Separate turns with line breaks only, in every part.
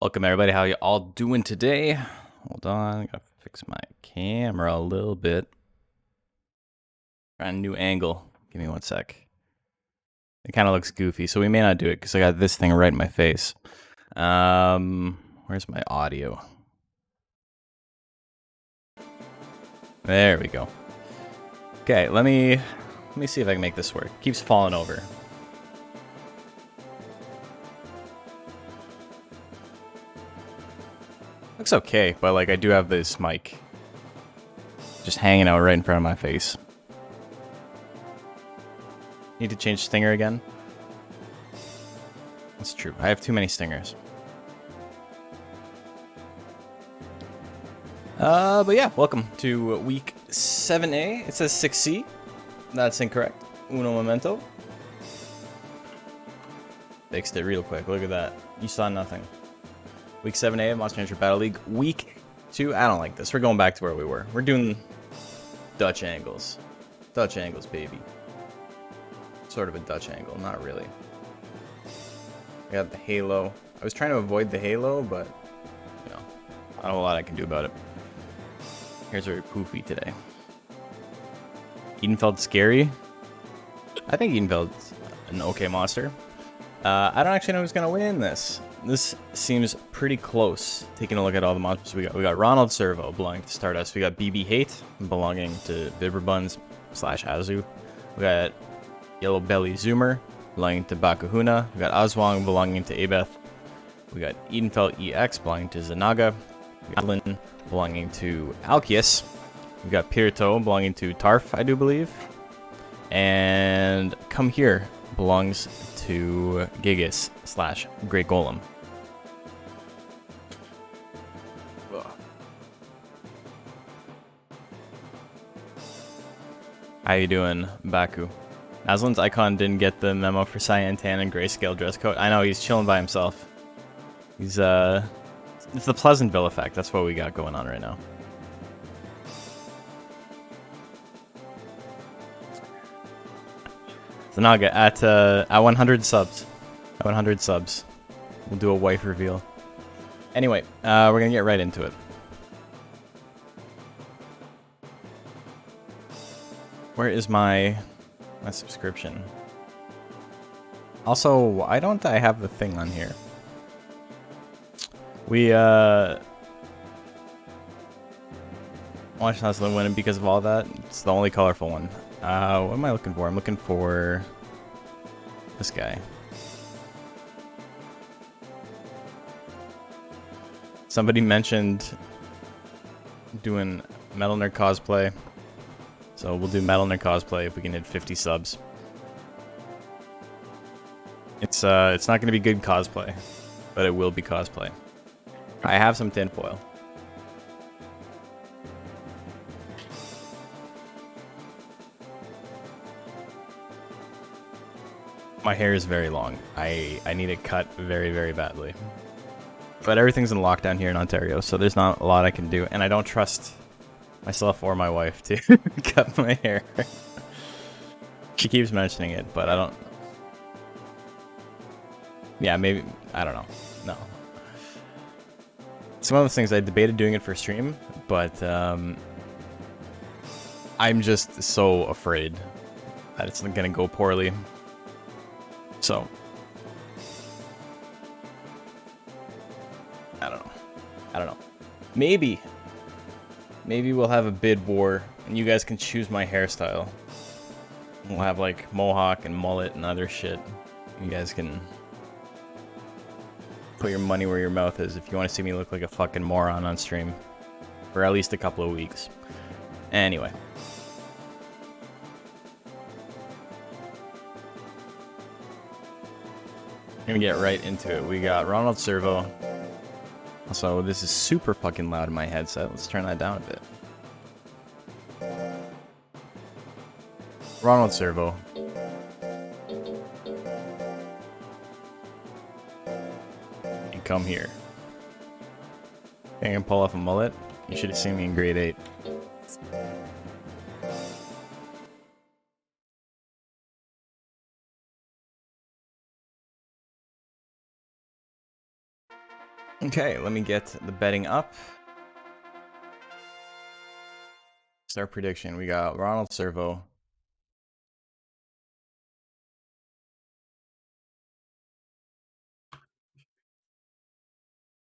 Welcome everybody, how you all doing today? Hold on, I gotta fix my camera a little bit. Trying a new angle. Give me one sec. It kind of looks goofy, so we may not do it because I got this thing right in my face. Where's my audio? There we go. Okay, let me see if I can make this work. It keeps falling over. Looks okay, but like I do have this mic just hanging out right in front of my face. Need to change stinger again? That's true. I have too many stingers. But yeah, welcome to week 7A. It says 6C. That's incorrect. Uno momento. Fixed it real quick. Look at that. You saw nothing. Week 7A of Monster Hunter Battle League. Week 2. I don't like this. We're going back to where we were. We're doing Dutch angles. Dutch angles, baby. Sort of a Dutch angle. Not really. I got the halo. I was trying to avoid the halo, but, you know, not a lot I can do about it. Here's very poofy today. Edenfeld's scary. I think Edenfeld's an okay monster. I don't actually know who's gonna win this. This seems pretty close. Taking a look at all the monsters we got. We got Ronald Servo belonging to Stardust. We got BB Hate belonging to Vibberbuns / Azu. We got Yellow Belly Zoomer belonging to Bakuhuna. We got Oswong belonging to Abeth. We got Edenfeld EX belonging to Zanaga. We got Lin belonging to Alkius. We got Pirito belonging to Tarf, I do believe. And Come Here belongs to Gigas / Great Golem. Ugh. How you doing, Baku? Aslan's icon didn't get the memo for cyan, tan, and grayscale dress code. I know, he's chilling by himself. He's, it's the Pleasantville effect. That's what we got going on right now. Zanaga, at 100 subs. At 100 subs. We'll do a wife reveal. Anyway, we're gonna get right into it. Where is my subscription? Also, why don't I have the thing on here? We watch Naslin win because of all that. It's the only colorful one. What am I looking for? I'm looking for this guy. Somebody mentioned doing Metal Nerd cosplay. So we'll do Metal Nerd cosplay if we can hit 50 subs. It's not going to be good cosplay, but it will be cosplay. I have some tinfoil. My hair is very long. I need it cut very, very badly. But everything's in lockdown here in Ontario, so there's not a lot I can do. And I don't trust myself or my wife to cut my hair. She keeps mentioning it, but I don't... Yeah, maybe... I don't know. No. It's one of those things, I debated doing it for stream, but I'm just so afraid that it's gonna go poorly. So, I don't know. Maybe we'll have a bid war and you guys can choose my hairstyle. We'll have like mohawk and mullet and other shit. You guys can put your money where your mouth is if you want to see me look like a fucking moron on stream for at least a couple of weeks. Anyway. Gonna get right into it. We got Ronald Servo. Also, this is super fucking loud in my headset. Let's turn that down a bit. Ronald Servo. And Come Here. I can pull off a mullet. You should have seen me in grade 8. Okay, let me get the betting up. Start prediction. We got Ronald Servo.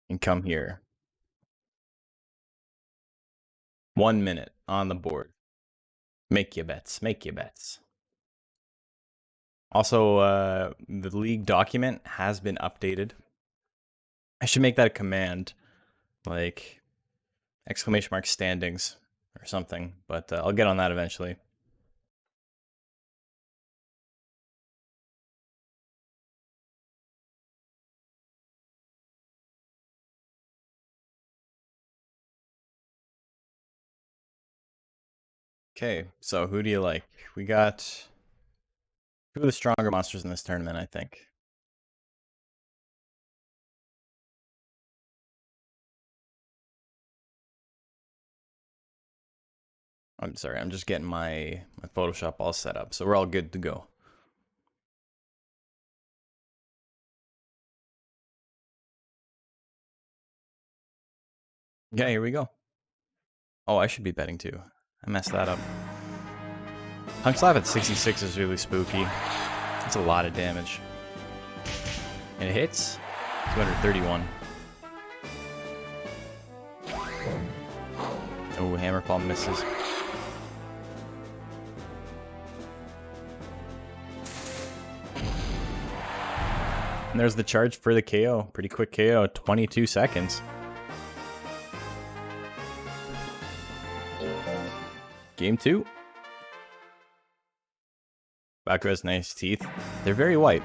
And come here. 1 minute on the board. Make your bets. Make your bets. Also, the league document has been updated. I should make that a command, like exclamation mark standings or something, but I'll get on that eventually. Okay, so who do you like? We got two of the stronger monsters in this tournament, I think. I'm sorry, I'm just getting my Photoshop all set up, so we're all good to go. Yeah, here we go. Oh, I should be betting too. I messed that up. Punk Slap at 66 is really spooky. That's a lot of damage. And it hits 231. Oh, Hammerfall misses. And there's the charge for the KO. Pretty quick KO, 22 seconds. Game 2. Baku has nice teeth. They're very white.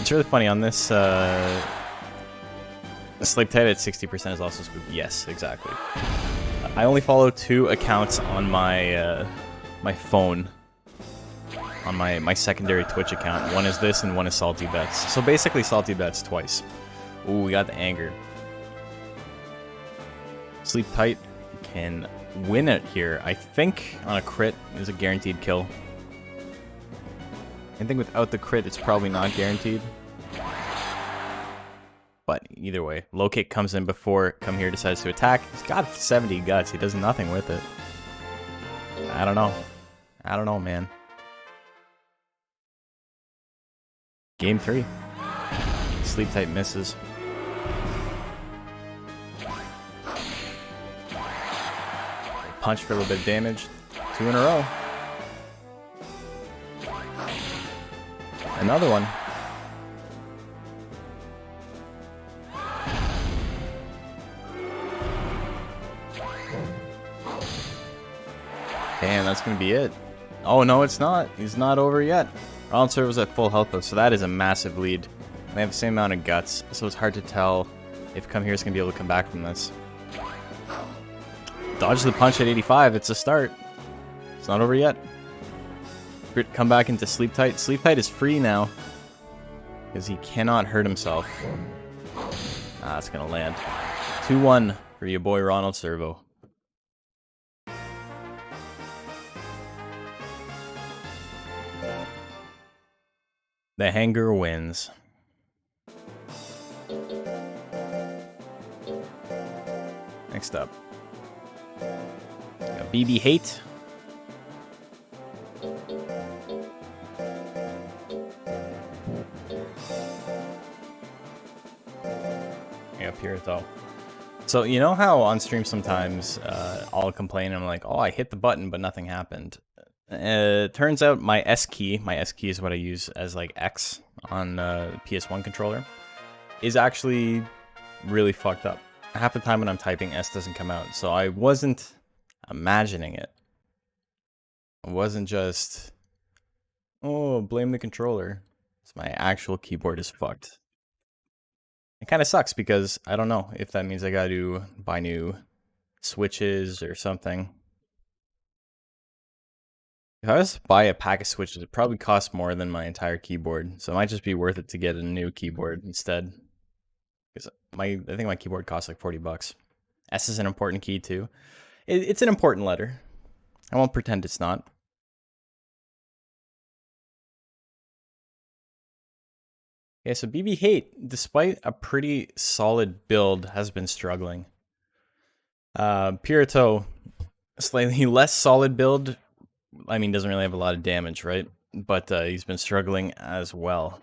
It's really funny on this. The Sleep Tight at 60% is also spooky. Yes, exactly. I only follow 2 accounts on my my phone. On my secondary Twitch account. One is this and one is Salty Bets. So basically Salty Bets twice. Ooh, we got the anger. Sleep Tight can win it here. I think on a crit is a guaranteed kill. I think without the crit it's probably not guaranteed. But either way, low kick comes in before Come Here decides to attack. He's got 70 guts. He does nothing with it. I don't know. I don't know, man. Game 3. Sleep Tight misses. Punch for a little bit of damage. 2 in a row. Another one. Damn, that's going to be it. Oh, no, it's not. He's not over yet. Ronald Servo's at full health, though, so that is a massive lead. They have the same amount of guts, so it's hard to tell if Come Here is going to be able to come back from this. Dodge the punch at 85. It's a start. It's not over yet. Grit come back into Sleep Tight. Sleep Tight is free now because he cannot hurt himself. Ah, it's going to land. 2-1 for your boy Ronald Servo. The Hanger wins. Next up, got BB Hate. Up here though. So you know how on stream sometimes I'll complain, I'm like, oh, I hit the button but nothing happened. Turns out my S key is what I use as like X on PS1 controller, is actually really fucked up. Half the time when I'm typing, S doesn't come out. So I wasn't imagining it. It wasn't just, oh, blame the controller. It's my actual keyboard is fucked. It kind of sucks because I don't know if that means I got to buy new switches or something. If I was to buy a pack of switches, it probably costs more than my entire keyboard. So it might just be worth it to get a new keyboard instead. Because I think my keyboard costs like 40 bucks. S is an important key too. It's an important letter. I won't pretend it's not. Yeah, so BB Hate, despite a pretty solid build, has been struggling. Pirito, slightly less solid build. I mean, doesn't really have a lot of damage, right? But he's been struggling as well.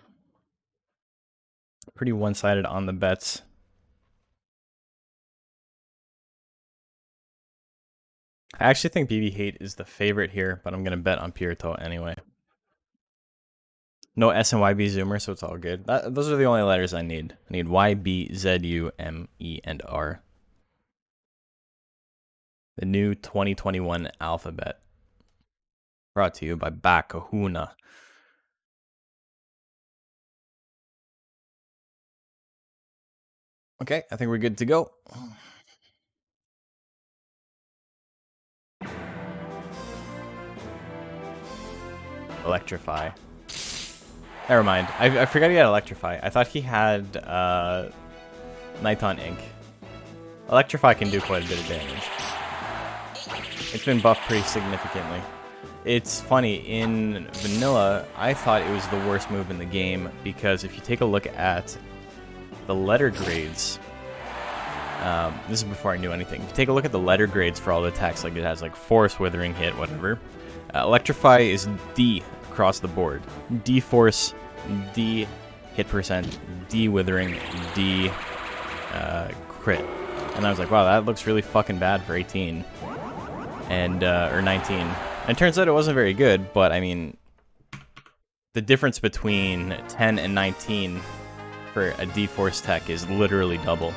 Pretty one-sided on the bets. I actually think BB Hate is the favorite here, but I'm going to bet on Pirito anyway. No S and YB zoomer, so it's all good. Those are the only letters I need. I need Y, B, Z, U, M, E, and R. The new 2021 alphabet. Brought to you by Bakahuna. Okay, I think we're good to go. Electrify. Never mind. I forgot he had Electrify. I thought he had Nighton Ink. Electrify can do quite a bit of damage. It's been buffed pretty significantly. It's funny, in vanilla, I thought it was the worst move in the game because if you take a look at the letter grades, this is before I knew anything. If you take a look at the letter grades for all the attacks, like it has like Force, Withering, Hit, whatever. Electrify is D across the board. D Force, D Hit percent, D Withering, D Crit. And I was like, wow, that looks really fucking bad for 18. And, or 19. And it turns out it wasn't very good, but I mean, the difference between 10 and 19 for a D Force tech is literally double.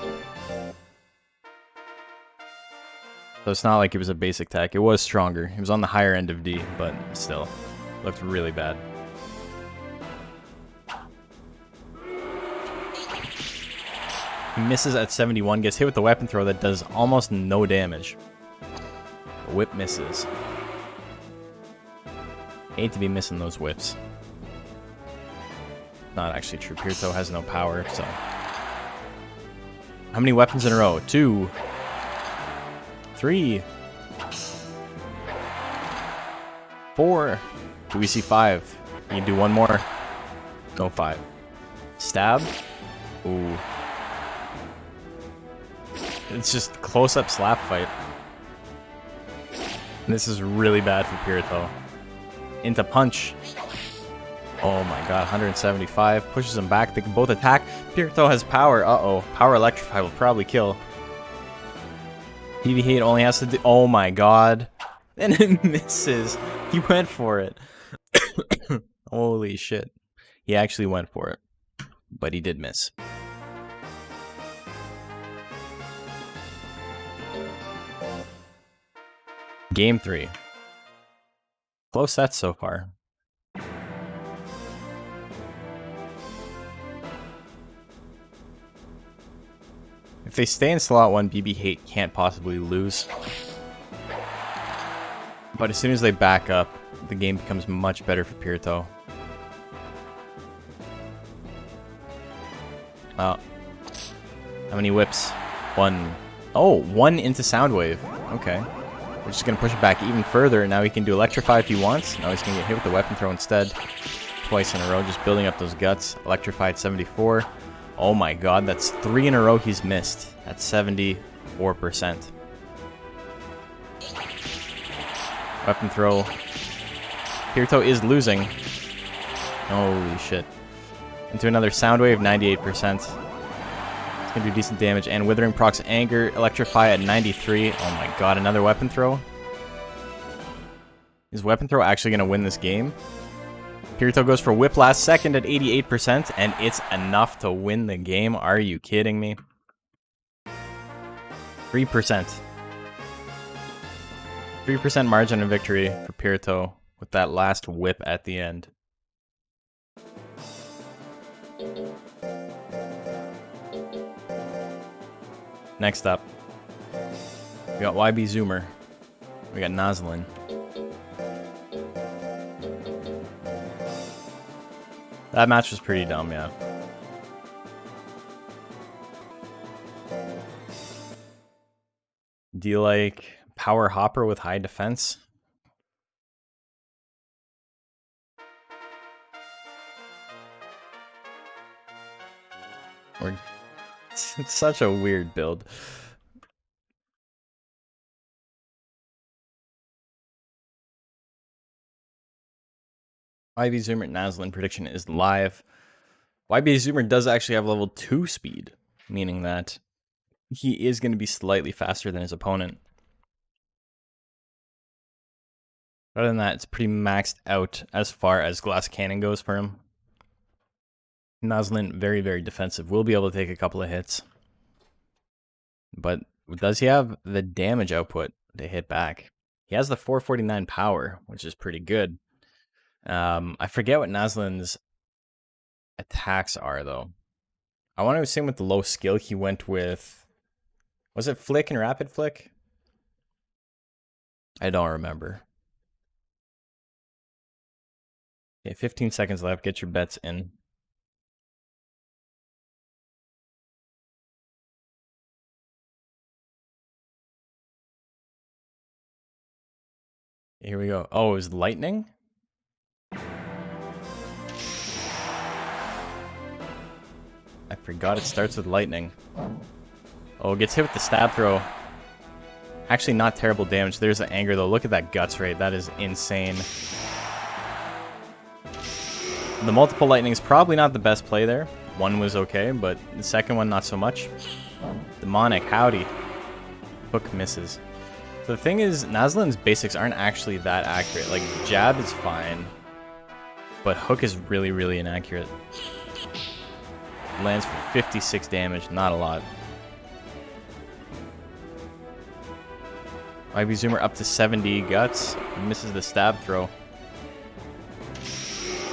So it's not like it was a basic tech. It was stronger. It was on the higher end of D, but still, looked really bad. He misses at 71, gets hit with the weapon throw that does almost no damage. The whip misses. Hate to be missing those whips. Not actually true. Pirito has no power, so. How many weapons in a row? 2. 3. 4. Do we see 5? Can you do one more? No 5. Stab? Ooh. It's just close-up slap fight. This is really bad for Pirito. Into punch. Oh my god, 175. Pushes him back. They can both attack. Pirito has power. Uh-oh. Power Electrify will probably kill. BB Hate only has to do... Oh my god. And it misses. He went for it. Holy shit. He actually went for it. But he did miss. Game 3. Close sets so far. If they stay in slot 1, BB Hate can't possibly lose. But as soon as they back up, the game becomes much better for Pirito. Oh. How many whips? 1. Oh, 1 into Soundwave. Okay. We're just going to push it back even further. Now he can do Electrify if he wants. Now he's going to get hit with the weapon throw instead. Twice in a row, just building up those guts. Electrified 74. Oh my god, that's 3 in a row he's missed. That's 74%. Weapon throw. Pirito is losing. Holy shit. Into another Soundwave, 98%. It's gonna do decent damage. And Withering procs Anger. Electrify at 93. Oh my god, another weapon throw. Is weapon throw actually gonna win this game? Pirito goes for Whip last second at 88%, and it's enough to win the game. Are you kidding me? 3%. 3% margin of victory for Pirito with that last whip at the end. Next up, we got YB Zoomer. We got Noslin. That match was pretty dumb, yeah. Do you like Power Hopper with high defense? Or it's such a weird build. YB Zoomer Naslin prediction is live. YB Zoomer does actually have level 2 speed, meaning that he is going to be slightly faster than his opponent. Other than that, it's pretty maxed out as far as Glass Cannon goes for him. Naslin, very, very defensive. Will be able to take a couple of hits. But does he have the damage output to hit back? He has the 449 power, which is pretty good. I forget what Naslin's attacks are, though. I want to assume with the low skill, he went with... Was it Flick and Rapid Flick? I don't remember. Okay, 15 seconds left. Get your bets in. Here we go. Oh, it was lightning? I forgot it starts with lightning. Oh, gets hit with the stab throw. Actually, not terrible damage. There's the anger, though. Look at that guts rate. That is insane. The multiple lightning is probably not the best play there. One was okay, but the second one, not so much. Demonic, howdy. Hook misses. So the thing is, Naslin's basics aren't actually that accurate. Like, jab is fine, but hook is really, really inaccurate. Lands for 56 damage, not a lot. YB Zoomer up to 70 guts. Misses the stab throw.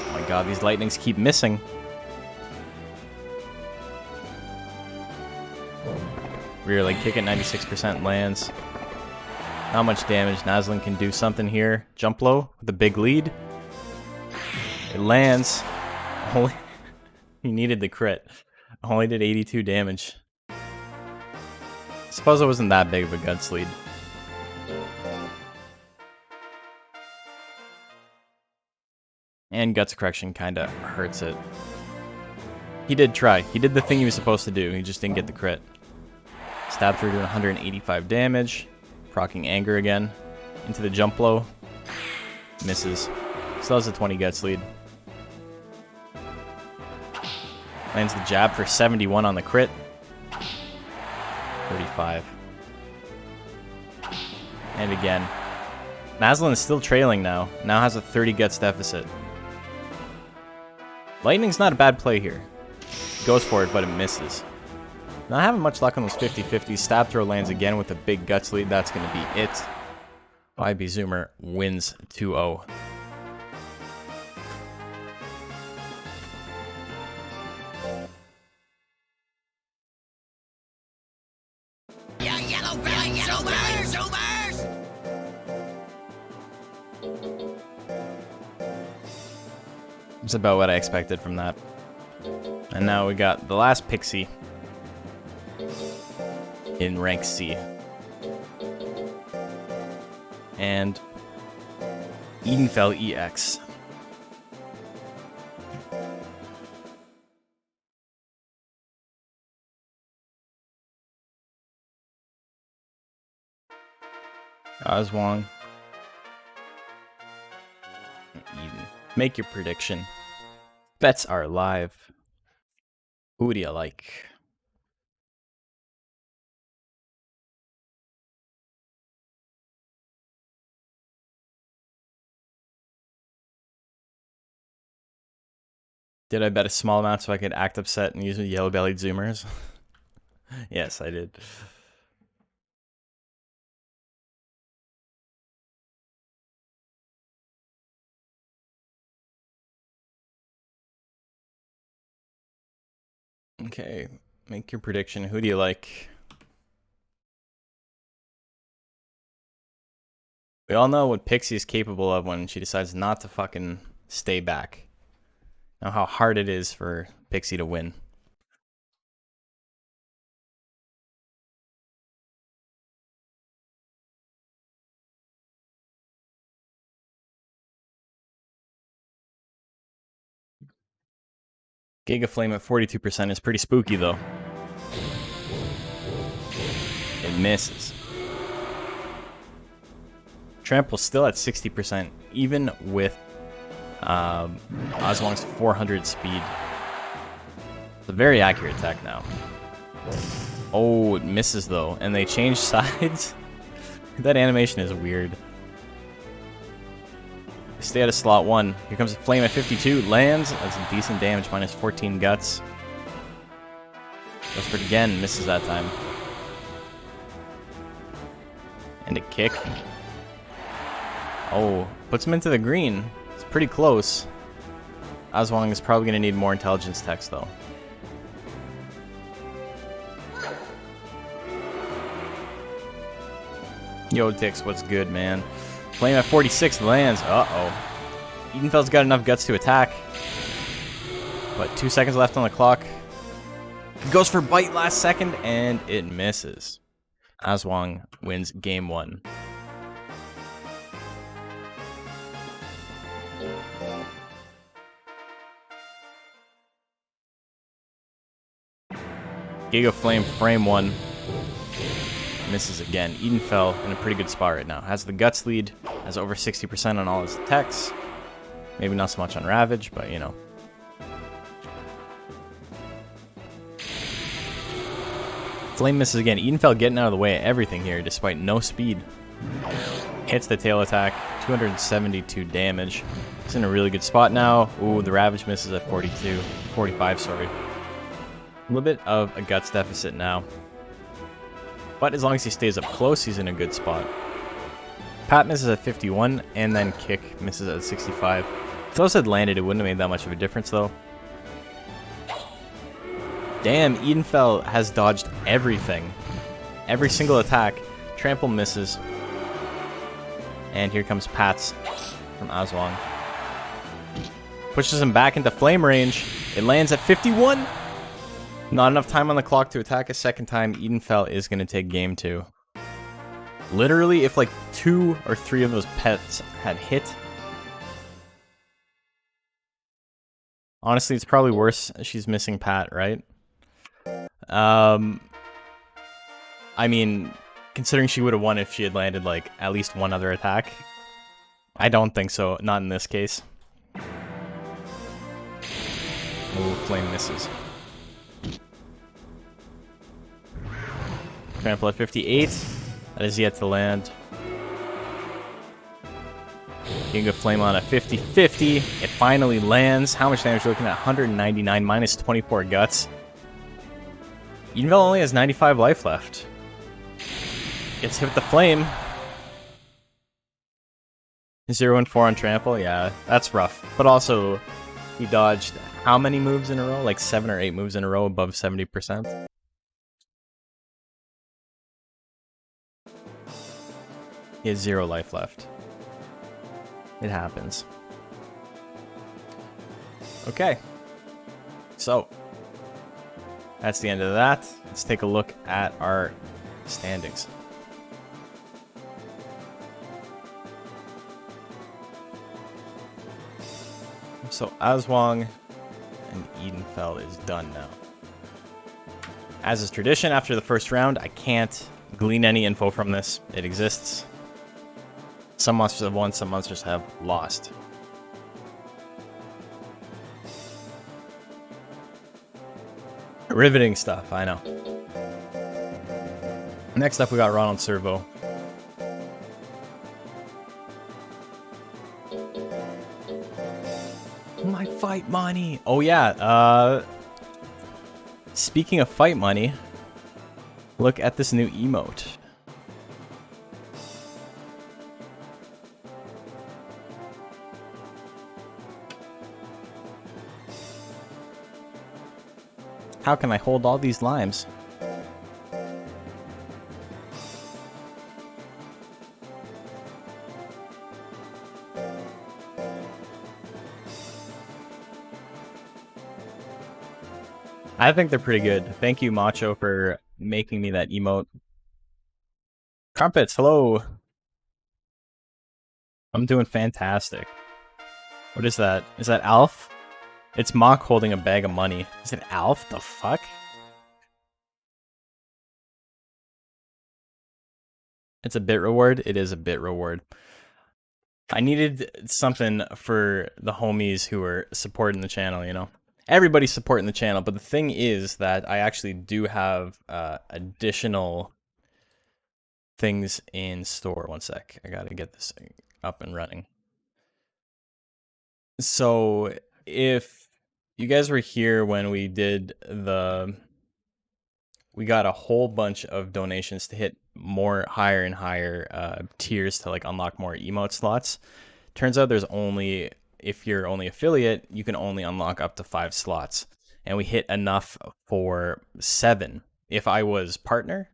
Oh my god, these lightnings keep missing. Rear leg kick at 96% lands. Not much damage. Naslin can do something here. Jump low with a big lead. It lands. Only he needed the crit. Only did 82 damage. Suppose it wasn't that big of a guts lead. And guts correction kind of hurts it. He did try. He did the thing he was supposed to do. He just didn't get the crit. Stab through to 185 damage. Proccing anger again. Into the jump low. Misses. Still has a 20 guts lead. Lands the jab for 71 on the crit. 35. And again. Naslin is still trailing now. Now has a 30 guts deficit. Lightning's not a bad play here. Goes for it, but it misses. Not having much luck on those 50-50s. Stab throw lands again with a big guts lead. That's going to be it. YB Zoomer wins 2-0. It's about what I expected from that. And now we got the last Pixie in rank C. And Edenfell EX. Oswong. Eden. Make your prediction. Bets are live. Who do you like? Did I bet a small amount so I could act upset and use yellow-bellied zoomers? Yes, I did. Okay, make your prediction. Who do you like? We all know what Pixie is capable of when she decides not to fucking stay back. Know how hard it is for Pixie to win. Giga Flame at 42% is pretty spooky, though. It misses. Trample still at 60%, even with Oswong's 400 speed. It's a very accurate attack now. Oh, it misses, though, and they change sides. That animation is weird. Stay out of slot 1. Here comes a flame at 52. Lands. That's a decent damage. Minus 14 guts. Goes for it again. Misses that time. And a kick. Oh, puts him into the green. It's pretty close. Oswong is probably going to need more intelligence text, though. Yo, Dix, what's good, man? Flame at 46 lands. Uh-oh. Edenfeld's got enough guts to attack. But 2 seconds left on the clock. He goes for bite last second, and it misses. Oswong wins game 1. Giga Flame frame 1. Misses again. Edenfeld in a pretty good spot right now. Has the guts lead. Has over 60% on all his attacks. Maybe not so much on Ravage, but you know. Flame misses again. Edenfeld getting out of the way of everything here despite no speed. Hits the tail attack. 272 damage. He's in a really good spot now. Ooh, the Ravage misses at 45, sorry. A little bit of a guts deficit now. But as long as he stays up close, he's in a good spot. Pat misses at 51, and then Kick misses at 65. If those had landed, it wouldn't have made that much of a difference, though. Damn, Edenfeld has dodged everything. Every single attack. Trample misses. And here comes Pats from Oswong. Pushes him back into flame range. It lands at 51. Not enough time on the clock to attack a second time. Edenfeld is going to take game 2. Literally, if like 2 or 3 of those pets had hit. Honestly, it's probably worse she's missing Pat, right? I mean, considering she would have won if she had landed like at least one other attack. I don't think so. Not in this case. Ooh, flame misses. Trample at 58. That is yet to land. Giga Flame on a 50-50. It finally lands. How much damage are we looking at? 199 minus 24 guts. Edenfeld only has 95 life left. Gets hit with the flame. 0 and 4 on Trample. Yeah, that's rough. But also, he dodged how many moves in a row? Like 7 or 8 moves in a row above 70%. He has 0 life left. It happens. Okay. So, that's the end of that. Let's take a look at our standings. So, Oswong and Edenfeld is done now. As is tradition, after the first round, I can't glean any info from this. It exists. Some monsters have won, some monsters have lost. Riveting stuff, I know. Next up, we got Ronald Servo. My fight money! Oh yeah, speaking of fight money, look at this new emote. How can I hold all these limes? I think they're pretty good. Thank you, Macho, for making me that emote. Crumpets, hello. I'm doing fantastic. What is that? Is that Alf? It's Mock holding a bag of money. Is it Alf? The fuck? It's a bit reward. It is a bit reward. I needed something for the homies who are supporting the channel, you know? Everybody's supporting the channel, but the thing is that I actually do have additional things in store. One sec. I gotta get this up and running. So if you guys were here when we did we got a whole bunch of donations to hit more higher and higher tiers to like unlock more emote slots. Turns out there's only, if you're only affiliate, you can only unlock up to 5 slots. And we hit enough for 7. If I was partner,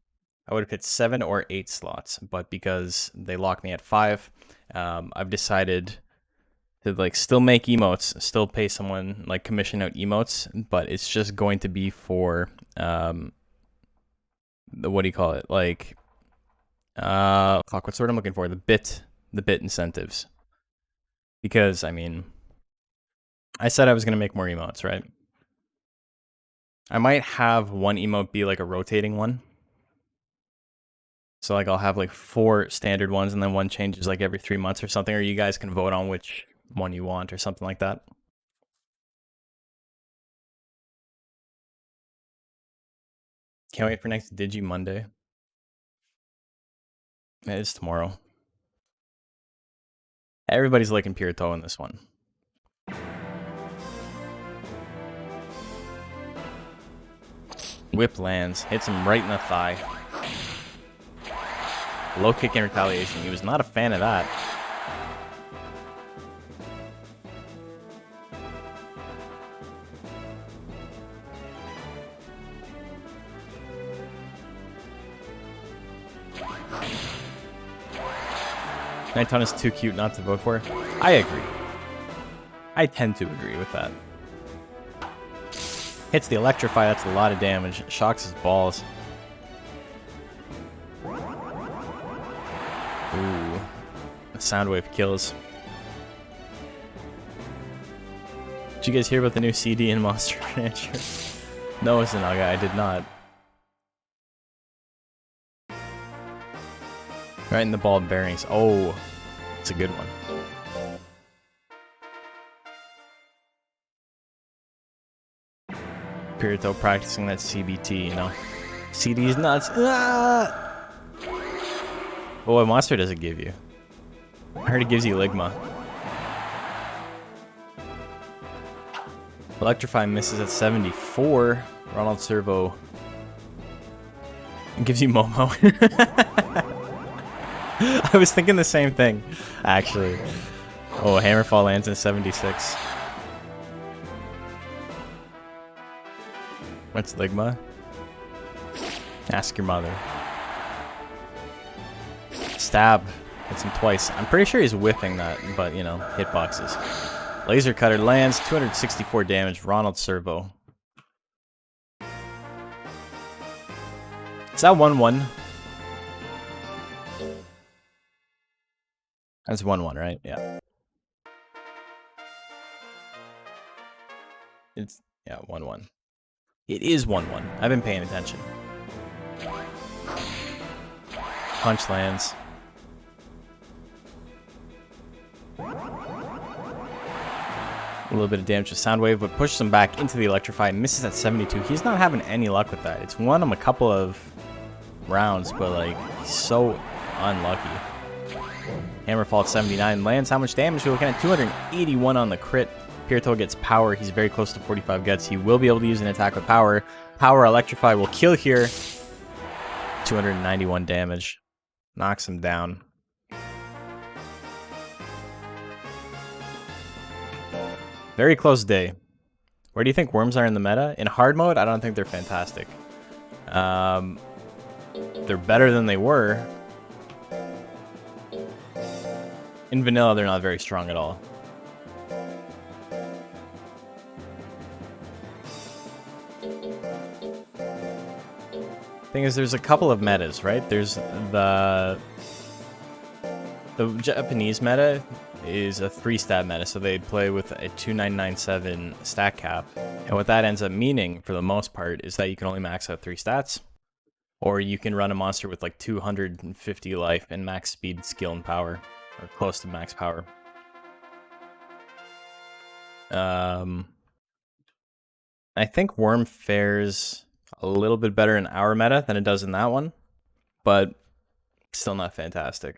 I would have hit 7 or 8 slots. But because they locked me at 5, I've decided to like still make emotes, still pay someone, like commission out emotes, but it's just going to be for what do you call it? Like, fuck, what's the word I'm looking for? The bit incentives. Because, I mean, I said I was going to make more emotes, right? I might have one emote be like a rotating one. So, like, I'll have like 4 standard ones and then one changes like every 3 months or something, or you guys can vote on which one you want or something like that. Can't wait for next Digi Monday. It is tomorrow. Everybody's liking Pirito in this one. Whip lands, hits him right in the thigh. Low kick in retaliation. He was not a fan of that. Nighton is too cute not to vote for. I agree. I tend to agree with that. Hits the electrify, that's a lot of damage. Shocks his balls. Ooh. The sound wave kills. Did you guys hear about the new CD in Monster Rancher? No, Zanaga, I did not. Right in the ball bearings. Oh, it's a good one. Pirito practicing that CBT, you know. CD's nuts. Ah! Oh, what monster does it give you? I heard it gives you Ligma. Electrify misses at 74. Ronald Servo. It gives you Momo. I was thinking the same thing, actually. Oh, Hammerfall lands in 76. What's Ligma? Ask your mother. Stab. Hits him twice. I'm pretty sure he's whipping that, but, you know, hitboxes. Laser Cutter lands, 264 damage. Ronald Servo. Is that 1-1? That's 1-1, right? Yeah. It's, yeah, 1-1. It is 1-1. I've been paying attention. Punch lands. A little bit of damage with Soundwave, but pushes him back into the Electrify. Misses at 72. He's not having any luck with that. It's won him a couple of rounds, but like, he's so unlucky. Hammerfall at 79 lands. How much damage? We're looking at 281 on the crit. Pirito gets power. He's very close to 45 guts. He will be able to use an attack with power. Power Electrify will kill here. 291 damage. Knocks him down. Very close day. Where do you think worms are in the meta? In hard mode, I don't think they're fantastic. They're better than they were. In vanilla, they're not very strong at all. Thing is, there's a couple of metas, right? There's the Japanese meta is a 3-stat meta, so they play with a 2997 stat cap. And what that ends up meaning, for the most part, is that you can only max out 3 stats, or you can run a monster with like 250 life and max speed, skill, and power, or close to max power. I think Worm fares a little bit better in our meta than it does in that one, but still not fantastic.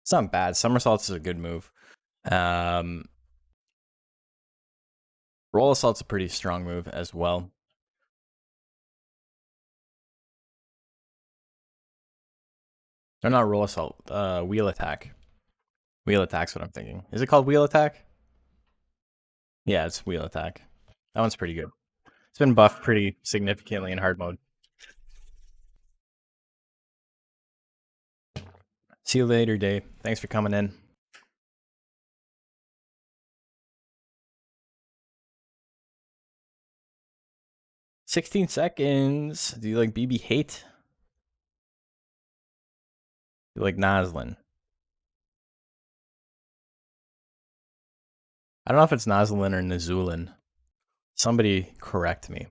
It's not bad. Somersaults is a good move. Roll Assault's a pretty strong move as well. Or not Roll Assault, Wheel Attack. Wheel Attack's what I'm thinking. Is it called Wheel Attack? Yeah, it's Wheel Attack. That one's pretty good. It's been buffed pretty significantly in hard mode. See you later, Dave. Thanks for coming in. "16 seconds. Do you like BB Hate? Do you like Noslin?" I don't know if it's Noslin or Nazulin. Somebody correct me.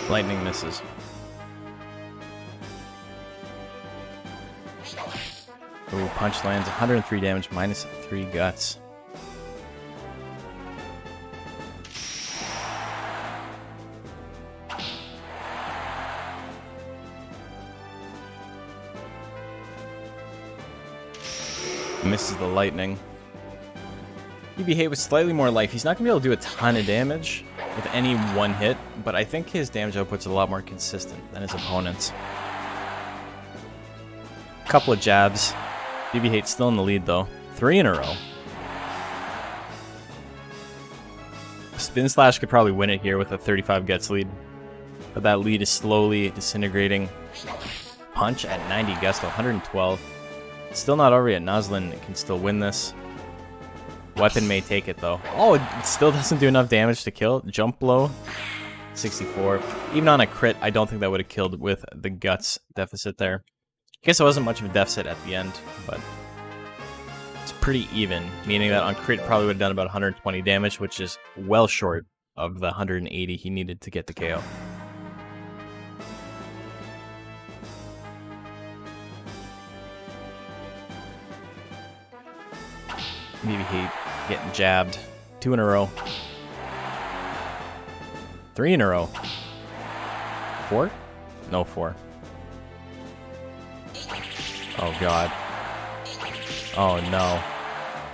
Lightning misses. Ooh, punch lands 103 damage, minus 3 guts. Misses the lightning. BB Hate with slightly more life. He's not going to be able to do a ton of damage with any one hit, but I think his damage output's a lot more consistent than his opponent's. Couple of jabs. BB Hate's still in the lead, though. 3 in a row. Spin Slash could probably win it here with a 35 guts lead, but that lead is slowly disintegrating. Punch at 90 guts to 112. Still not over yet. Noslin can still win this. Weapon may take it, though. Oh, it still doesn't do enough damage to kill. Jump blow, 64. Even on a crit, I don't think that would have killed with the guts deficit there. I guess it wasn't much of a deficit at the end, but it's pretty even, meaning that on crit probably would have done about 120 damage, which is well short of the 180 he needed to get the KO. BB Hate getting jabbed. 2 in a row. 3 in a row. 4? No, 4. Oh god. Oh no.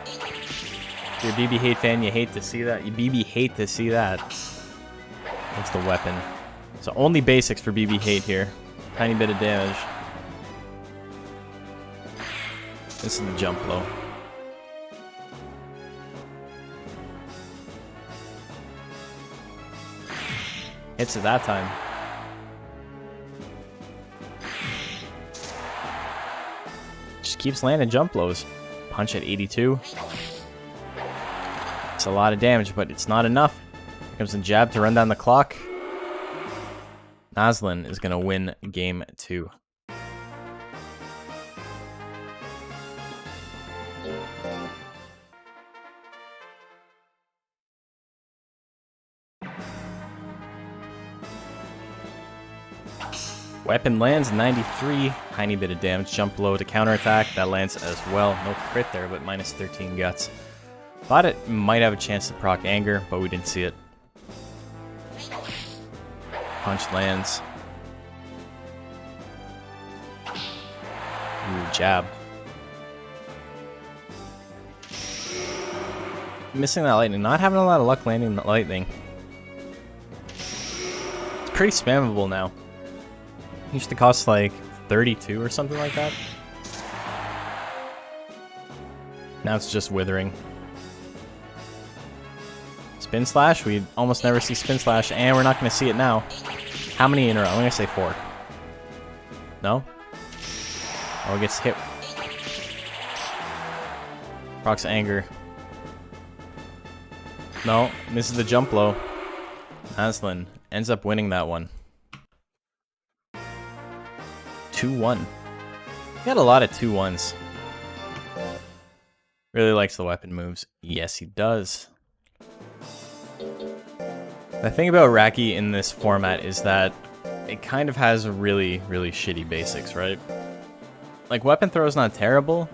If you're a BB Hate fan, you hate to see that. You BB hate to see that. That's the weapon. So only basics for BB Hate here. Tiny bit of damage. This is the jump blow. Hits it that time. Just keeps landing jump blows. Punch at 82. It's a lot of damage, but it's not enough. Here comes the jab to run down the clock. Noslin is going to win game 2. Weapon lands 93, tiny bit of damage. Jump low to counterattack, that lands as well. No crit there, but minus 13 guts. Thought it might have a chance to proc anger, but we didn't see it. Punch lands. Ooh, jab. Missing that lightning, not having a lot of luck landing the lightning. It's pretty spammable now. Used to cost like 32 or something like that. Now it's just withering. Spin Slash, we almost never see Spin Slash, and we're not going to see it now. How many in a row? I'm going to say 4. No? Oh, it gets hit. Procs anger. No, misses the jump blow. Noslin ends up winning that one. 2-1. He had a lot of 2-1s. Really likes the weapon moves. Yes, he does. The thing about Raki in this format is that it kind of has really, really shitty basics, right? Like, weapon throw is not terrible,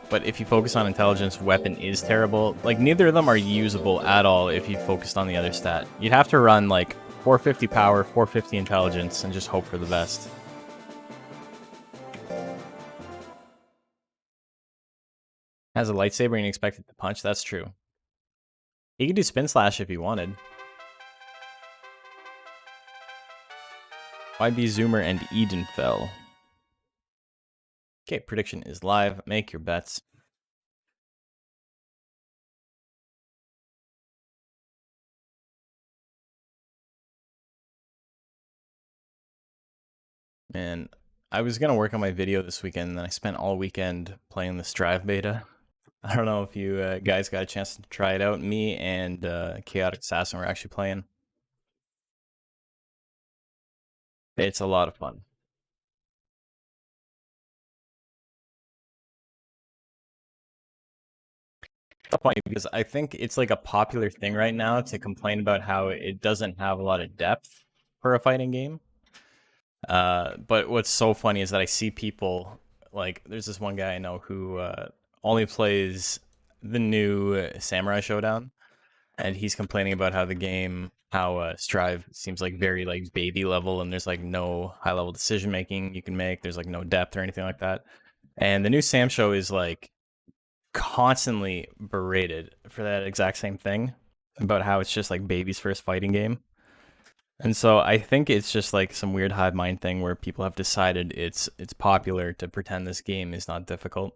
but if you focus on intelligence, weapon is terrible. Like, neither of them are usable at all if you focused on the other stat. You'd have to run, like, 450 power, 450 intelligence, and just hope for the best. Has a lightsaber and you expect it to punch? That's true. He could do spin slash if he wanted. YB Zoomer and Eden fell. Okay, prediction is live. Make your bets. And I was going to work on my video this weekend, and then I spent all weekend playing the Strive beta. I don't know if you guys got a chance to try it out. Me and Chaotic Assassin were actually playing. It's a lot of fun. It's funny because I think it's like a popular thing right now to complain about how it doesn't have a lot of depth for a fighting game. But what's so funny is that I see people, like, there's this one guy I know who only plays the new Samurai Showdown, and he's complaining about how the game, how Strive seems like very like baby level, and there's like no high level decision making you can make. There's like no depth or anything like that. And the new Sam Show is like constantly berated for that exact same thing about how it's just like baby's first fighting game. And so I think it's just like some weird hive mind thing where people have decided it's popular to pretend this game is not difficult.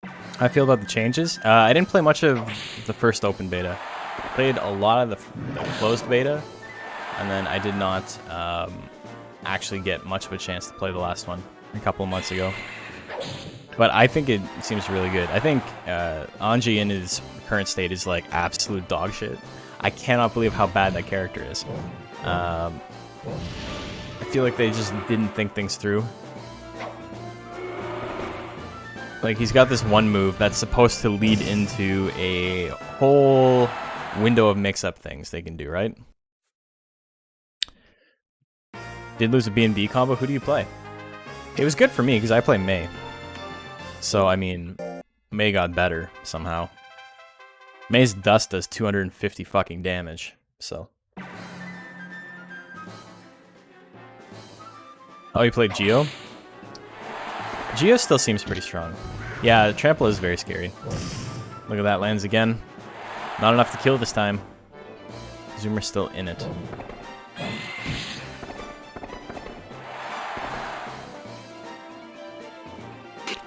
How I feel about the changes? I didn't play much of the first open beta. I played a lot of the closed beta, and then I did not actually get much of a chance to play the last one a couple of months ago. But I think it seems really good. I think Anji in his current state is like absolute dog shit. I cannot believe how bad that character is. I feel like they just didn't think things through. Like, he's got this one move that's supposed to lead into a whole window of mix-up things they can do, right? Did lose a B&B combo. Who do you play? It was good for me because I play Mei. So, I mean, Mei got better somehow. Mei's dust does 250 fucking damage, so. Oh, you played Geo? Geo still seems pretty strong. Yeah, trample is very scary. Look at that, lands again. Not enough to kill this time. Zoomer's still in it.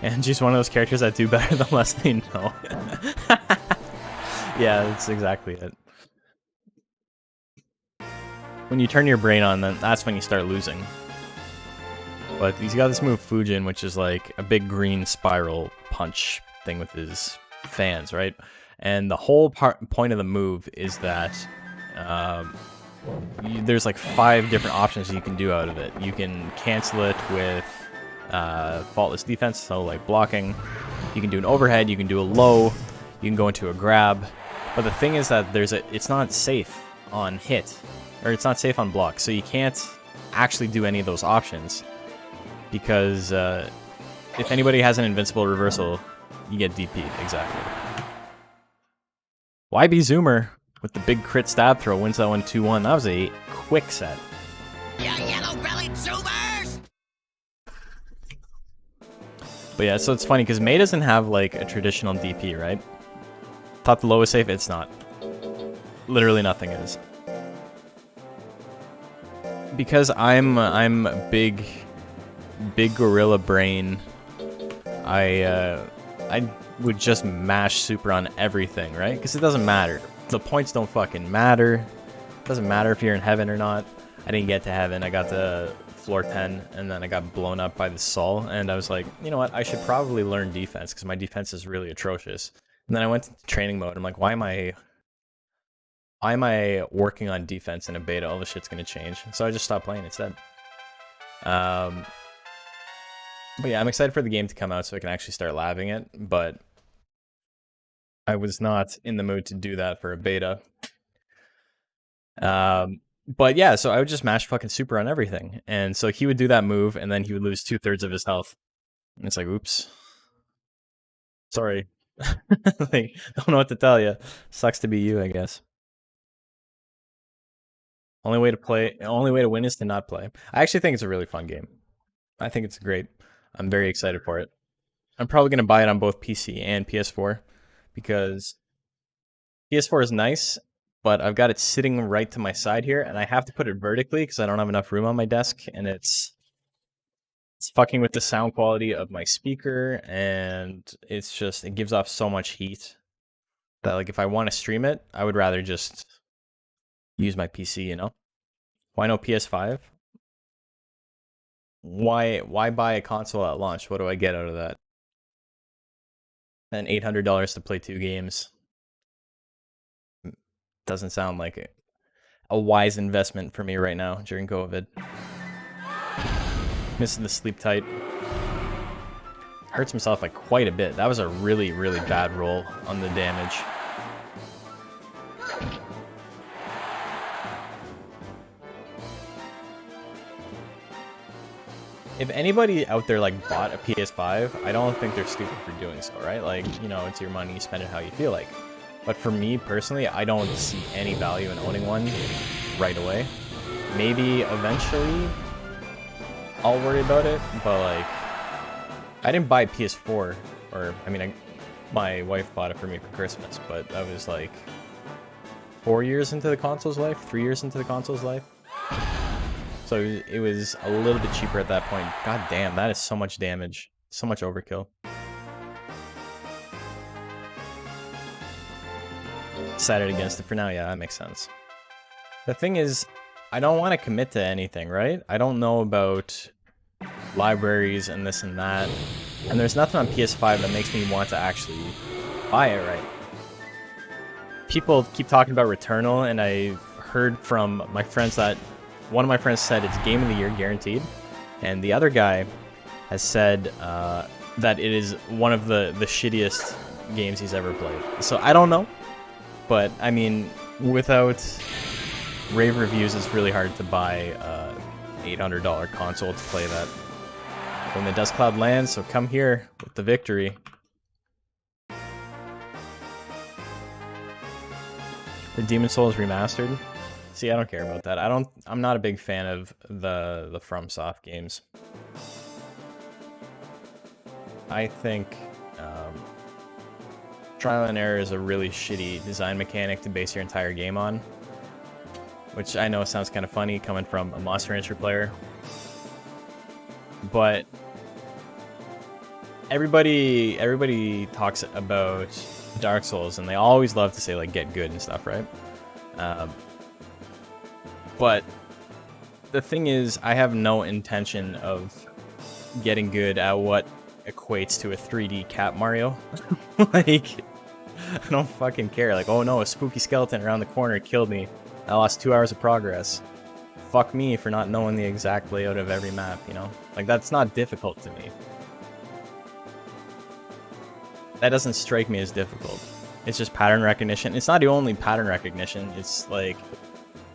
And she's one of those characters that do better the less they know. Yeah, that's exactly it. When you turn your brain on, then that's when you start losing. But he's got this move Fujin, which is like a big green spiral punch thing with his fans, right? And the whole point of the move is that there's like 5 different options you can do out of it. You can cancel it with faultless defense, so like blocking. You can do an overhead, you can do a low, you can go into a grab. But the thing is that it's not safe on hit, or it's not safe on block, so you can't actually do any of those options. Because if anybody has an invincible reversal, you get DP'd, exactly. YB Zoomer with the big crit stab throw wins that one 2-1. That was a quick set.
Yeah, yellow-bellied Zoomers!
But yeah, so it's funny because Mei doesn't have like a traditional DP, right? Thought the low was safe, it's not. Literally nothing is. Because I'm big gorilla brain, I would just mash super on everything, right? Because it doesn't matter. The points don't fucking matter. It doesn't matter if you're in heaven or not. I didn't get to heaven. I got to floor 10, and then I got blown up by the Sol, and I was like, you know what? I should probably learn defense, because my defense is really atrocious. And then I went to training mode. I'm like, why am I working on defense in a beta? All this shit's gonna change. So I just stopped playing instead. But yeah, I'm excited for the game to come out so I can actually start labbing it, but I was not in the mood to do that for a beta. But yeah, so I would just mash fucking super on everything. And so he would do that move, and then he would lose 2/3 of his health. And it's like, oops. Sorry. Like, don't know what to tell you. Sucks to be you, I guess. Only way to win is to not play. I actually think it's a really fun game. I think it's great. I'm very excited for it. I'm probably going to buy it on both PC and PS4 because PS4 is nice, but I've got it sitting right to my side here, and I have to put it vertically because I don't have enough room on my desk, and it's fucking with the sound quality of my speaker, and it gives off so much heat that, like, if I want to stream it, I would rather just use my PC, you know? Why no PS5? Why buy a console at launch? What do I get out of that? And $800 to play 2 games. Doesn't sound like a wise investment for me right now during COVID. Missing the sleep tight. Hurts himself like quite a bit. That was a really, really bad roll on the damage. If anybody out there like bought a PS5, I don't think they're stupid for doing so, right? Like, you know, it's your money, you spend it how you feel like. But for me personally, I don't see any value in owning one right away. Maybe eventually I'll worry about it, but like, I didn't buy PS4, or I mean, my wife bought it for me for Christmas, but that was like 4 years into the console's life, 3 years into the console's life. So it was a little bit cheaper at that point. God damn, that is so much damage, so much overkill. Decided against it for now. Yeah, that makes sense. The thing is, I don't want to commit to anything, right? I don't know about libraries and this and that. And there's nothing on PS5 that makes me want to actually buy it, right? People keep talking about Returnal, and I've heard from my friends that one of my friends said it's Game of the Year guaranteed. And the other guy has said that it is one of the shittiest games he's ever played. So I don't know. But, I mean, without rave reviews, it's really hard to buy a $800 console to play that. When the Dust Cloud lands, so come here with the victory. The Demon Souls remastered? See, I don't care about that. I'm not a big fan of the FromSoft games. I think Trial and Error is a really shitty design mechanic to base your entire game on, which I know sounds kind of funny coming from a Monster Hunter player, but everybody talks about Dark Souls, and they always love to say like get good and stuff, right? But the thing is, I have no intention of getting good at what equates to a 3D Cat Mario. Like, I don't fucking care. Like, oh no, a spooky skeleton around the corner killed me. I lost 2 hours of progress. Fuck me for not knowing the exact layout of every map, you know? Like, that's not difficult to me. That doesn't strike me as difficult. It's just pattern recognition. It's not the only pattern recognition. It's like,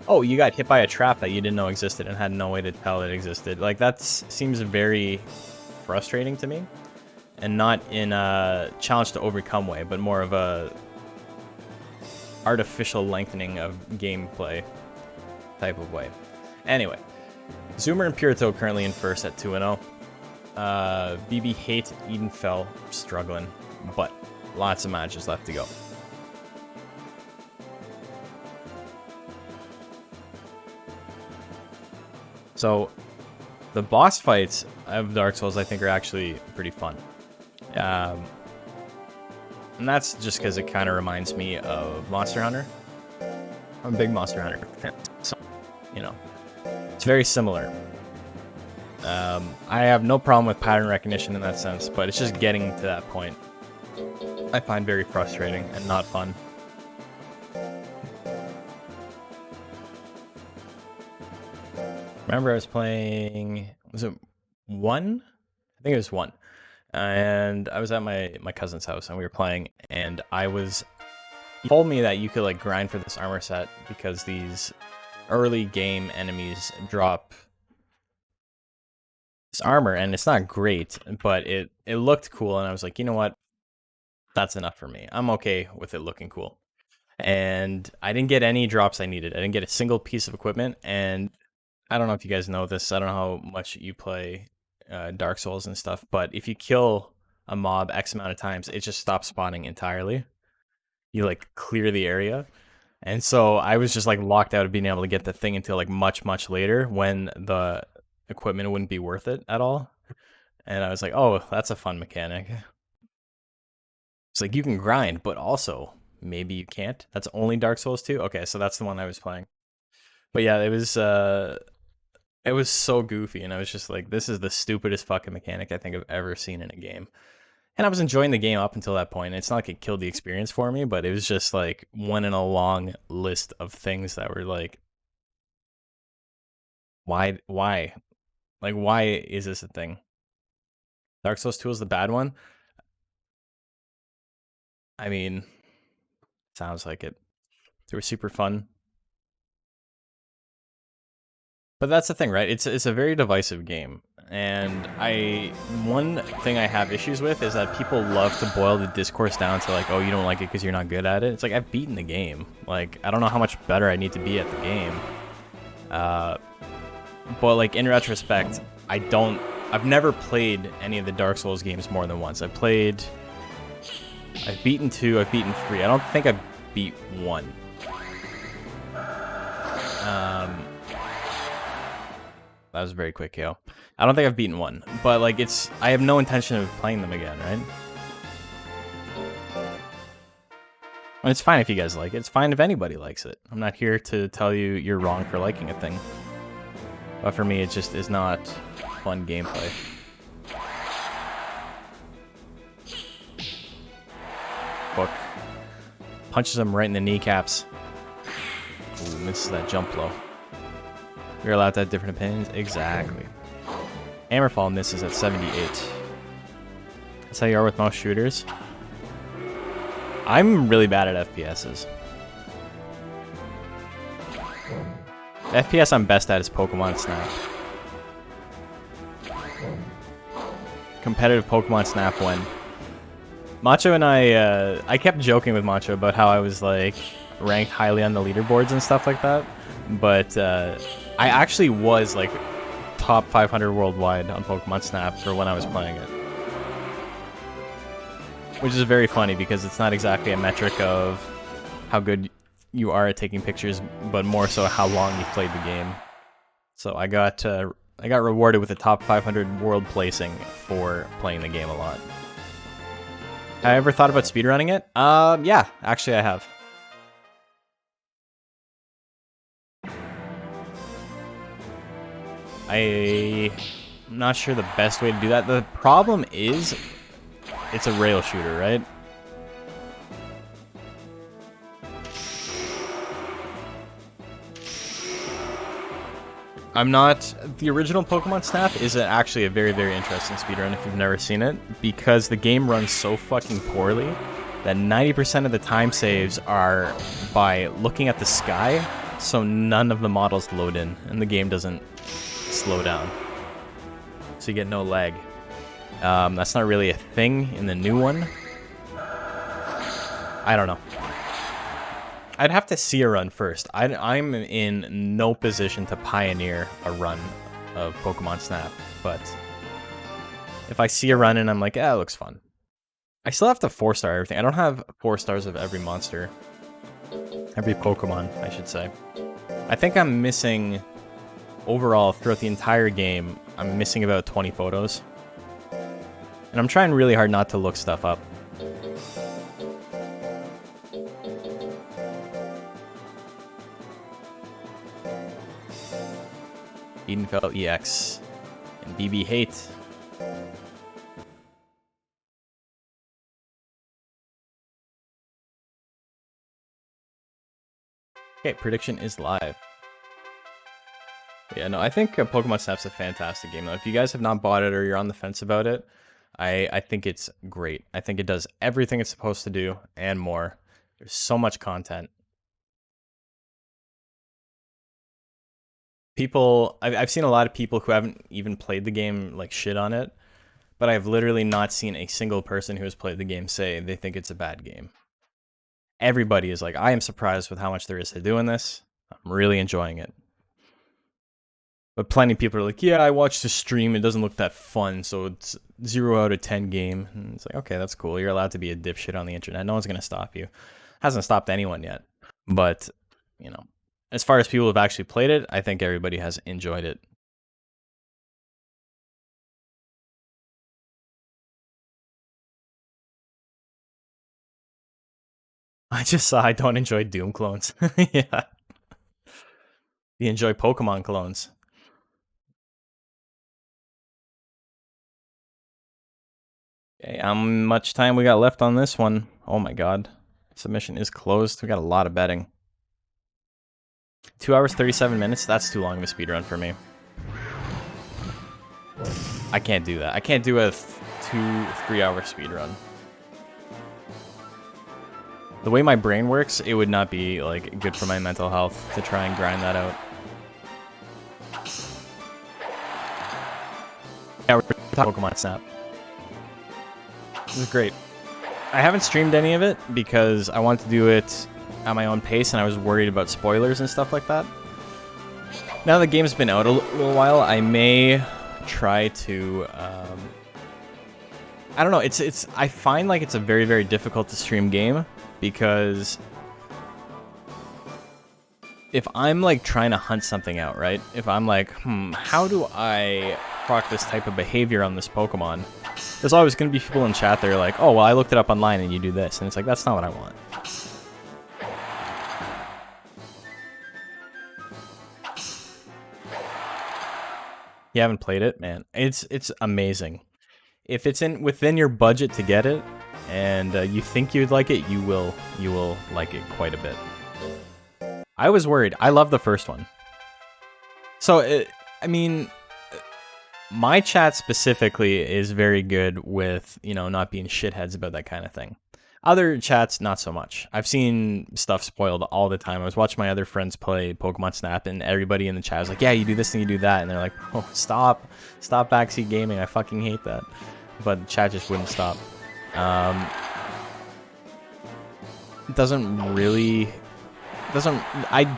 oh, you got hit by a trap that you didn't know existed and had no way to tell it existed. Like, that seems very frustrating to me. And not in a challenge to overcome way, but more of a artificial lengthening of gameplay type of way. Anyway, Zoomer and Purito currently in first at 2-0. BB Hate Edenfell struggling, but lots of matches left to go. So the boss fights of Dark Souls, I think, are actually pretty fun. And that's just because it kind of reminds me of Monster Hunter. I'm a big Monster Hunter fan, so, you know, it's very similar. I have no problem with pattern recognition in that sense, but it's just getting to that point I find very frustrating and not fun. Remember I was playing, was it 1? I think it was 1. And I was at my cousin's house and we were playing, and he told me that you could like grind for this armor set because these early game enemies drop this armor, and it's not great, but it looked cool, and I was like, you know what? That's enough for me. I'm okay with it looking cool. And I didn't get any drops I needed. I didn't get a single piece of equipment, and I don't know if you guys know this. I don't know how much you play Dark Souls and stuff, but if you kill a mob X amount of times, it just stops spawning entirely. You like clear the area. And so I was just like locked out of being able to get the thing until like much, much later when the equipment wouldn't be worth it at all. And I was like, oh, that's a fun mechanic. It's like you can grind, but also maybe you can't. That's only Dark Souls 2? Okay, so that's the one I was playing. But yeah, it was so goofy, and I was just like, this is the stupidest fucking mechanic I think I've ever seen in a game. And I was enjoying the game up until that point. It's not like it killed the experience for me, but it was just like one in a long list of things that were like, why? Like, why is this a thing? Dark Souls 2 is the bad one? I mean, sounds like it. They were super fun. But that's the thing, right? It's a very divisive game. And one thing I have issues with is that people love to boil the discourse down to like, oh, you don't like it because you're not good at it. It's like, I've beaten the game. Like, I don't know how much better I need to be at the game. But like in retrospect, I've never played any of the Dark Souls games more than once. I've beaten 2, I've beaten 3. I don't think I've beat 1. That was very quick, yo. I don't think I've beaten 1, but like I have no intention of playing them again, right? And it's fine if you guys like it. It's fine if anybody likes it. I'm not here to tell you you're wrong for liking a thing. But for me, it just is not fun gameplay. Hook. Punches him right in the kneecaps. Ooh, misses that jump blow. We're allowed to have different opinions? Exactly. Hammerfall misses at 78. That's how you are with most shooters. I'm really bad at FPSs. The FPS I'm best at is Pokemon Snap. Competitive Pokemon Snap when Macho and I kept joking with Macho about how I was like ranked highly on the leaderboards and stuff like that, but I actually was like top 500 worldwide on Pokemon Snap for when I was playing it. Which is very funny because it's not exactly a metric of how good you are at taking pictures, but more so how long you've played the game. So I got rewarded with a top 500 world placing for playing the game a lot. Have I ever thought about speedrunning it? Yeah, actually I have. I'm not sure the best way to do that. The problem is, it's a rail shooter, right? The original Pokemon Snap is actually a very, very interesting speedrun if you've never seen it, because the game runs so fucking poorly that 90% of the time saves are by looking at the sky, so none of the models load in, and the game doesn't slow down. So you get no lag. That's not really a thing in the new one. I don't know. I'd have to see a run first. I'm in no position to pioneer a run of Pokemon Snap, but if I see a run and I'm like, it looks fun. I still have to 4-star everything. I don't have 4 stars of every monster. Every Pokemon, I should say. I think I'm missing, overall, throughout the entire game, I'm missing about 20 photos. And I'm trying really hard not to look stuff up. Edenfell EX and BB Hate. Okay, prediction is live. Yeah, no, I think Pokemon Snap's a fantastic game, though. If you guys have not bought it or you're on the fence about it, I think it's great. I think it does everything it's supposed to do and more. There's so much content. I've seen a lot of people who haven't even played the game like shit on it, but I've literally not seen a single person who has played the game say they think it's a bad game. Everybody is like, I am surprised with how much there is to do in this. I'm really enjoying it. But plenty of people are like, yeah, I watched the stream. It doesn't look that fun, so it's 0 out of 10 game. And it's like, okay, that's cool. You're allowed to be a dipshit on the internet. No one's going to stop you. Hasn't stopped anyone yet. But, you know, as far as people who have actually played it, I think everybody has enjoyed it. I just saw I don't enjoy Doom clones. Yeah. You enjoy Pokemon clones. Okay, how much time we got left on this one? Oh my god. Submission is closed. We got a lot of betting. 2 hours, 37 minutes? That's too long of a speedrun for me. I can't do that. I can't do a 2-3 hour speedrun. The way my brain works, it would not be like good for my mental health to try and grind that out. Yeah, we're talking Pokemon Snap. This is great. I haven't streamed any of it because I wanted to do it at my own pace and I was worried about spoilers and stuff like that. Now the game's been out a little while, I may try to I don't know, I find like it's a very, very difficult to stream game because if I'm like trying to hunt something out, right? If I'm like, how do I proc this type of behavior on this Pokemon? There's always going to be people in chat that are like, oh, well, I looked it up online and you do this. And it's like, that's not what I want. You haven't played it? Man, it's amazing. If it's within your budget to get it, and you think you'd like it, you will like it quite a bit. I was worried. I love the first one. So, I mean, my chat specifically is very good with, you know, not being shitheads about that kind of thing. Other chats, not so much. I've seen stuff spoiled all the time. I was watching my other friends play Pokemon Snap, and everybody in the chat was like, yeah, you do this and you do that. And they're like, oh, stop backseat gaming. I fucking hate that. But the chat just wouldn't stop. I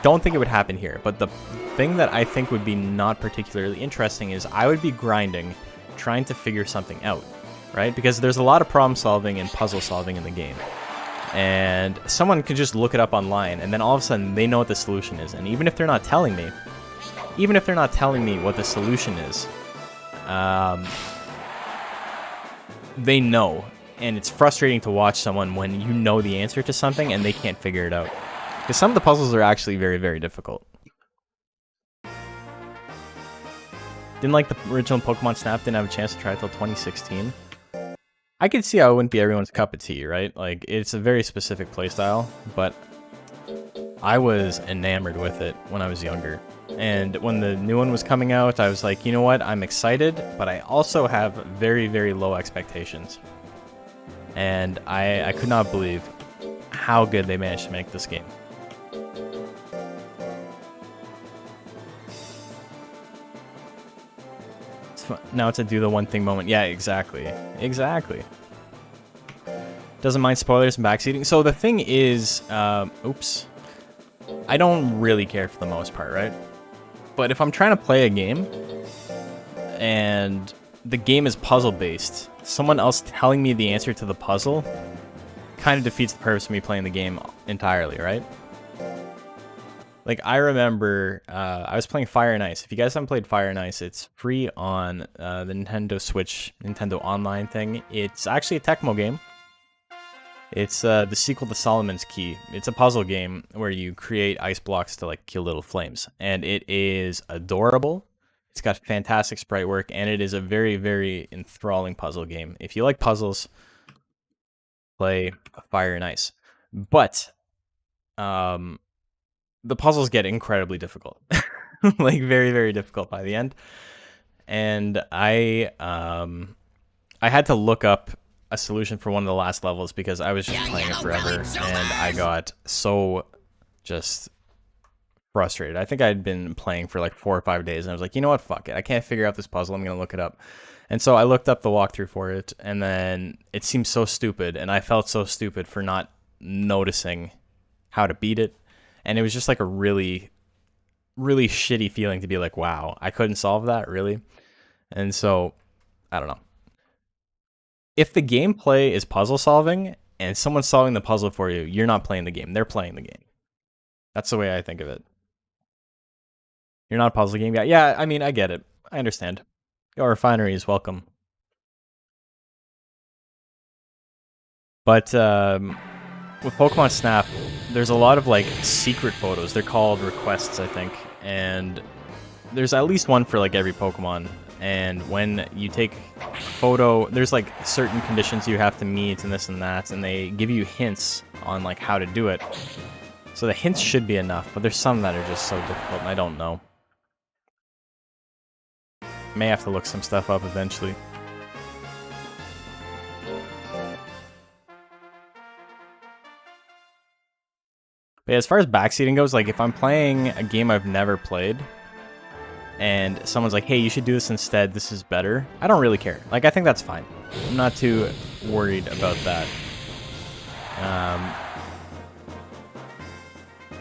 don't think it would happen here, but the thing that I think would be not particularly interesting is I would be grinding, trying to figure something out, right? Because there's a lot of problem solving and puzzle solving in the game. And someone can just look it up online, and then all of a sudden they know what the solution is. And even if they're not telling me what the solution is, they know. And it's frustrating to watch someone when you know the answer to something and they can't figure it out. Because some of the puzzles are actually very, very difficult. Didn't like the original Pokemon Snap, didn't have a chance to try it till 2016. I could see how it wouldn't be everyone's cup of tea, right? Like, it's a very specific playstyle, but I was enamored with it when I was younger. And when the new one was coming out, I was like, you know what? I'm excited, but I also have very, very low expectations. And I could not believe how good they managed to make this game. Now it's a do the one thing moment. Yeah, exactly. Exactly. Doesn't mind spoilers and backseating. So the thing is, oops. I don't really care for the most part, right? But if I'm trying to play a game, and the game is puzzle-based, someone else telling me the answer to the puzzle kind of defeats the purpose of me playing the game entirely, right? Like, I remember, I was playing Fire and Ice. If you guys haven't played Fire and Ice, it's free on the Nintendo Switch, Nintendo Online thing. It's actually a Tecmo game. It's the sequel to Solomon's Key. It's a puzzle game where you create ice blocks to, like, kill little flames. And it is adorable. It's got fantastic sprite work, and it is a very, very enthralling puzzle game. If you like puzzles, play Fire and Ice. But, the puzzles get incredibly difficult. like very, very difficult by the end. And I had to look up a solution for one of the last levels because I was just playing it forever, and I got so just frustrated. I think I'd been playing for like 4 or 5 days, and I was like, you know what, fuck it. I can't figure out this puzzle. I'm gonna look it up. And so I looked up the walkthrough for it, and then it seemed so stupid, and I felt so stupid for not noticing how to beat it. And it was just like a really, really shitty feeling to be like, wow, I couldn't solve that, really? And so, I don't know. If the gameplay is puzzle solving and someone's solving the puzzle for you, you're not playing the game. They're playing the game. That's the way I think of it. You're not a puzzle game guy. Yeah, I mean, I get it. I understand. Your refinery is welcome. But with Pokemon Snap, there's a lot of like secret photos. They're called requests, I think. And there's at least one for like every Pokemon. And when you take a photo, there's like certain conditions you have to meet and this and that, and they give you hints on like how to do it. So the hints should be enough, but there's some that are just so difficult and I don't know. May have to look some stuff up eventually. But yeah, as far as backseating goes, like if I'm playing a game I've never played, and someone's like, hey, you should do this instead, this is better, I don't really care. Like, I think that's fine. I'm not too worried about that.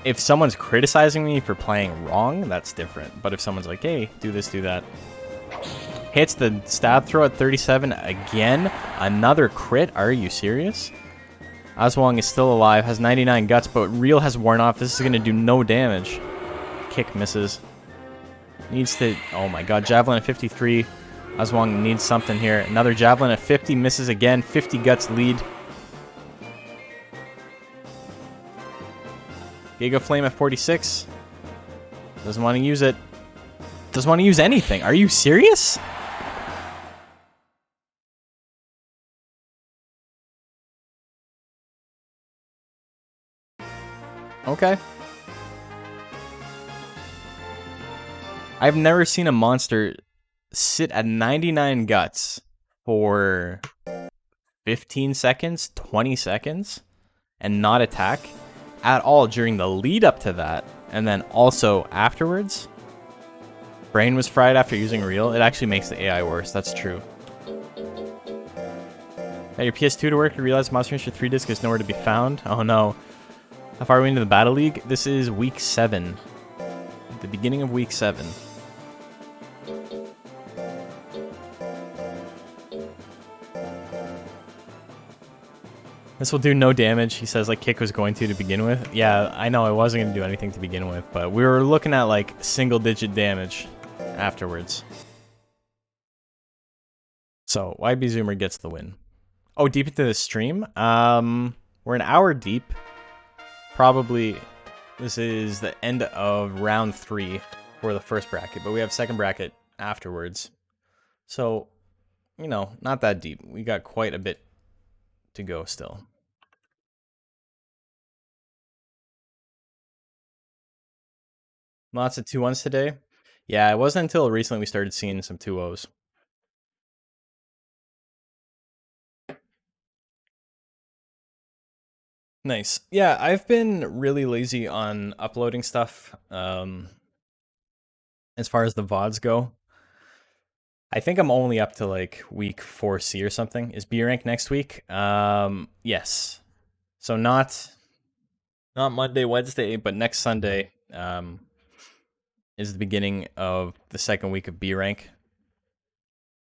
If someone's criticizing me for playing wrong, that's different. But if someone's like, hey, do this, do that. Hits the stab throw at 37 again. Another crit? Are you serious? Aswang is still alive, has 99 guts, but Reel has worn off. This is going to do no damage. Kick misses. Needs to... Oh my god, Javelin at 53. Aswang needs something here. Another Javelin at 50. Misses again. 50 guts lead. Giga Flame at 46. Doesn't want to use it. Doesn't want to use anything. Are you serious? Okay. I've never seen a monster sit at 99 guts for 15 seconds, 20 seconds, and not attack at all during the lead up to that, and then also afterwards. Brain was fried after using Reel. It actually makes the AI worse. That's true. At your PS2 to work, you realize Monster Hunter 3 disc is nowhere to be found. Oh no. How far are we into the Battle League? This is week 7. The beginning of week 7. This will do no damage, he says, like Kick was going to begin with. Yeah, I know I wasn't going to do anything to begin with, but we were looking at like single-digit damage afterwards. So, YB Zoomer gets the win. Oh, deep into the stream? We're an hour deep. Probably, this is the end of round 3 for the first bracket, but we have second bracket afterwards. So, you know, not that deep. We got quite a bit to go still. Lots of 2-1s today. Yeah, it wasn't until recently we started seeing some 2-0s. Nice. Yeah, I've been really lazy on uploading stuff as far as the VODs go. I think I'm only up to like week 4C or something. Is B rank next week? Yes. So not Monday, Wednesday, but next Sunday is the beginning of the second week of B rank.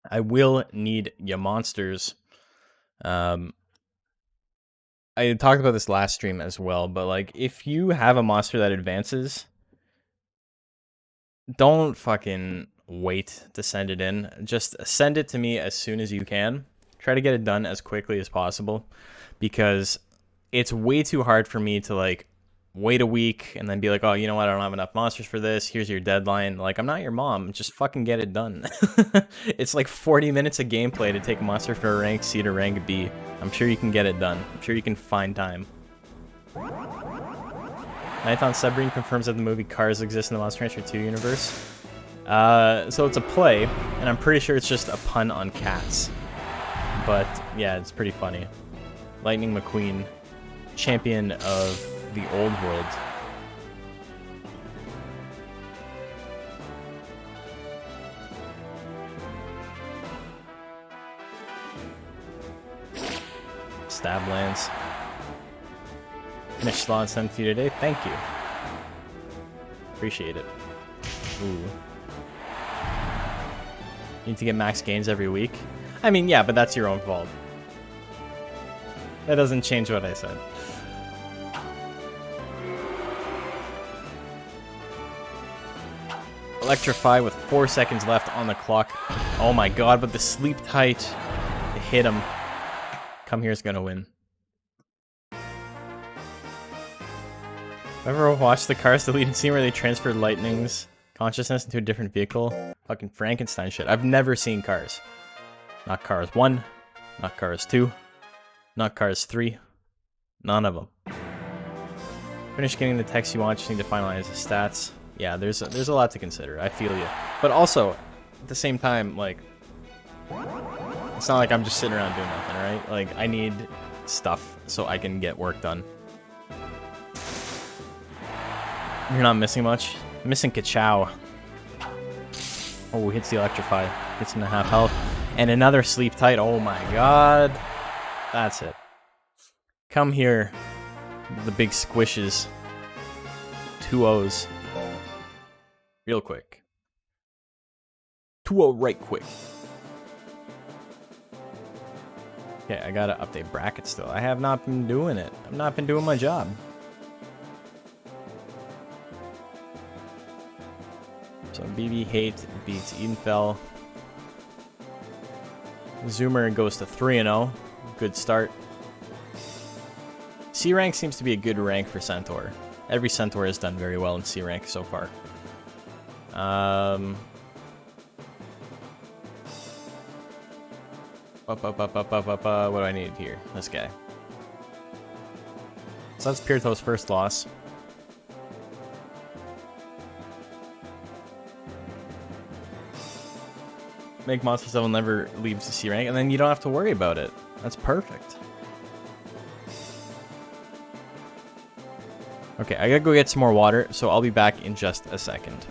I will need ya monsters. I talked about this last stream as well, but like if you have a monster that advances, don't fucking wait to send it in. Just send it to me as soon as you can. Try to get it done as quickly as possible, because it's way too hard for me to like wait a week and then be like, oh, you know what, I don't have enough monsters for this, here's your deadline. Like, I'm not your mom, just fucking get it done. It's like 40 minutes of gameplay to take a monster from rank C to rank B. I'm sure you can get it done. I'm sure you can find time. Nighton Submarine confirms that the movie Cars exists in the Monster Rancher 2 universe. So it's a play, and I'm pretty sure it's just a pun on cats. But yeah, it's pretty funny. Lightning McQueen, champion of the old world. Stab lands. Finish slot sent to you today. Thank you. Appreciate it. Ooh. Need to get max gains every week. I mean, yeah, but that's your own fault. That doesn't change what I said. Electrify with 4 seconds left on the clock. Oh my god, but the sleep tight. It hit him. Come Here's gonna win. Ever watched the Cars deleted scene where they transferred Lightning's consciousness into a different vehicle? Fucking Frankenstein shit. I've never seen Cars. Not Cars 1. Not Cars 2. Not Cars 3. None of them. Finish getting the text you want, just need to finalize the stats. Yeah, there's a lot to consider. I feel you. But also, at the same time, like, it's not like I'm just sitting around doing nothing, right? Like, I need stuff so I can get work done. You're not missing much. I'm missing Kachow. Oh, hits the Electrify. Gets him to half health. And another Sleep Tight. Oh my god. That's it. Come here. The big squishes. 2-0s. Real quick. 2-0 right quick. Okay, I gotta update brackets still. I have not been doing it. I've not been doing my job. So BB Hate beats Edenfell. Zoomer goes to 3-0. Good start. C rank seems to be a good rank for Centaur. Every Centaur has done very well in C rank so far. What do I need here? This guy. So that's Pirto's first loss. Make monsters that will never leave the C rank, and then you don't have to worry about it. That's perfect. Okay, I gotta go get some more water, so I'll be back in just a second.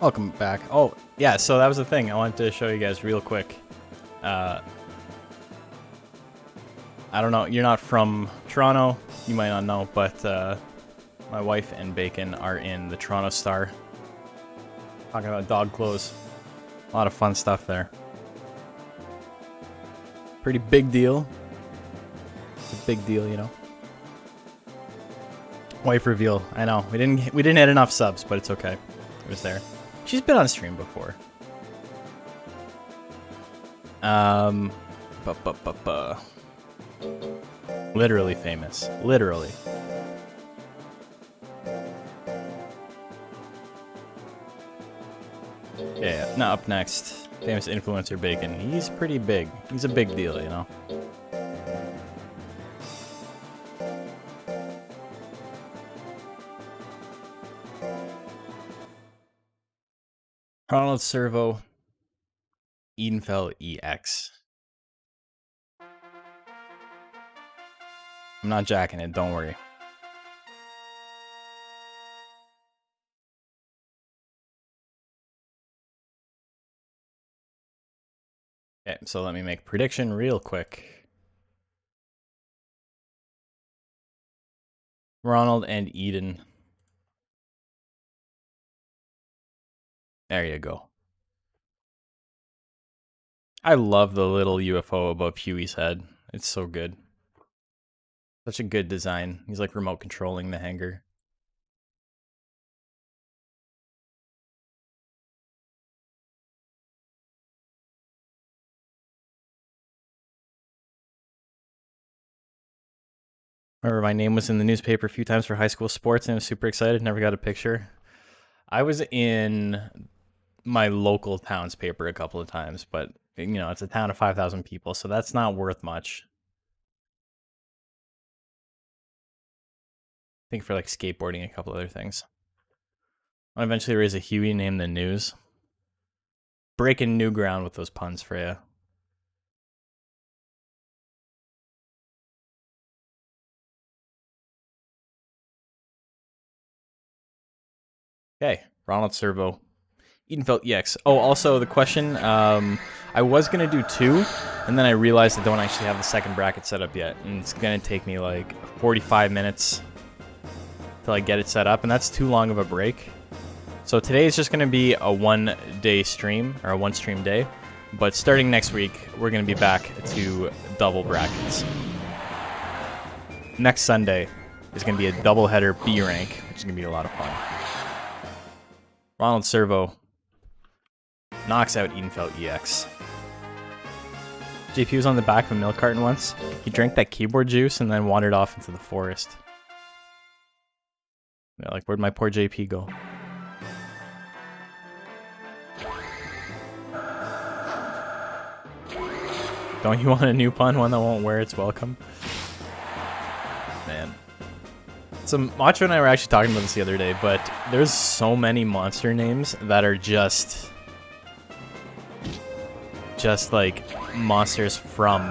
Welcome back. Oh, yeah, so that was the thing. I wanted to show you guys real quick. I don't know, you're not from Toronto, you might not know, but my wife and Bacon are in the Toronto Star. Talking about dog clothes. A lot of fun stuff there. Pretty big deal. It's a big deal, you know. Wife reveal. I know. We didn't hit enough subs, but it's okay. It was there. She's been on stream before. Literally famous. Literally. Yeah. Now up next, famous influencer Bacon. He's pretty big. He's a big deal, you know. Ronald Servo, Edenfell EX. I'm not jacking it, don't worry. Okay, so let me make a prediction real quick. Ronald and Eden. There you go. I love the little UFO above Huey's head. It's so good. Such a good design. He's like remote controlling the hangar. Remember, my name was in the newspaper a few times for high school sports, and I was super excited. Never got a picture. I was in my local town's paper a couple of times, but you know, it's a town of 5,000 people, so that's not worth much. I think for like skateboarding, a couple other things. I'll eventually raise a Huey named the News. Breaking new ground with those puns for you. Okay, Ronald Servo. Edenfell EX. Oh, also the question, I was going to do 2, and then I realized I don't actually have the second bracket set up yet, and it's going to take me like 45 minutes till I get it set up, and that's too long of a break. So today is just going to be a 1-day stream, or a 1-stream day, but starting next week, we're going to be back to double brackets. Next Sunday is going to be a doubleheader B rank, which is going to be a lot of fun. Ronald Servo knocks out Edenfell EX. JP was on the back of a milk carton once. He drank that keyboard juice and then wandered off into the forest. Yeah, like, where'd my poor JP go? Don't you want a new pun? One that won't wear its welcome? Man. So Macho and I were actually talking about this the other day, but there's so many monster names that are just like monsters from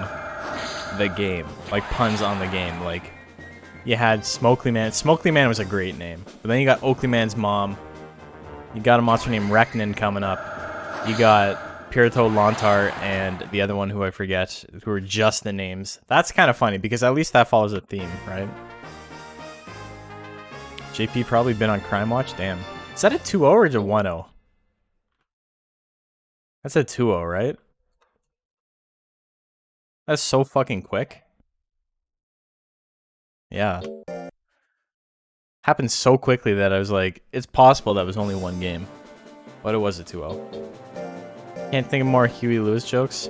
the game, like puns on the game. Like, you had Smokely Man. Smokely Man was a great name, but then you got Oakley Man's mom. You got a monster named Reknin coming up. You got Pirito Lontar and the other one who I forget, who are just the names. That's kind of funny because at least that follows a theme, right? JP probably been on Crime Watch. Damn, is that a 2-0 or is it 1-0? That's a 2-0, right? That's so fucking quick. Yeah. Happened so quickly that I was like, it's possible that was only one game. But it was a 2-0. Can't think of more Huey Lewis jokes.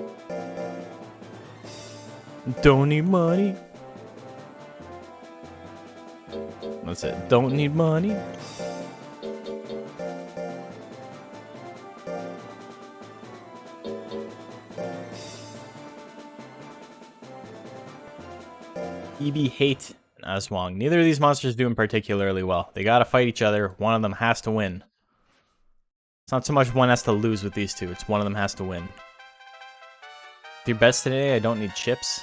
Don't need money. That's it. Don't need money. EB Hate and Aswang. Neither of these monsters do particularly well. They gotta fight each other. One of them has to win. It's not so much one has to lose with these two. It's one of them has to win. Do your best today. I don't need chips.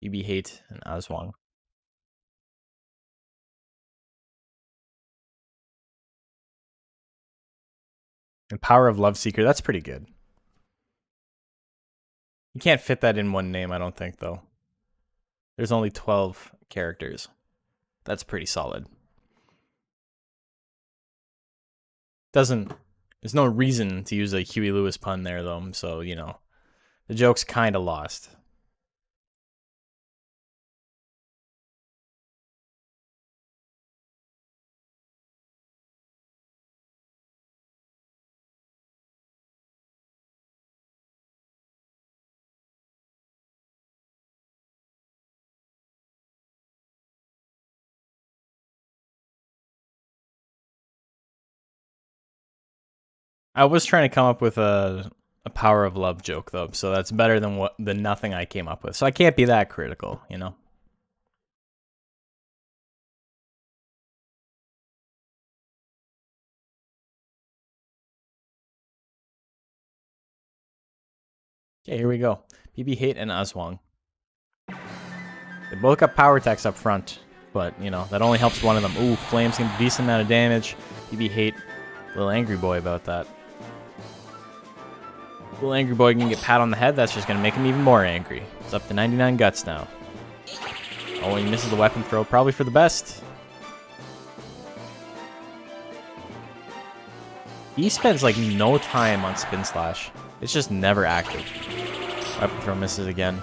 EB Hate and Aswang. And Power of Love Seeker, that's pretty good. You can't fit that in one name, I don't think, though. There's only 12 characters. That's pretty solid. There's no reason to use a Huey Lewis pun there, though, so, you know, the joke's kind of lost. I was trying to come up with a Power of Love joke, though, so that's better than the nothing I came up with. So I can't be that critical, you know? Okay, here we go. BB Hate and Aswang. They both got power attacks up front, but, you know, that only helps one of them. Ooh, Flames can do a decent amount of damage. BB Hate, a little angry boy about that. Little angry boy can get pat on the head. That's just going to make him even more angry. It's up to 99 guts now. Oh, he misses the weapon throw. Probably for the best. He spends, like, no time on Spin Slash. It's just never active. Weapon throw misses again.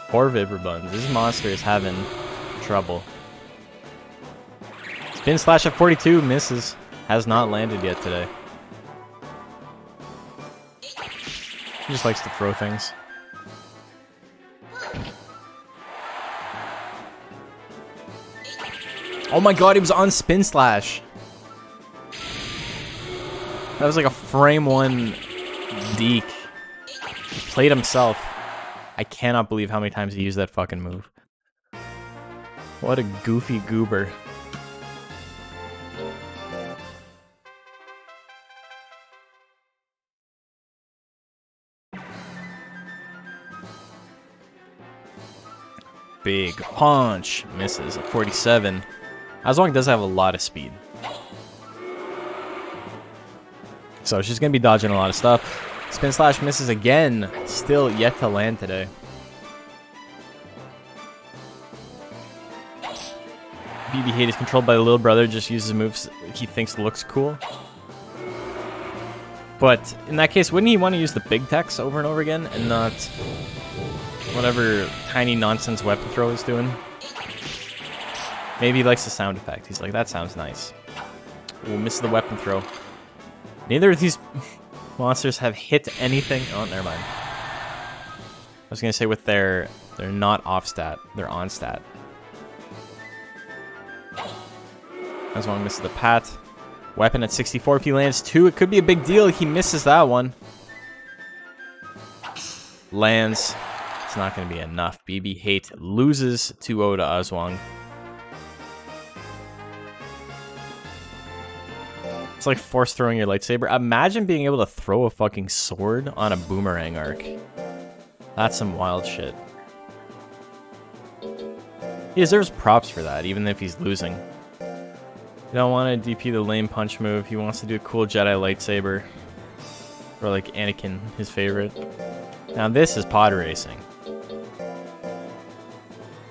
Poor Vibrobuns. This monster is having trouble. Spin Slash at 42 misses. Has not landed yet today. He just likes to throw things. Oh my god, he was on Spin Slash. That was like a frame 1 deke. He played himself. I cannot believe how many times he used that fucking move. What a goofy goober. Big punch. Misses at 47. Aswang does have a lot of speed. So she's going to be dodging a lot of stuff. Spin Slash misses again. Still yet to land today. BB Hate is controlled by the little brother. Just uses moves he thinks looks cool. But in that case, wouldn't he want to use the big techs over and over again and not whatever tiny nonsense weapon throw he's doing? Maybe he likes the sound effect. He's like, that sounds nice. Ooh, misses the weapon throw. Neither of these monsters have hit anything. Oh, never mind. I was going to say with they're not off stat. They're on stat. As long as misses the pat. Weapon at 64. If he lands 2, it could be a big deal. He misses that one. Lands. It's not going to be enough. BB Hate loses 2-0 to Aswang. It's like force throwing your lightsaber. Imagine being able to throw a fucking sword on a boomerang arc. That's some wild shit. He deserves props for that, even if he's losing. You don't want to DP the lame punch move. He wants to do a cool Jedi lightsaber. Or like Anakin, his favorite. Now this is pod racing.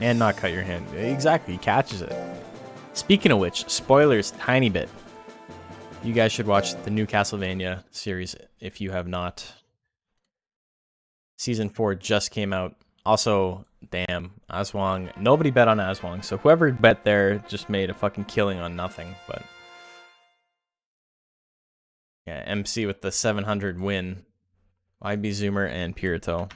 And not cut your hand. Exactly, he catches it. Speaking of which, spoilers, tiny bit. You guys should watch the new Castlevania series if you have not. Season 4 just came out. Also, damn, Aswang. Nobody bet on Aswang, so whoever bet there just made a fucking killing on nothing. But yeah, MC with the 700 win. YB Zoomer and Pirito.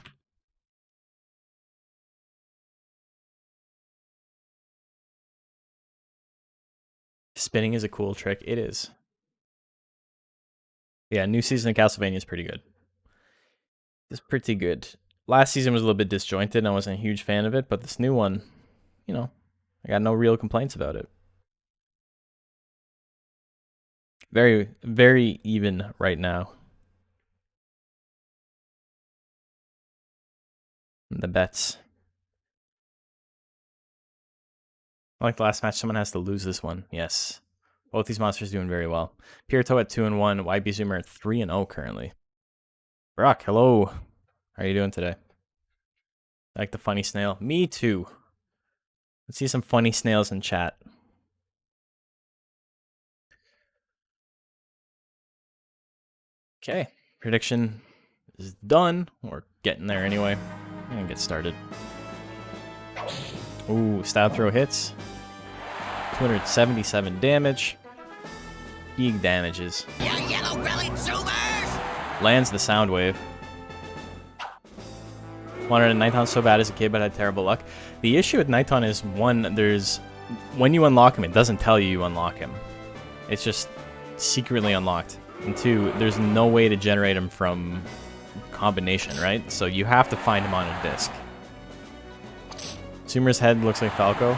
Spinning is a cool trick. It is. Yeah, new season of Castlevania is pretty good. It's pretty good. Last season was a little bit disjointed, and I wasn't a huge fan of it, but this new one, you know, I got no real complaints about it. Very, very even right now. The bets. Like the last match, someone has to lose this one. Yes. Both these monsters doing very well. Pirito at 2-1, YB Zoomer at 3-0 currently. Brock, hello. How are you doing today? I like the funny snail. Me too. Let's see some funny snails in chat. Okay, prediction is done. We're getting there anyway. I'm gonna get started. Ooh, stab throw hits. 277 damage. Big damages.
Yeah, yellow-bellied zoomers!
Lands the sound wave. Wanted a Nighton so bad as a kid, but had terrible luck. The issue with Nighton is, one, when you unlock him, it doesn't tell you unlock him. It's just secretly unlocked. And two, there's no way to generate him from combination, right? So you have to find him on a disc. Zoomer's head looks like Falco.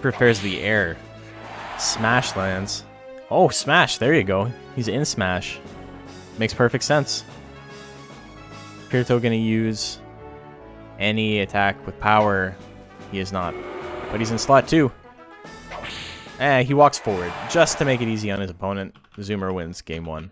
Prefers the air. Smash lands. Oh, Smash! There you go. He's in Smash. Makes perfect sense. Pirito gonna use any attack with power. He is not. But he's in slot 2. He walks forward just to make it easy on his opponent. Zoomer wins game 1.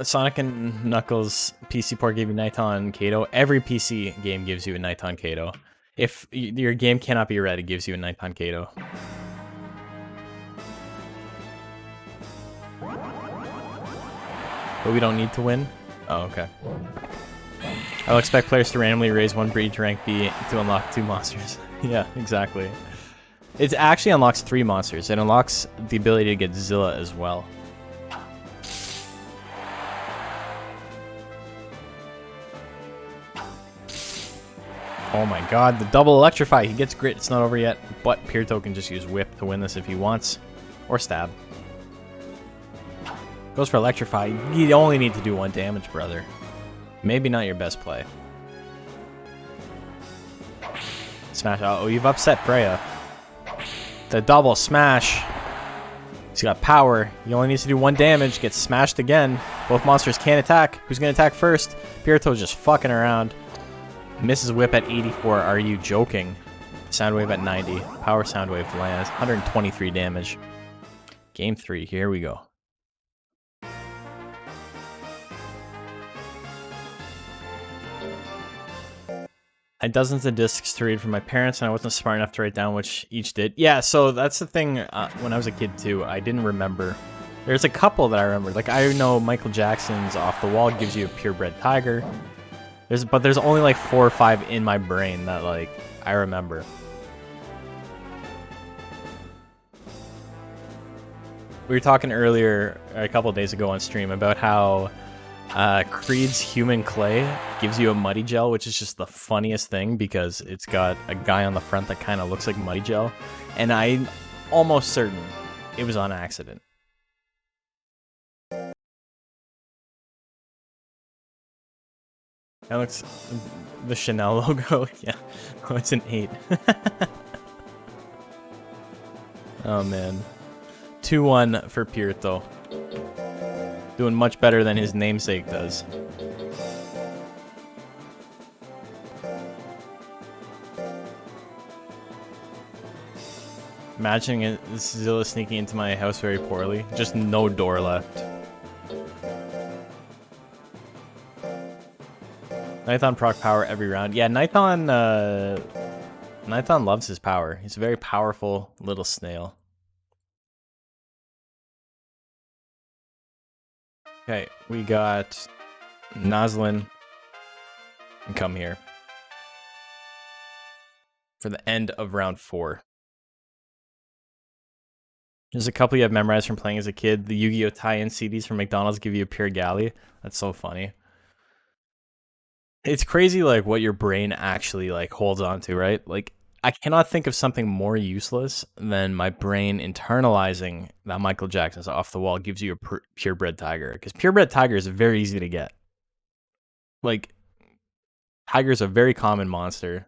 Sonic and Knuckles PC port gave you Nighton Kato. Every PC game gives you a Nighton Kato. If your game cannot be read, it gives you a Nighton Kato. But we don't need to win? Oh, okay. I'll expect players to randomly raise one breed to rank B to unlock 2 monsters. Yeah, exactly. It actually unlocks 3 monsters. It unlocks the ability to get Zilla as well. Oh my god, the double electrify. He gets grit. It's not over yet, but Pirito can just use whip to win this if he wants. Or stab. Goes for electrify. You only need to do 1 damage, brother. Maybe not your best play. Smash. Oh, you've upset Freya. The double smash. He's got power. He only needs to do 1 damage. Gets smashed again. Both monsters can't attack. Who's going to attack first? Pirito's just fucking around. Misses whip at 84. Are you joking? Soundwave at 90. Power Soundwave lands. 123 damage. Game 3. Here we go. I had dozens of discs to read from my parents, and I wasn't smart enough to write down which each did. Yeah, so that's the thing. When I was a kid, too, I didn't remember. There's a couple that I remember. Like, I know Michael Jackson's Off the Wall gives you a purebred tiger. But there's only like 4 or 5 in my brain that, like, I remember. We were talking earlier, a couple of days ago on stream, about how Creed's Human Clay gives you a Muddy Gel, which is just the funniest thing because it's got a guy on the front that kind of looks like Muddy Gel. And I'm almost certain it was on accident. That looks... the Chanel logo. Yeah. Oh, it's an 8. Oh, man. 2-1 for Pirito. Doing much better than his namesake does. Imagining Zilla sneaking into my house very poorly. Just no door left. Nighton proc power every round. Yeah, Nighton loves his power. He's a very powerful little snail. Okay, we got Noslin and come here for the end of round 4. There's a couple you have memorized from playing as a kid. The Yu-Gi-Oh! Tie-in CDs from McDonald's give you a pure galley. That's so funny. It's crazy, like, what your brain actually, like, holds on to, right? Like, I cannot think of something more useless than my brain internalizing that Michael Jackson's Off the Wall gives you a purebred tiger. Because purebred tiger is very easy to get. Like, tiger's a very common monster.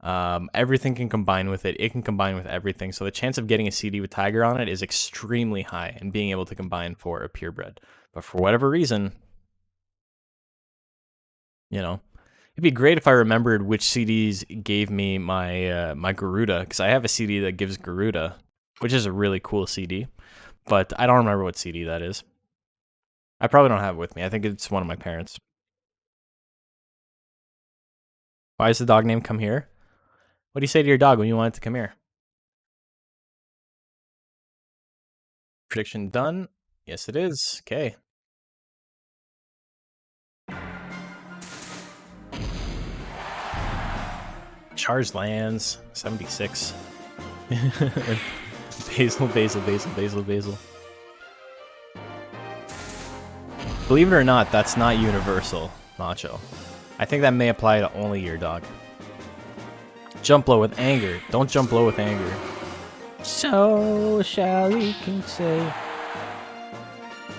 Everything can combine with it. It can combine with everything. So the chance of getting a CD with tiger on it is extremely high and being able to combine for a purebred. But for whatever reason... You know, It'd be great if I remembered which CDs gave me my my Garuda, because I have a CD that gives Garuda, which is a really cool CD, but I don't remember what CD that is. I probably don't have it with me. I think it's one of my parents. Why is the dog name Come Here? What do you say to your dog when you want it to come here? Prediction done. Yes, it is. Okay. Charged lands. 76. Basil. Believe it or not, that's not universal, Macho. I think that may apply to only your dog. Jump low with anger. Don't jump low with anger. So shall we can say.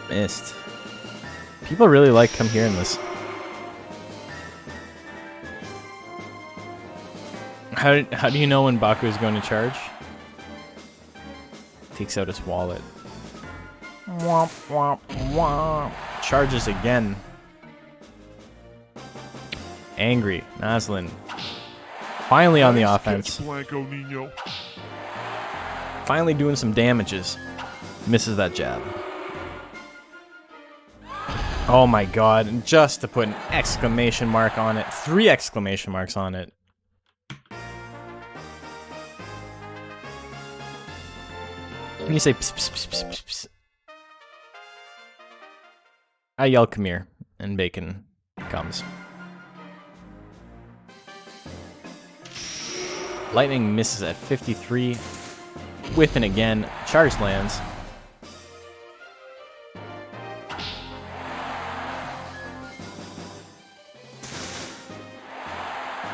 Missed. People really like Come Here in this. How do you know when Baku is going to charge? Takes out his wallet. Womp womp womp. Charges again. Angry. Naslin. Finally on the offense. Finally doing some damages. Misses that jab. Oh my god. And just to put an exclamation mark on it. 3 exclamation marks on it. When you say pss, pss, pss, pss, pss, pss, I yell Come Here, and Bacon comes. Lightning misses at 53. Whiffing again. Charge lands.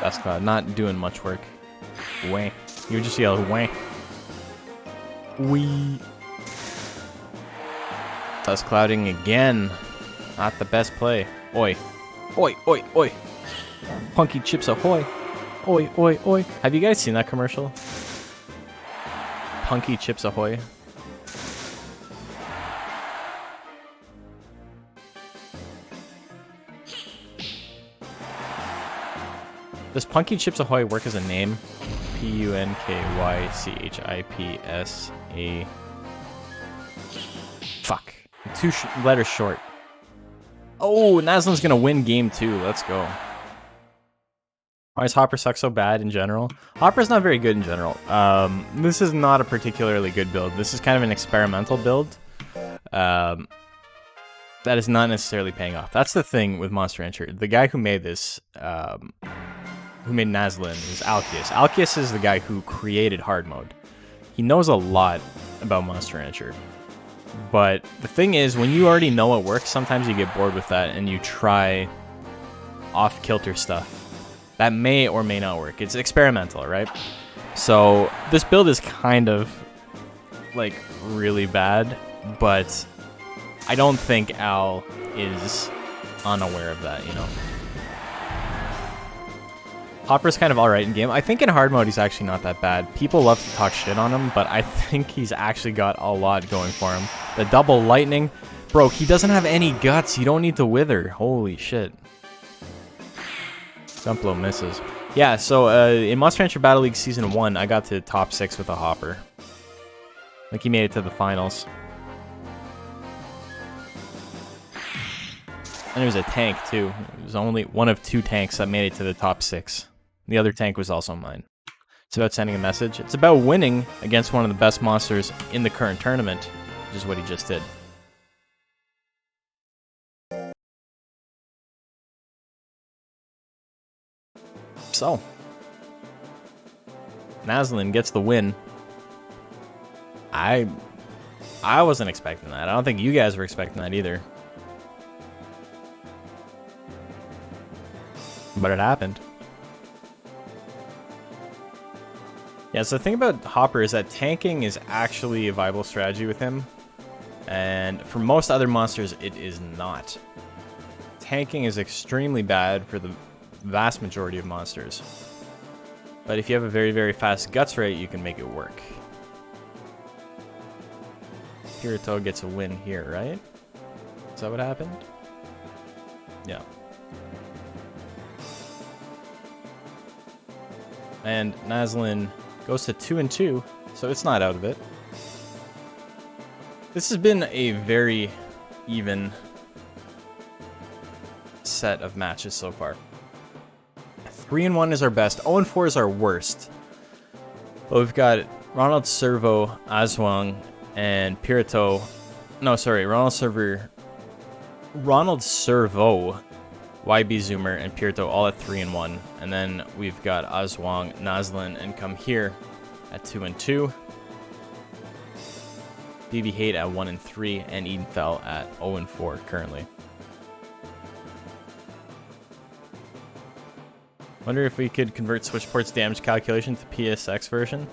Best Cloud not doing much work. Wah. You just yell wah. Wee. Dust clouding again. Not the best play. Oi. Oi, oi, oi. Punky chips ahoy. Oi, oi, oi. Have you guys seen that commercial? Punky chips ahoy. Does Punky Chips Ahoy work as a name? Punkychipsa. Fuck. 2 letters short. Oh, Naslin's gonna win game 2. Let's go. Why does Hopper suck so bad in general? Hopper's not very good in general. This is not a particularly good build. This is kind of an experimental build. That is not necessarily paying off. That's the thing with Monster Rancher. The guy who made this, who made Naslin, is Alkius. Alkius is the guy who created hard mode. He knows a lot about Monster Rancher. But the thing is, when you already know it works, sometimes you get bored with that and you try off-kilter stuff. That may or may not work. It's experimental, right? So this build is kind of like really bad, but I don't think Al is unaware of that, you know? Hopper's kind of alright in game. I think in hard mode he's actually not that bad. People love to talk shit on him, but I think he's actually got a lot going for him. The double lightning. Bro, he doesn't have any guts. You don't need to wither. Holy shit. Jump low misses. Yeah, so in Monster Rancher Battle League Season 1, I got to top 6 with a Hopper. Like he made it to the finals. And it was a tank too. It was only one of 2 tanks that made it to the top 6. The other tank was also mine. It's about sending a message. It's about winning against one of the best monsters in the current tournament, which is what he just did. So, Naslin gets the win. I wasn't expecting that. I don't think you guys were expecting that either. But it happened. Yeah, so the thing about Hopper is that tanking is actually a viable strategy with him. And for most other monsters, it is not. Tanking is extremely bad for the vast majority of monsters. But if you have a very, very fast guts rate, you can make it work. Kirito gets a win here, right? Is that what happened? Yeah. And Naslin goes to 2-2, so it's not out of it. This has been a very even set of matches so far. 3-1 is our best. 0-4 is our worst. But we've got Ronald Servo, Aswang, and Pirito. No, sorry, Ronald Servo, YB Zoomer, and Pirito all at 3-1. And then we've got Aswang, Naslin, and Come Here at 2-2. BB Hate at 1-3, and Edenfell at 0-4 currently. Wonder if we could convert Switchport's damage calculation to PSX version.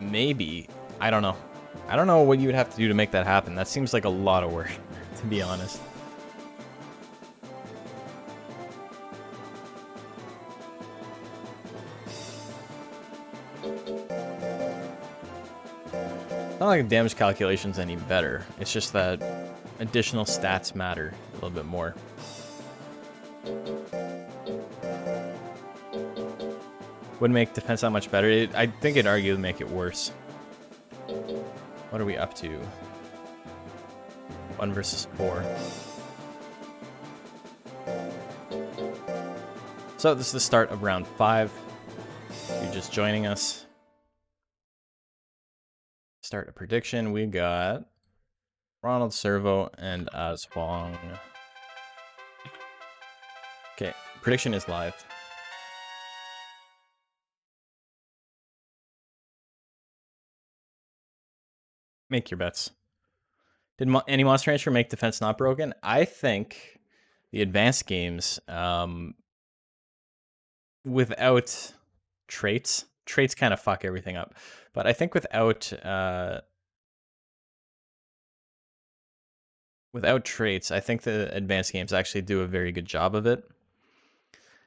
Maybe. I don't know. I don't know what you would have to do to make that happen. That seems like a lot of work, to be honest. Not like damage calculation's any better. It's just that additional stats matter a little bit more. Wouldn't make defense that much better. I think it'd arguably make it worse. What are we up to? 1 versus 4. So this is the start of round 5. If you're just joining us. Start a prediction. We got Ronald Servo and Aswang. Okay, prediction is live. Make your bets. Did any Monster Rancher make defense not broken? I think the advanced games, without traits kind of fuck everything up. But I think without traits, I think the advanced games actually do a very good job of it.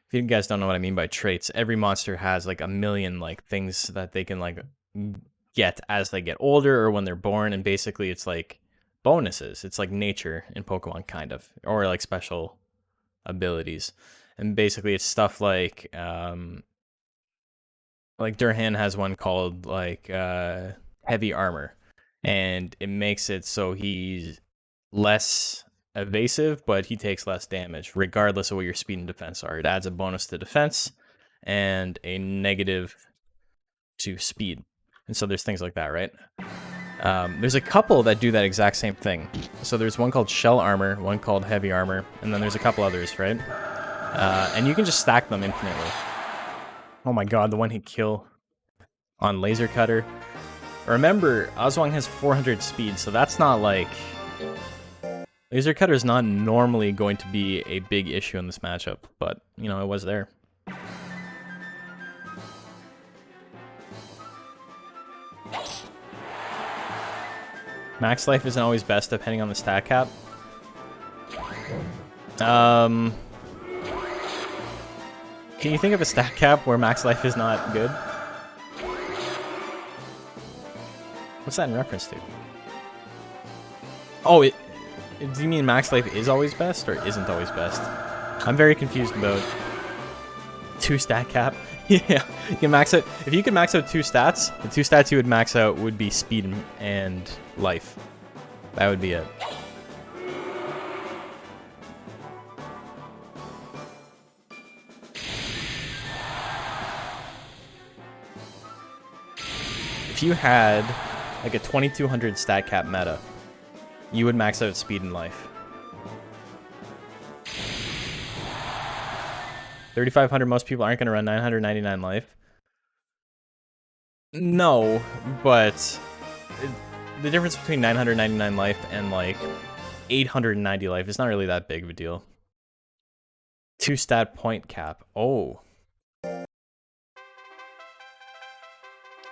If you guys don't know what I mean by traits, every monster has like a million like things that they can like get as they get older or when they're born, and basically it's like bonuses. It's like nature in Pokemon kind of, or like special abilities. And basically it's stuff like Durhan has one called like heavy armor, and it makes it so he's less evasive, but he takes less damage regardless of what your speed and defense are. It adds a bonus to defense and a negative to speed. And so there's things like that, right? There's a couple that do that exact same thing. So there's one called Shell Armor, one called Heavy Armor, and then there's a couple others, right? And you can just stack them infinitely. Oh my god, the one-hit kill on Laser Cutter. Remember, Aswang has 400 speed, so that's not like... Laser Cutter is not normally going to be a big issue in this matchup, but, you know, it was there. Max life isn't always best depending on the stat cap. Can you think of a stat cap where max life is not good? What's that in reference to? Oh, do you mean max life is always best or isn't always best? I'm very confused about 2 stat cap. Yeah, you can max out. If you could max out 2 stats, the 2 stats you would max out would be speed and life. That would be it. If you had like a 2200 stat cap meta, you would max out speed and life. 3500, most people aren't going to run 999 life. No, but the difference between 999 life and like 890 life is not really that big of a deal. 2 stat point cap. Oh. Well,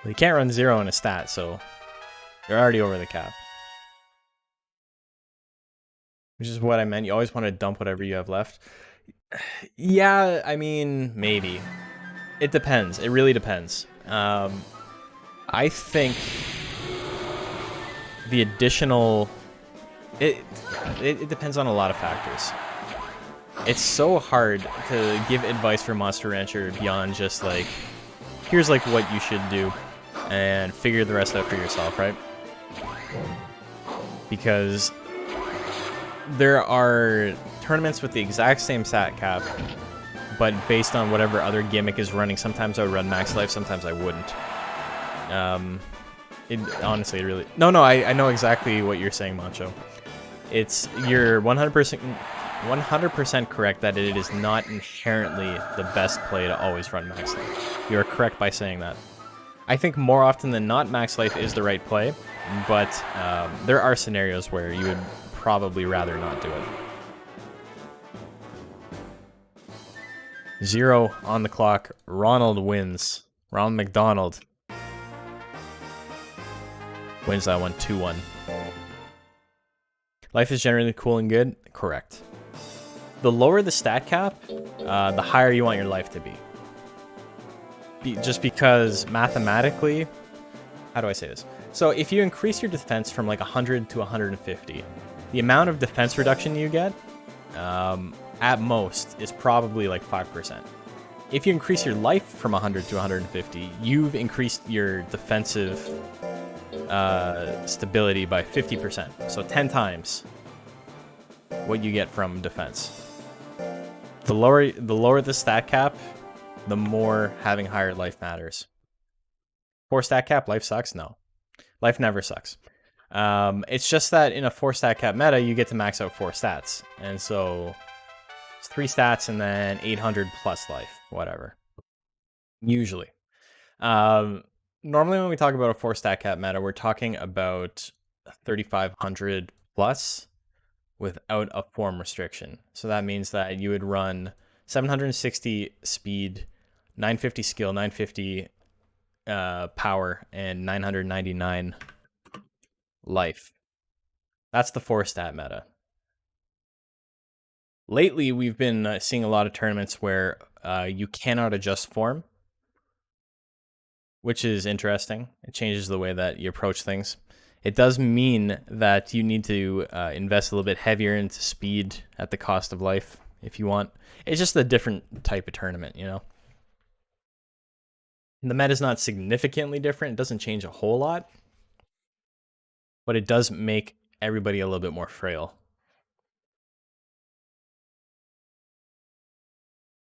you can't run 0 in a stat, so you're already over the cap. Which is what I meant. You always want to dump whatever you have left. Yeah, I mean, maybe. It depends. It really depends. I think the additional... It depends on a lot of factors. It's so hard to give advice for Monster Rancher beyond just like, here's like what you should do, and figure the rest out for yourself, right? Because there are tournaments with the exact same stat cap, but based on whatever other gimmick is running, sometimes I would run max life, sometimes I wouldn't. Honestly, it really... No, I know exactly what you're saying, Mancho. You're 100% correct that it is not inherently the best play to always run max life. You are correct by saying that. I think more often than not, max life is the right play, but there are scenarios where you would probably rather not do it. 0 on the clock. Ronald wins. Ronald McDonald wins that one 2-1. Life is generally cool and good. Correct. The lower the stat cap, the higher you want your life to be. Just because mathematically, how do I say this? So if you increase your defense from like 100 to 150, the amount of defense reduction you get, at most, is probably like 5%. If you increase your life from 100 to 150, you've increased your defensive stability by 50%. So 10 times what you get from defense. The lower the stat cap, the more having higher life matters. 4 stat cap, life sucks? No. Life never sucks. It's just that in a 4 stat cap meta, you get to max out 4 stats. And so it's 3 stats and then 800 plus life, whatever. Usually. Normally when we talk about a 4 stat cap meta, we're talking about 3,500 plus without a form restriction. So that means that you would run 760 speed, 950 skill, 950 power, and 999 life. That's the 4 stat meta. Lately, we've been seeing a lot of tournaments where you cannot adjust form, which is interesting. It changes the way that you approach things. It does mean that you need to invest a little bit heavier into speed at the cost of life if you want. It's just a different type of tournament, you know? The meta is not significantly different. It doesn't change a whole lot, but it does make everybody a little bit more frail.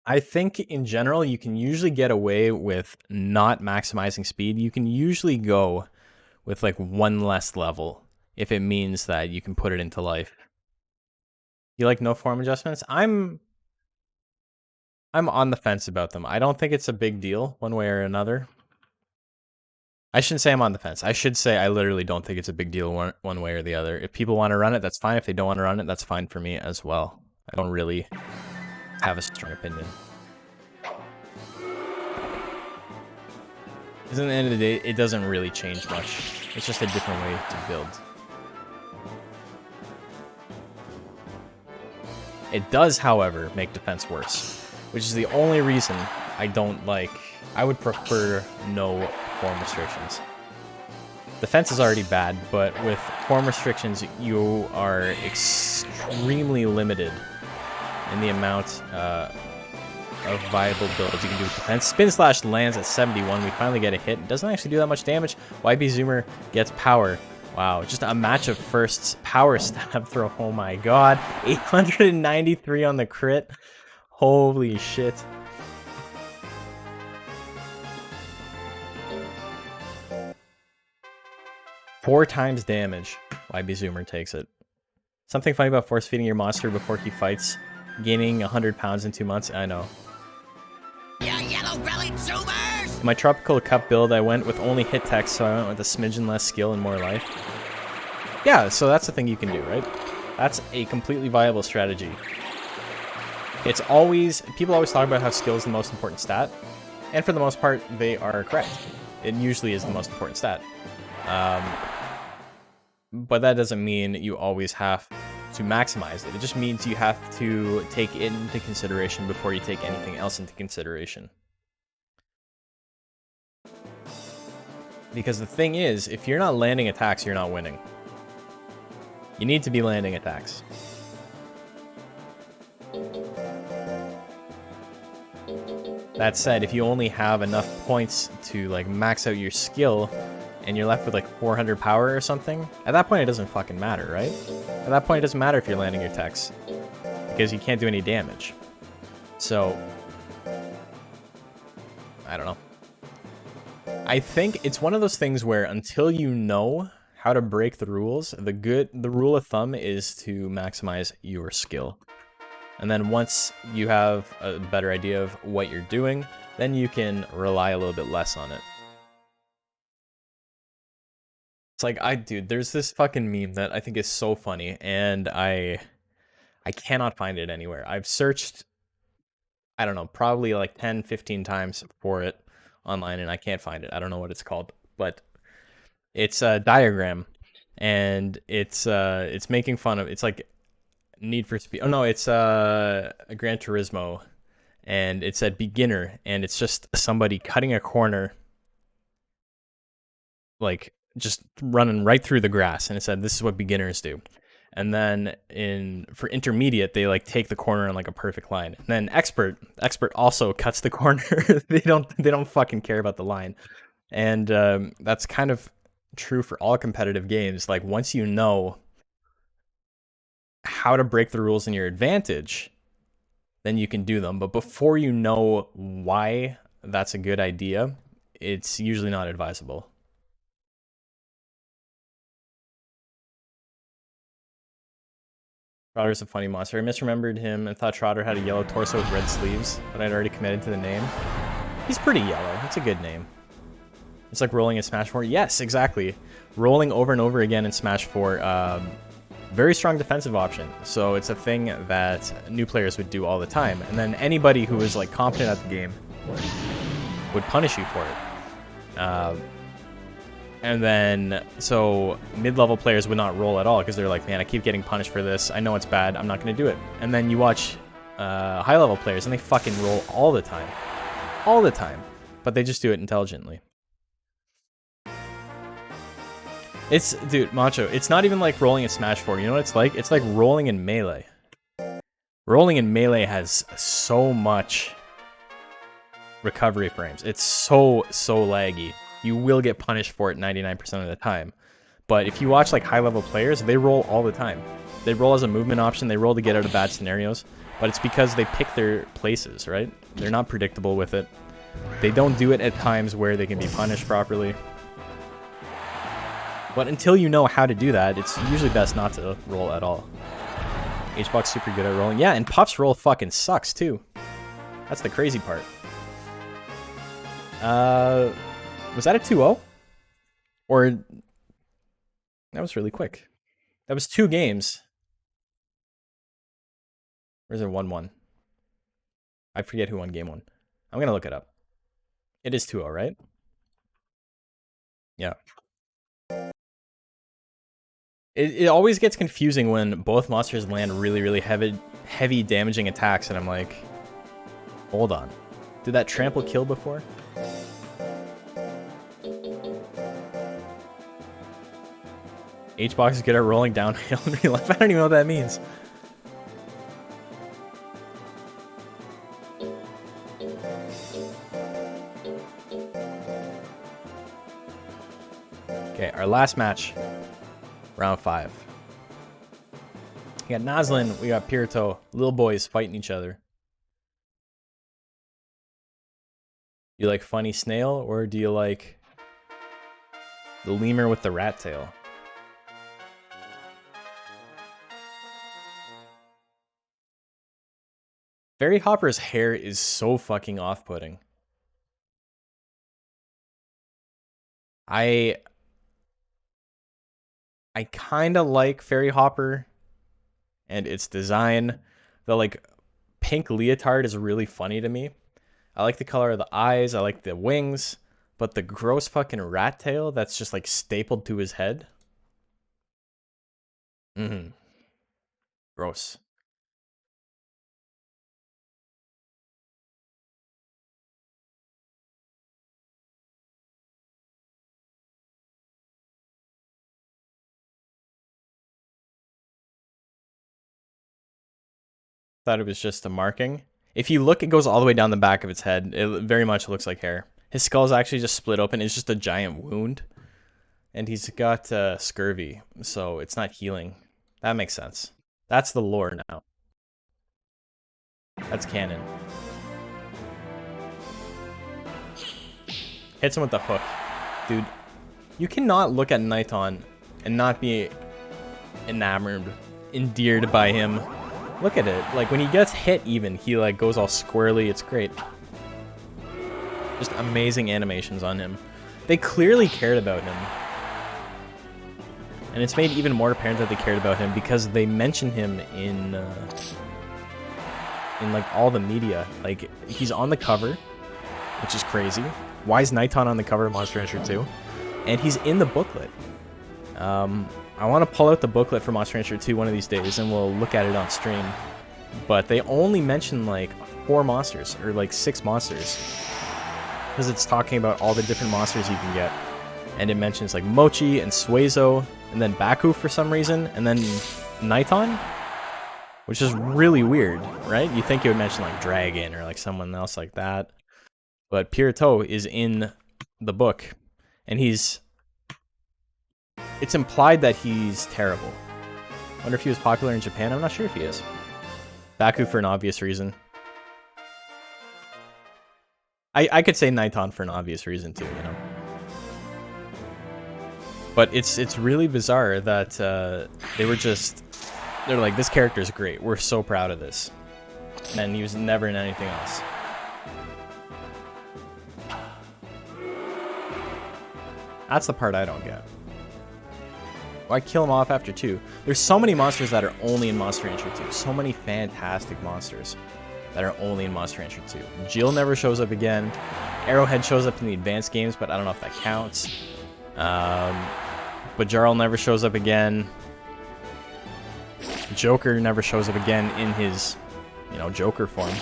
I think in general, you can usually get away with not maximizing speed. You can usually go with like 1 less level if it means that you can put it into life. You like no form adjustments? I'm on the fence about them. I don't think it's a big deal one way or another. I shouldn't say I'm on the fence. I should say I literally don't think it's a big deal one way or the other. If people want to run it, that's fine. If they don't want to run it, that's fine for me as well. I don't really have a strong opinion. Because at the end of the day, it doesn't really change much. It's just a different way to build. It does, however, make defense worse, which is the only reason I don't like... I would prefer no form restrictions. Defense is already bad, but with form restrictions, you are extremely limited in the amount of viable builds you can do with defense. Spin Slash lands at 71. We finally get a hit. It doesn't actually do that much damage. YB Zoomer gets power. Wow, just a match of firsts. Power stab throw. Oh my god. 893 on the crit. Holy shit. Four times damage. YB Zoomer takes it. Something funny about force feeding your monster before he fights. Gaining 100 pounds in 2 months. I know.
You yellow-bellied zoomers!
In my Tropical Cup build, I went with only hit text, so I went with a smidgen less skill and more life. Yeah, so that's the thing you can do, right? That's a completely viable strategy. It's always... People always talk about how skill is the most important stat. And for the most part, they are correct. It usually is the most important stat. But that doesn't mean you always have to maximize it. It just means you have to take it into consideration before you take anything else into consideration. Because the thing is, if you're not landing attacks, you're not winning. You need to be landing attacks. That said, if you only have enough points to like max out your skill and you're left with like 400 power or something, at that point it doesn't fucking matter, right? At that point it doesn't matter if you're landing your techs because you can't do any damage. So, I don't know. I think it's one of those things where until you know how to break the rules, the rule of thumb is to maximize your skill. And then once you have a better idea of what you're doing, then you can rely a little bit less on it. It's like, dude, there's this fucking meme that I think is so funny, and I cannot find it anywhere. I've searched, I don't know, probably like 10, 15 times for it online, and I can't find it. I don't know what it's called, but it's a diagram, and it's making fun of, it's like Need for Speed. Oh no, it's a Gran Turismo, and it said beginner, and it's just somebody cutting a corner, like just running right through the grass, and it said this is what beginners do. And then for intermediate, they like take the corner in like a perfect line. And then expert also cuts the corner. they don't fucking care about the line. And that's kind of true for all competitive games. Like once you know how to break the rules in your advantage, then you can do them. But before you know why that's a good idea, it's usually not advisable. Trotter's a funny monster. I misremembered him and thought Trotter had a yellow torso with red sleeves, but I'd already committed to the name. He's pretty yellow. It's a good name. It's like rolling in Smash 4. Yes, exactly. Rolling over and over again in Smash 4. Very strong defensive option. So it's a thing that new players would do all the time. And then anybody who was like competent at the game would punish you for it. And then, so mid-level players would not roll at all because they're like, man, I keep getting punished for this. I know it's bad. I'm not going to do it. And then you watch high-level players and they fucking roll all the time. All the time. But they just do it intelligently. Dude, Macho, it's not even like rolling in Smash 4. You know what it's like? It's like rolling in Melee. Rolling in Melee has so much recovery frames. It's so laggy. You will get punished for it 99% of the time. But if you watch like high-level players, they roll all the time. They roll as a movement option. They roll to get out of bad scenarios. But it's because they pick their places, right? They're not predictable with it. They don't do it at times where they can be punished properly. But until you know how to do that, it's usually best not to roll at all. HBox super good at rolling. Yeah, and Puff's roll fucking sucks too. That's the crazy part. Was that a 2-0? Or that was really quick. That was 2 games. Or is it 1-1? I forget who won game 1. I'm gonna look it up. It is 2-0, right? Yeah. It always gets confusing when both monsters land really heavy damaging attacks, and I'm like, hold on. Did that trample kill before? HBox is good at rolling downhill in real life. I don't even know what that means. Okay, our last match. Round 5. We got Noslin, we got Pirito. Little boys fighting each other. You like funny snail, or do you like the lemur with the rat tail? Fairy Hopper's hair is so fucking off-putting. I kind of like Fairy Hopper and its design. The like pink leotard is really funny to me. I like the color of the eyes. I like the wings. But the gross fucking rat tail that's just like stapled to his head. Gross. Thought it was just a marking. If you look, it goes all the way down the back of its head. It very much looks like hair. His skull's actually just split open. It's just a giant wound. And he's got scurvy, so it's not healing. That makes sense. That's the lore now. That's canon. Hits him with the hook. Dude, you cannot look at Nighton and not be enamored, endeared by him. Look at it. Like, when he gets hit even, he like goes all squirrely. It's great. Just amazing animations on him. They clearly cared about him. And it's made even more apparent that they cared about him because they mention him in like all the media. Like, he's on the cover, which is crazy. Why is Nighton on the cover of Monster Rancher 2? And he's in the booklet. I want to pull out the booklet for Monster Rancher 2 one of these days, and we'll look at it on stream. But they only mention like 4 monsters, or like 6 monsters. Because it's talking about all the different monsters you can get. And it mentions like Mochi and Suezo, and then Baku for some reason, and then Nighton? Which is really weird, right? You think it would mention like Dragon or like someone else like that. But Pirito is in the book, and it's implied that he's terrible. Wonder if he was popular in Japan. I'm not sure if he is. Baku for an obvious reason. I could say Nighton for an obvious reason too, you know. But it's really bizarre that they're like, this character's great. We're so proud of this. And he was never in anything else. That's the part I don't get. Why kill him off after 2? There's so many monsters that are only in Monster Rancher 2. So many fantastic monsters that are only in Monster Rancher 2. Jill never shows up again. Arrowhead shows up in the advanced games, but I don't know if that counts. But Jarl never shows up again. Joker never shows up again in his, you know, Joker form.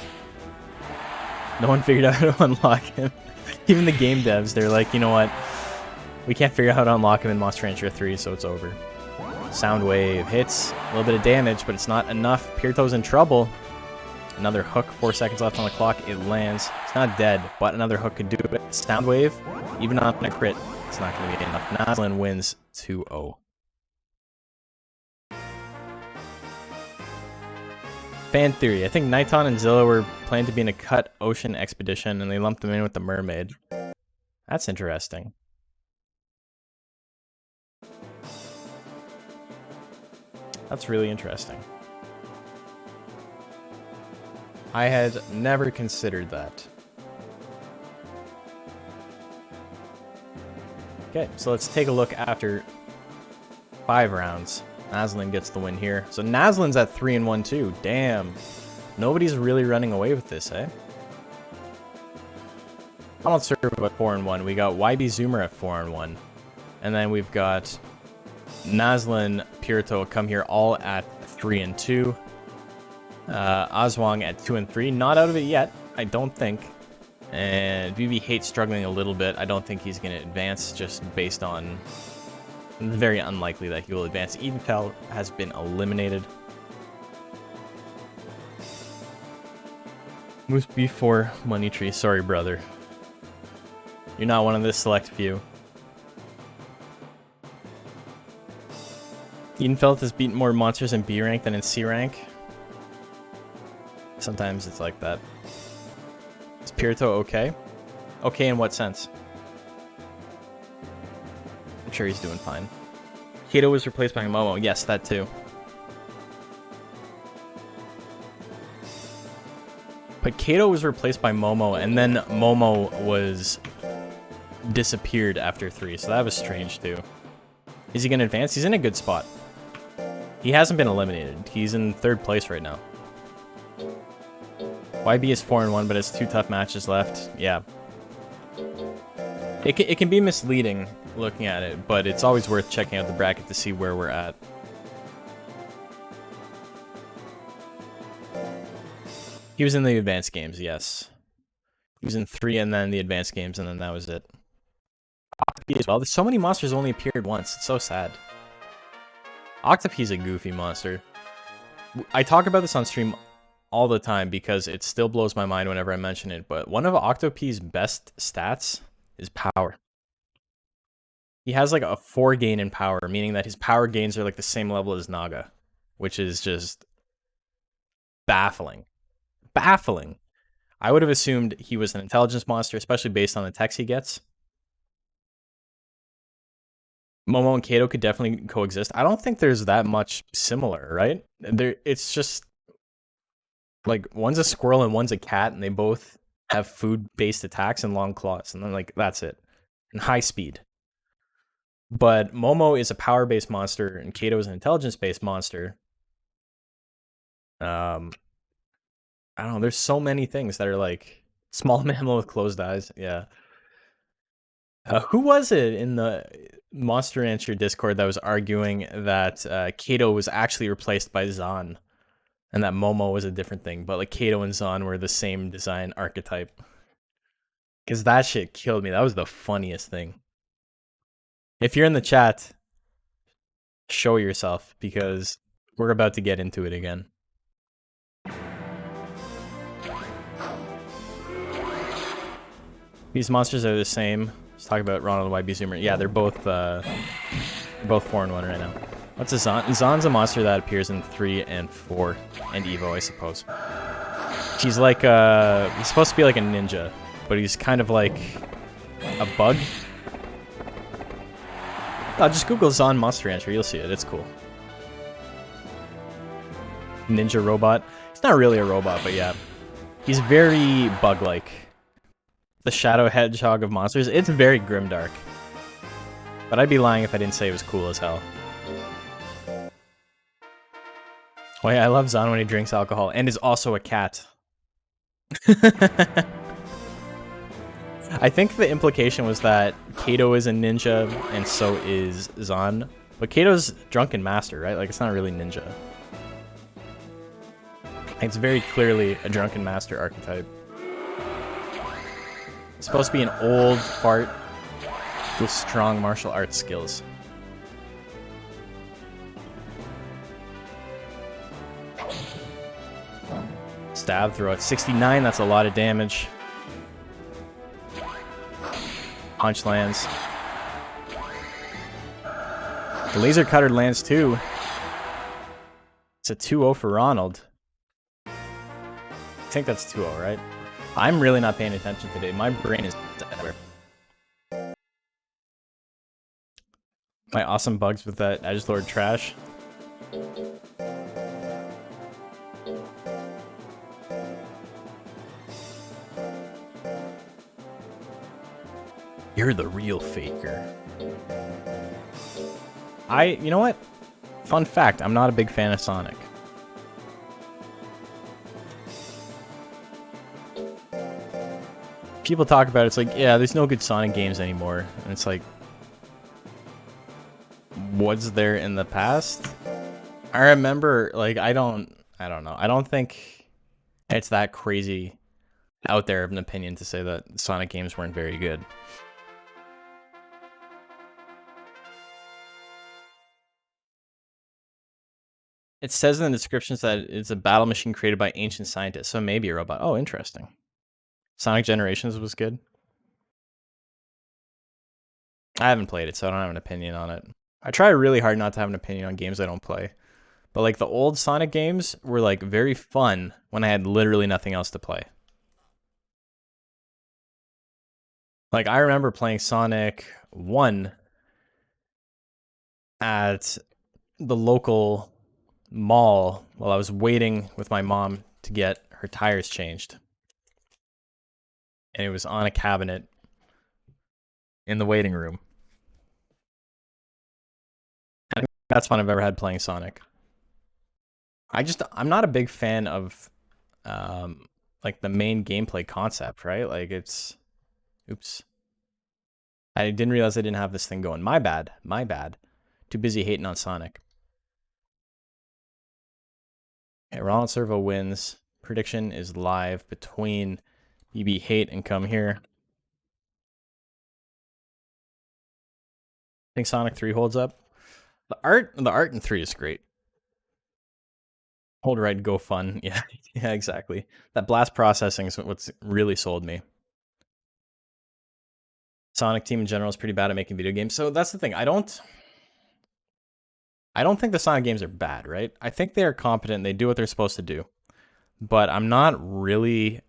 No one figured out how to unlock him. Even the game devs, they're like, you know what? We can't figure out how to unlock him in Monster Rancher 3, so it's over. Soundwave hits, a little bit of damage, but it's not enough. Pirito's in trouble. Another hook, 4 seconds left on the clock, it lands. It's not dead, but another hook could do it. Soundwave, even on a crit, it's not going to be enough. Naslin wins 2-0. Fan theory, I think Nighton and Zilla were planned to be in a cut ocean expedition, and they lumped them in with the mermaid. That's interesting. That's really interesting. I had never considered that. Okay, so let's take a look after 5 rounds. Naslin gets the win here. So Naslin's at 3-1 too. Damn. Nobody's really running away with this, eh? I don't serve about 4-1. We got YB Zoomer at 4-1. And then we've got Naslin, Pirito come here all at 3-2. Oswang at 2-3. Not out of it yet, I don't think. And BB Hate's struggling a little bit. I don't think he's going to advance just based on... Very unlikely that he will advance. Edenfell has been eliminated. Moose B4 Money Tree. Sorry, brother. You're not one of this select few. Edenfeld has beaten more monsters in B rank than in C rank. Sometimes it's like that. Is Pirito okay? Okay in what sense? I'm sure he's doing fine. Kato was replaced by Momo. Yes, that too. But Kato was replaced by Momo, and then Momo was disappeared after 3, so that was strange too. Is he going to advance? He's in a good spot. He hasn't been eliminated. He's in 3rd place right now. YB is 4-1, but has 2 tough matches left. Yeah. It can be misleading looking at it, but it's always worth checking out the bracket to see where we're at. He was in the advanced games, yes. He was in 3 and then the advanced games, and then that was it. Octopi as well. There's so many monsters only appeared once. It's so sad. Octopi's a goofy monster. I talk about this on stream all the time because it still blows my mind whenever I mention it, but one of Octopi's best stats is power. He has like a 4 gain in power, meaning that his power gains are like the same level as Naga, which is just baffling. Baffling. I would have assumed he was an intelligence monster, especially based on the techs he gets. Momo and Kato could definitely coexist. I don't think there's that much similar, right? It's just like one's a squirrel and one's a cat, and they both have food-based attacks and long claws, and then like that's it. And high speed. But Momo is a power-based monster, and Kato is an intelligence-based monster. I don't know. There's so many things that are like small mammal with closed eyes. Yeah. Who was it in the Monster Rancher Discord that was arguing that Kato was actually replaced by Zan, and that Momo was a different thing, but like Kato and Zan were the same design archetype? Because that shit killed me. That was the funniest thing. If you're in the chat, show yourself, because we're about to get into it again. These monsters are the same. Let's talk about Ronald YB Zoomer. Yeah, they're both 4-1 right now. What's a Zan? Zan's a monster that appears in 3 and 4 and Evo, I suppose. He's like he's supposed to be like a ninja, but he's kind of like a bug. Oh, just Google Zan Monster Rancher, you'll see it. It's cool. Ninja robot. He's not really a robot, but yeah. He's very bug-like. The Shadow Hedgehog of monsters. It's very grimdark. But I'd be lying if I didn't say it was cool as hell. Oh yeah, I love Zan when he drinks alcohol and is also a cat. I think the implication was that Kato is a ninja and so is Zan. But Kato's drunken master, right? Like, it's not really ninja. It's very clearly a drunken master archetype. It's supposed to be an old fart with strong martial arts skills. Stab throw at 69, that's a lot of damage. Punch lands. The laser cutter lands too. It's a 2-0 for Ronald. I think that's 2-0, right? I'm really not paying attention today. My brain is everywhere. My awesome bugs with that Edgelord trash. You're the real faker. You know what? Fun fact, I'm not a big fan of Sonic. People talk about it, it's like, yeah, there's no good Sonic games anymore. And it's like, was there in the past? I remember, like, I don't know. I don't think it's that crazy out there of an opinion to say that Sonic games weren't very good. It says in the descriptions that it's a battle machine created by ancient scientists, so maybe a robot. Oh, interesting. Sonic Generations was good. I haven't played it, so I don't have an opinion on it. I try really hard not to have an opinion on games I don't play. But like the old Sonic games were like very fun when I had literally nothing else to play. Like I remember playing Sonic 1 at the local mall while I was waiting with my mom to get her tires changed. And it was on a cabinet in the waiting room. I think that's fun I've ever had playing Sonic. I'm not a big fan of like the main gameplay concept, right? Like it's oops. I didn't realize I didn't have this thing going. My bad. My bad. Too busy hating on Sonic. Okay, Ronald Servo wins. Prediction is live between BB Hate and Come Here. I think Sonic 3 holds up. The art in 3 is great. Hold right, go fun. Yeah, yeah, exactly. That blast processing is what's really sold me. Sonic team in general is pretty bad at making video games. So that's the thing. I don't think the Sonic games are bad, right? I think they are competent. They do what they're supposed to do. But I'm not really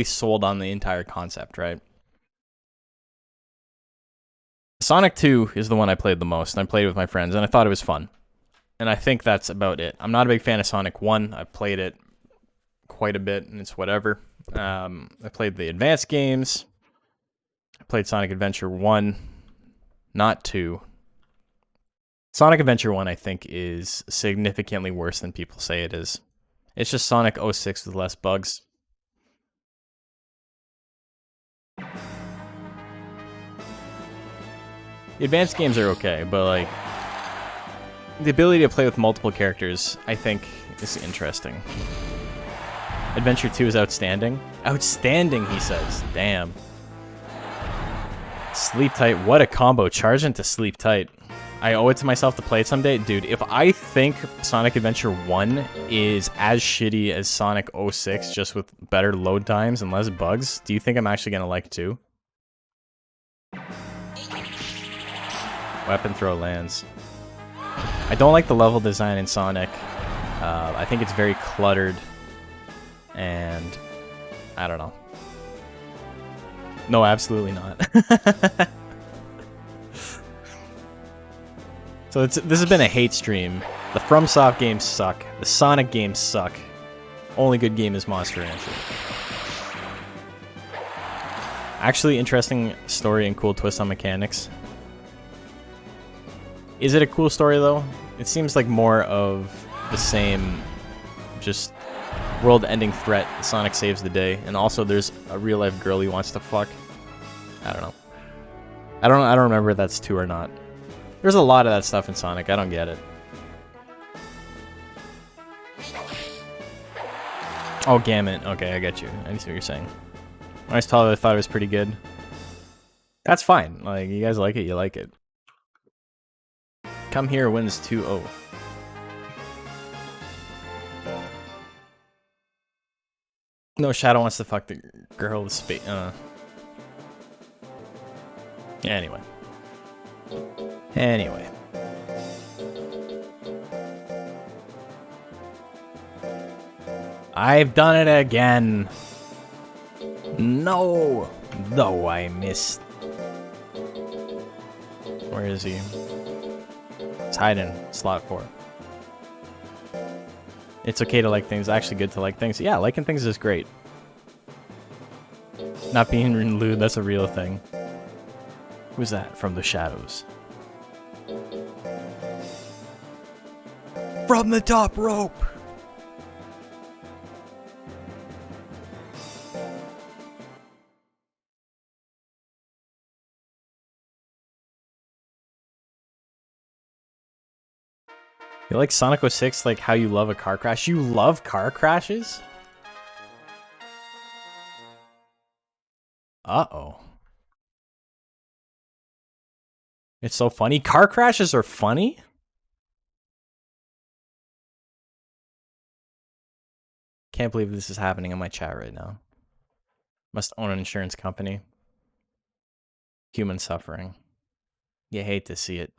sold on the entire concept, right? Sonic 2 is the one I played the most, and I played it with my friends, and I thought it was fun. And I think that's about it. I'm not a big fan of Sonic 1. I played it quite a bit, and it's whatever. I played the advanced games. I played Sonic Adventure 1, not 2. Sonic Adventure 1, I think, is significantly worse than people say it is. It's just Sonic 06 with less bugs. The advanced games are okay, but like the ability to play with multiple characters, I think, is interesting. Adventure 2 is outstanding. Outstanding, he says. Damn. Sleep Tight, what a combo. Charge into Sleep Tight. I owe it to myself to play it someday. Dude, if I think Sonic Adventure 1 is as shitty as Sonic 06, just with better load times and less bugs, do you think I'm actually going to like 2? Weapon throw lands. I don't like the level design in Sonic. I think it's very cluttered. And I don't know. No, absolutely not. So this has been a hate stream. The FromSoft games suck. The Sonic games suck. Only good game is Monster Rancher. Actually, interesting story and cool twist on mechanics. Is it a cool story, though? It seems like more of the same, just world-ending threat. Sonic saves the day, and also there's a real-life girl he wants to fuck. I don't know. I don't remember if that's 2 or not. There's a lot of that stuff in Sonic. I don't get it. Oh, Gamut. Okay, I get you. I see what you're saying. When I saw it, I thought it was pretty good. That's fine. Like, you guys like it, you like it. Come Here wins 2-0. No, Shadow wants to fuck the girl with space. Anyway. I've done it again. No. Though I missed. Where is he? It's hiding. Slot 4. It's okay to like things. Actually good to like things. Yeah, liking things is great. Not being lewd, that's a real thing. Who's that? From the shadows. From the top rope! You like Sonic 06 like how you love a car crash? You love car crashes? Uh-oh. It's so funny. Car crashes are funny? Can't believe this is happening in my chat right now. Must own an insurance company. Human suffering. You hate to see it.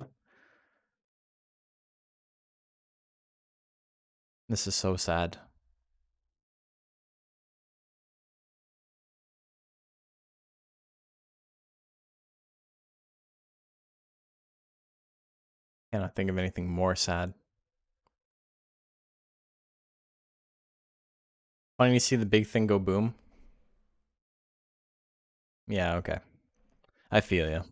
This is so sad. Cannot think of anything more sad. Why don't you see the big thing go boom? Yeah, okay. I feel you.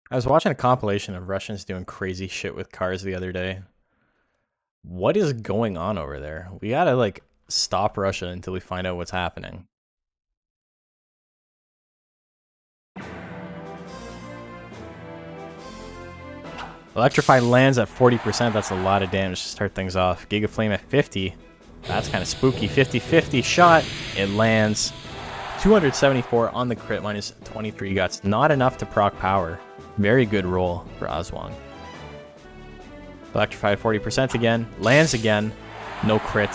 I was watching a compilation of Russians doing crazy shit with cars the other day. What is going on over there? We gotta, like, stop Russia until we find out what's happening. Electrify lands at 40%. That's a lot of damage to start things off. Giga Flame at 50. That's kind of spooky. 50-50 shot. It lands. 274 on the crit, minus 23 guts. Not enough to proc power. Very good roll for Aswang. Electrified 40% again. Lands again. No crit.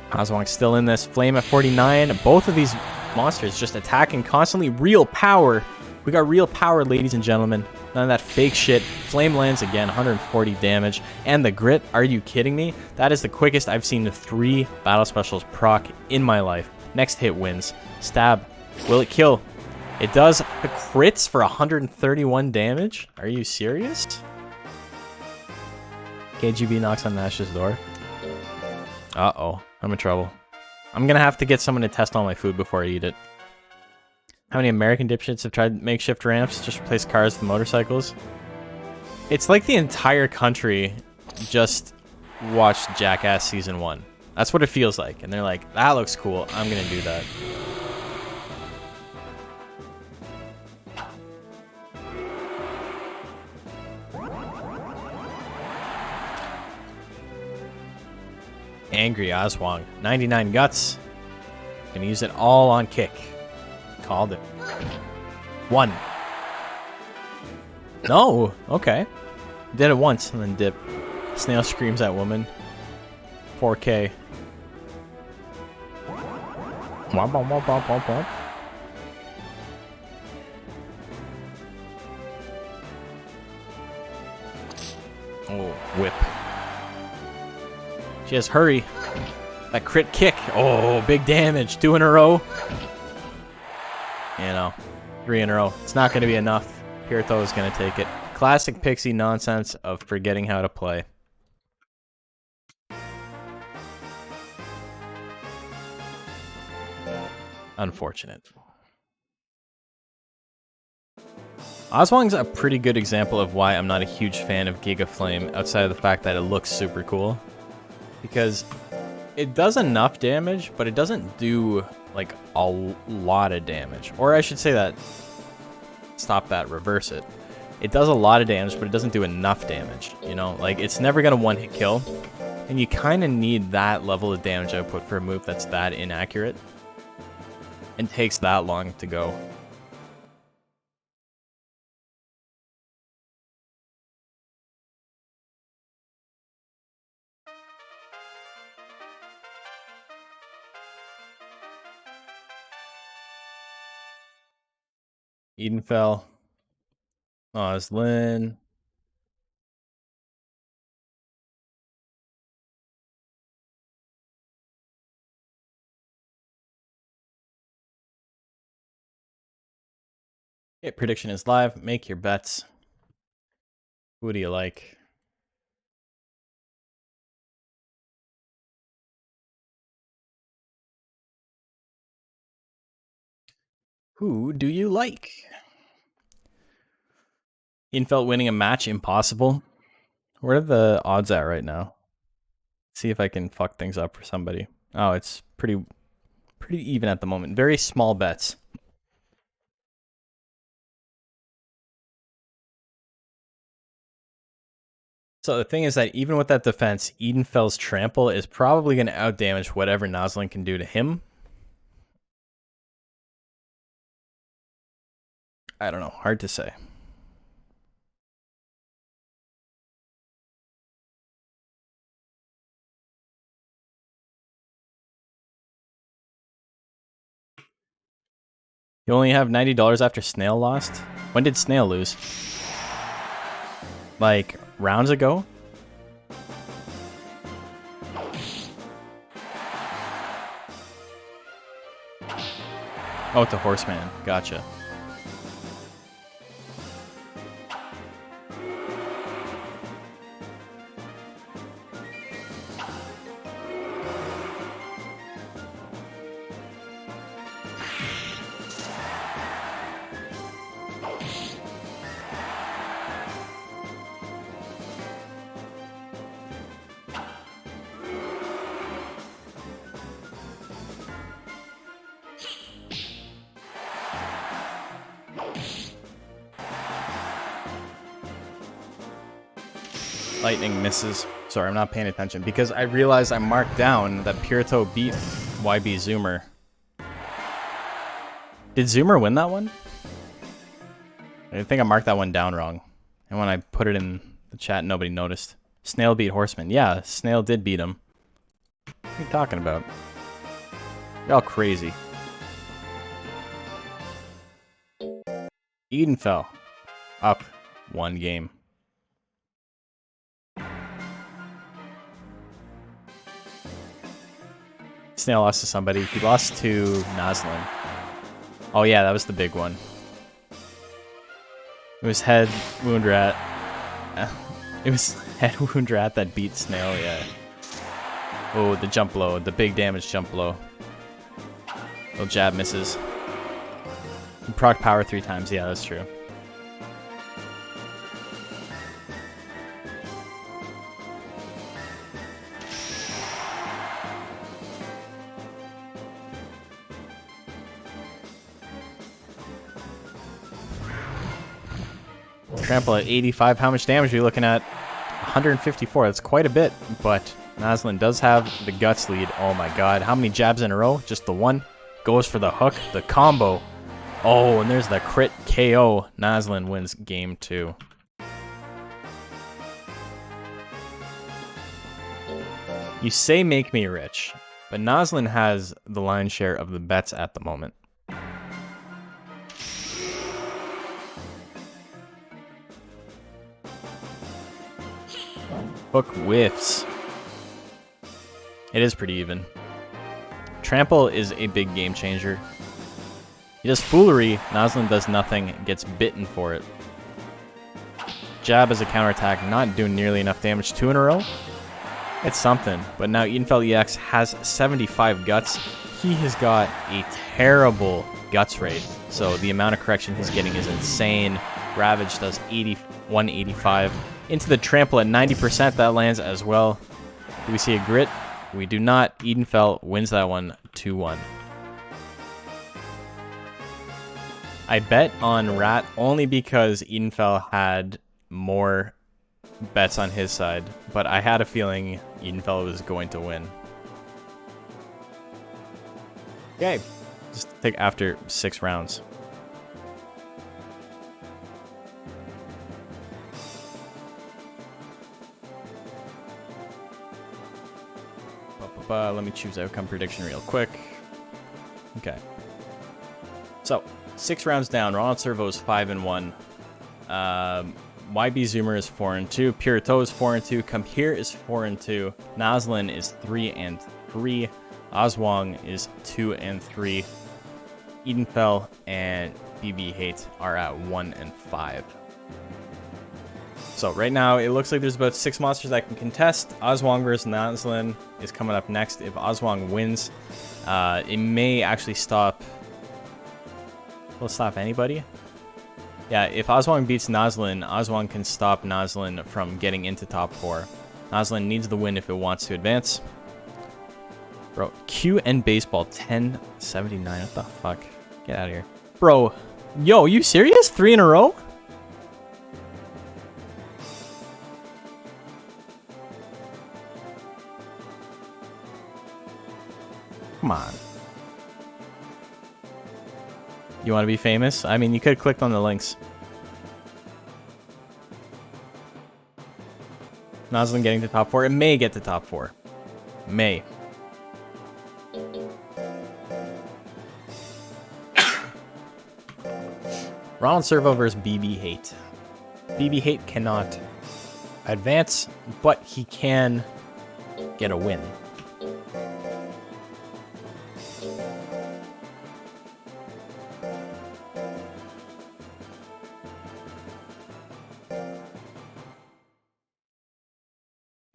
Aswang's still in this. Flame at 49. Both of these monsters just attacking constantly. Real power. We got real power, ladies and gentlemen. None of that fake shit. Flame lands again. 140 damage. And the grit. Are you kidding me? That is the quickest I've seen the 3 battle specials proc in my life. Next hit wins. Stab. Will it kill? It does. The crits for 131 damage? Are you serious? KGB knocks on Nash's door. Uh-oh. I'm in trouble. I'm gonna have to get someone to test all my food before I eat it. How many American dipshits have tried makeshift ramps? Just replace cars with motorcycles? It's like the entire country just watched Jackass Season 1. That's what it feels like. And they're like, that looks cool. I'm gonna do that. Angry Aswang. 99 guts. Gonna use it all on kick. Called it. 1. No! Okay. Did it once and then dip. Snail screams at woman. 4K. Womp, womp, womp, womp, womp, womp. Oh, whip. She has hurry. That crit kick. Oh, big damage. 2 in a row. You know, 3 in a row. It's not going to be enough. Pirito is going to take it. Classic Pixie nonsense of forgetting how to play. Unfortunate. Aswang's a pretty good example of why I'm not a huge fan of Giga Flame, outside of the fact that it looks super cool. Because it does enough damage, but it doesn't do, like, a lot of damage. Or I should say that... Stop that, reverse it. It does a lot of damage, but it doesn't do enough damage, you know? Like, it's never gonna one-hit kill. And you kind of need that level of damage output for a move that's that inaccurate. And takes that long to go. Eden fell. Oslin. Okay, prediction is live. Make your bets. Who do you like? Who do you like? Ian felt winning a match impossible. Where are the odds at right now? See if I can fuck things up for somebody. Oh, it's pretty even at the moment. Very small bets. So the thing is that even with that defense, Edenfell's trample is probably going to outdamage whatever Noslin can do to him. I don't know. Hard to say. You only have $90 after Snail lost? When did Snail lose? Like, rounds ago? Oh, to Horseman. Gotcha. Lightning misses. Sorry, I'm not paying attention because I realized I marked down that Pirito beat YB Zoomer. Did Zoomer win that one? I think I marked that one down wrong. And when I put it in the chat, nobody noticed. Snail beat Horseman. Yeah, Snail did beat him. What are you talking about? You're all crazy. Eden fell. Up 1 game. Snail lost to somebody. He lost to Nazlin. Oh yeah, that was the big one. It was Head Wound Rat. It was Head Wound Rat that beat Snail, yeah. Oh, the jump blow. The big damage jump blow. Little jab misses. You proc power 3 times. Yeah, that's true. Trample at 85. How much damage are you looking at? 154. That's quite a bit, but Nazlin does have the guts lead. Oh my god. How many jabs in a row? Just the one. Goes for the hook. The combo. Oh, and there's the crit KO. Nazlin wins game 2. You say make me rich, but Nazlin has the lion's share of the bets at the moment. Hook whiffs. It is pretty even. Trample is a big game changer. He does foolery, Nazlin does nothing, gets bitten for it. Jab as a counterattack, not doing nearly enough damage. 2 in a row? It's something, but now Edenfell EX has 75 guts. He has got a terrible guts rate, so the amount of correction he's getting is insane. Ravage does 185. Into the trample at 90%, that lands as well. Do we see a grit? We do not. Edenfell wins that one 2-1. I bet on Rat only because Edenfell had more bets on his side, but I had a feeling Edenfell was going to win. Okay, just take after 6 rounds. Let me choose outcome prediction real quick. Okay. So, 6 rounds down. Ronald Servo is 5-1. YB Zoomer is 4-2. Purito is 4-2. Compere is 4-2. Nazlin is 3-3. Oswong is 2-3. Edenfell and BB Hate are at 1-5. So right now, it looks like there's about 6 monsters that can contest. Oswong versus Nazlin is coming up next. If Oswong wins, it may actually stop... Will it stop anybody? Yeah, if Oswong beats Nazlin, Oswong can stop Nazlin from getting into top 4. Nazlin needs the win if it wants to advance. Bro, Q and baseball 1079. What the fuck? Get out of here. Bro, yo, you serious? 3 in a row? Come on. You want to be famous? I mean, you could have clicked on the links. Nazlin getting to top 4. It may get to top 4. May. Ronald Servo versus BB Hate. BB Hate cannot advance, but he can get a win.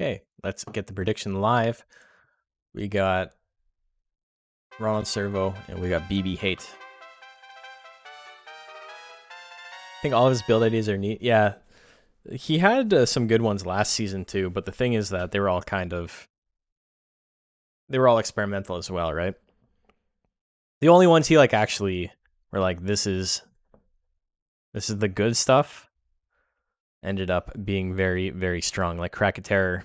Okay, let's get the prediction live. We got Ronald Servo and we got BB Hate. I think all of his build ideas are neat. Yeah, he had some good ones last season too, but the thing is that they were all experimental as well, right? The only ones he like actually were like, this is the good stuff, ended up being very, very strong. Like Krakatoa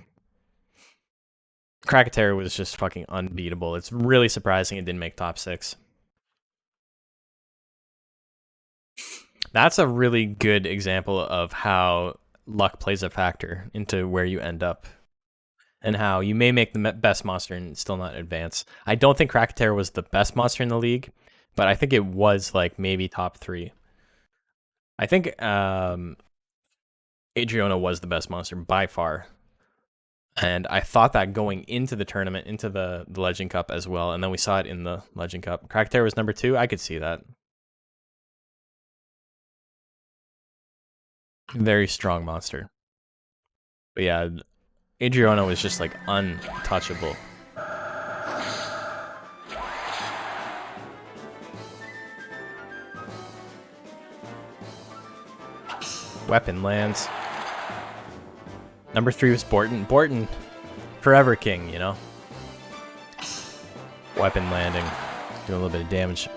was just fucking unbeatable. It's really surprising it didn't make top 6. That's a really good example of how luck plays a factor into where you end up. And how you may make the best monster and still not advance. I don't think Krakatera was the best monster in the league, but I think it was like maybe top 3. I think Adriona was the best monster by far. And I thought that going into the tournament, into the Legend Cup as well, and then we saw it in the Legend Cup. Krakatera was number 2. I could see that. Very strong monster. But yeah, Adriona was just like untouchable. Weapon lands. Number 3 was Borton. Borton, forever king, you know? Weapon landing. Doing a little bit of damage.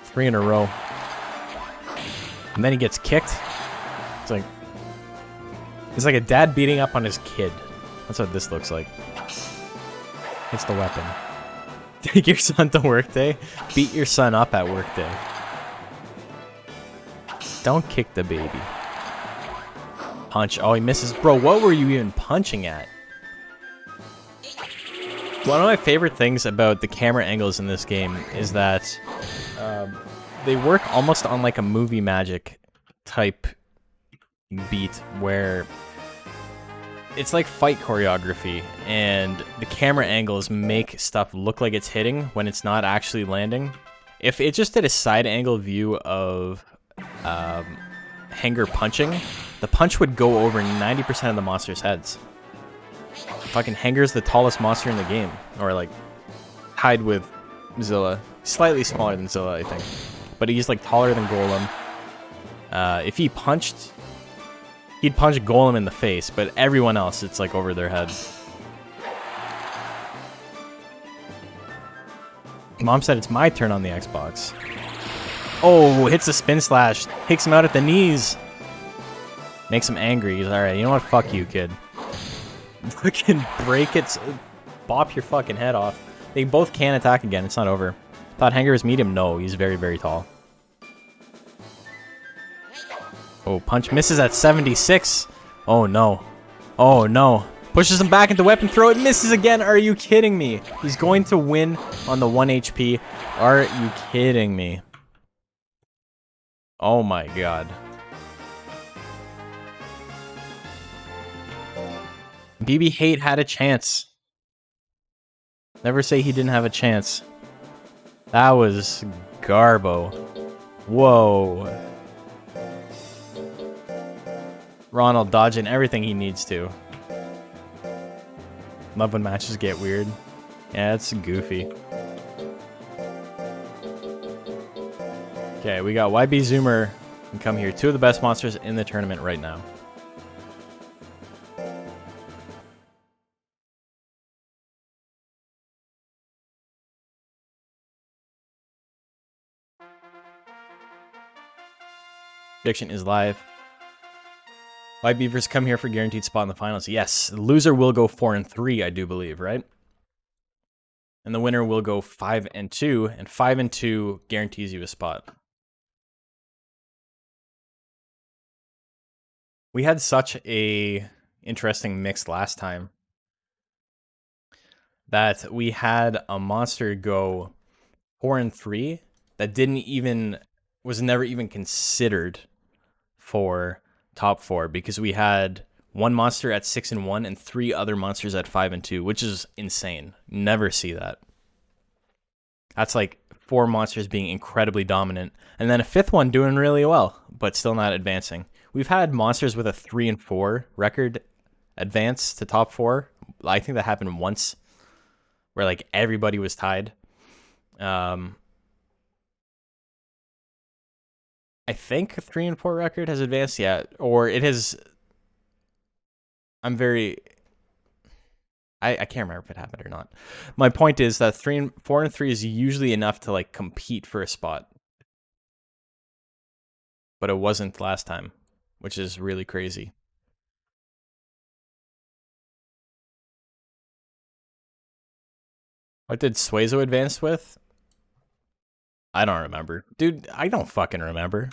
3 in a row. And then he gets kicked. It's like a dad beating up on his kid. That's what this looks like. It's the weapon. Take your son to work day. Beat your son up at work day. Don't kick the baby. Punch. Oh, he misses. Bro, what were you even punching at? One of my favorite things about the camera angles in this game is that they work almost on like a movie magic type beat where it's like fight choreography and the camera angles make stuff look like it's hitting when it's not actually landing. If it just did a side angle view of Hanger punching, the punch would go over 90% of the monster's heads. Fucking Hanger's the tallest monster in the game, or like tied with Zilla. Slightly smaller than Zilla, I think, but he's like taller than Golem. If he punched, he'd punch Golem in the face, but everyone else, it's like over their head. Mom said it's my turn on the Xbox. Oh, hits a spin slash, takes him out at the knees. Makes him angry. He's alright, you know what? Fuck you, kid. Fucking break it, bop your fucking head off. They both can attack again, it's not over. Thought Hanger was medium? No, he's very, very tall. Oh, punch misses at 76. Oh no. Oh no. Pushes him back into weapon throw. It misses again. Are you kidding me? He's going to win on the 1 HP. Are you kidding me? Oh my god. BB Hate had a chance. Never say he didn't have a chance. That was Garbo. Whoa. Ronald dodging everything he needs to. Love when matches get weird. Yeah, it's goofy. Okay, we got YB Zoomer and come here. 2 of the best monsters in the tournament right now. Prediction is live. White Beavers come here for guaranteed spot in the finals. Yes, the loser will go 4-3, I do believe, right? And the winner will go 5-2, and 5-2 guarantees you a spot. We had such a interesting mix last time that we had a monster go 4-3 that was never even considered for top 4, because we had one monster at 6-1 and 3 other monsters at 5-2, which is insane. Never see that. That's like 4 monsters being incredibly dominant, and then a 5th one doing really well, but still not advancing. We've had monsters with a 3-4 record advance to top 4. I think that happened once, where like everybody was tied. I think a 3-4 record has advanced yet, or it has. I can't remember if it happened or not. My point is that 4-3 is usually enough to like compete for a spot, but it wasn't last time, which is really crazy. What did Suezo advance with? I don't remember. Dude, I don't fucking remember.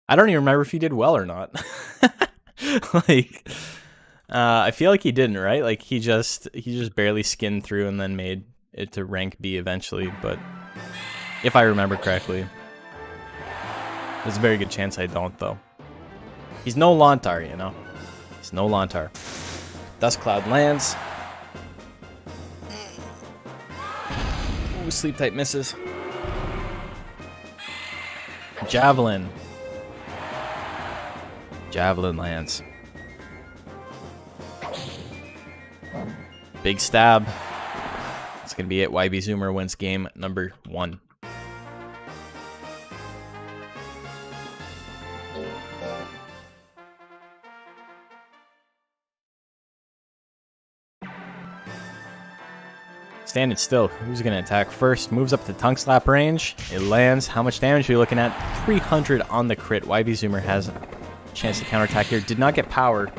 I don't even remember if he did well or not. Like, I feel like he didn't, right? Like he just barely skinned through and then made it to rank B eventually. But if I remember correctly, there's a very good chance I don't, though. He's no Lontar, you know. He's no Lontar. Dust Cloud lands. Ooh, Sleep Tight misses. Javelin. Javelin lands. Big stab. That's going to be it. YB Zoomer wins game number 1. Standing still. Who's going to attack first? Moves up to Tongue Slap range. It lands. How much damage are we looking at? 300 on the crit. YB Zoomer has a chance to counterattack here. Did not get power.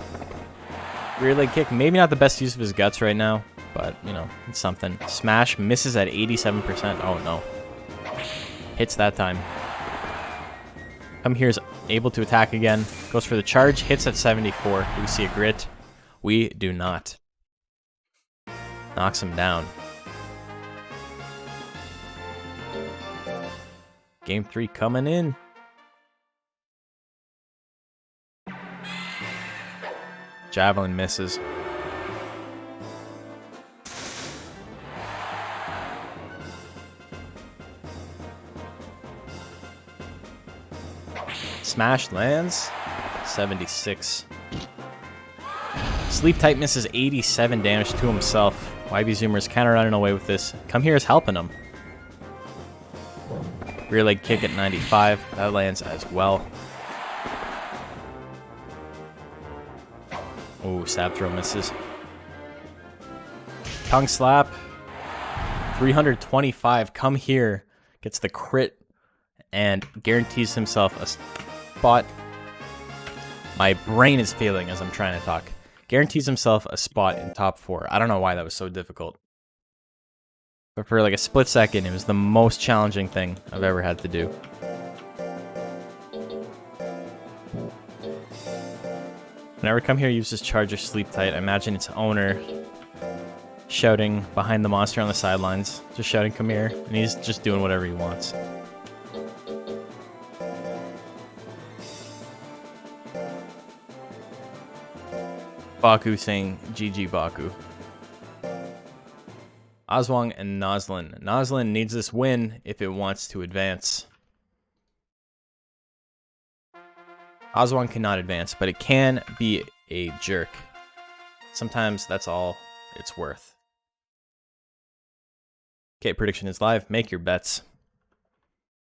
Rear leg kick. Maybe not the best use of his guts right now, but, you know, it's something. Smash misses at 87%. Oh, no. Hits that time. Come here is able to attack again. Goes for the charge. Hits at 74. Do we see a grit? We do not. Knocks him down. Game 3 coming in. Javelin misses. Smash lands. 76. Sleep Tight misses 87 damage to himself. YB Zoomer's kind of running away with this. Come here is helping him. Rear leg kick at 95. That lands as well. Oh, stab throw misses. Tongue slap. 325. Come here. Gets the crit and guarantees himself a spot. My brain is failing as I'm trying to talk. Guarantees himself a spot in top 4. I don't know why that was so difficult. But for like a split second, it was the most challenging thing I've ever had to do. Whenever Come Here uses Charge or Sleep Tight, I imagine its owner shouting behind the monster on the sidelines. Just shouting, come here. And he's just doing whatever he wants. Baku saying, GG Baku. Oswang and Noslin. Noslin needs this win if it wants to advance. Oswang cannot advance, but it can be a jerk. Sometimes that's all it's worth. Okay, prediction is live. Make your bets.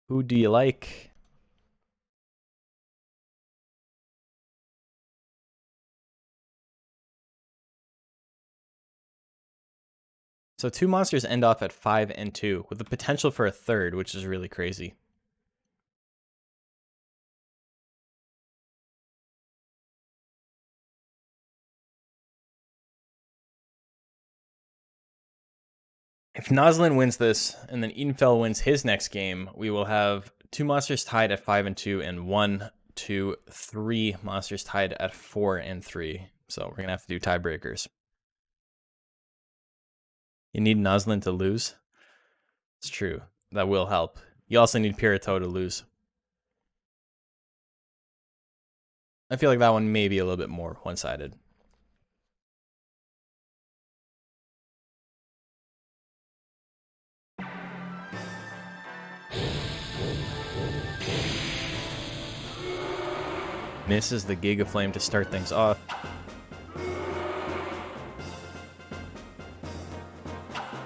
Who do you like? So 2 monsters end off at 5 and 2, with the potential for a third, which is really crazy. If Noslin wins this, and then Edenfell wins his next game, we will have 2 monsters tied at 5 and 2, and 1, 2, 3 monsters tied at 4 and 3. So we're going to have to do tiebreakers. You need Noslin to lose. It's true. That will help. You also need Pirito to lose. I feel like that one may be a little bit more one-sided. Misses the Giga Flame to start things off.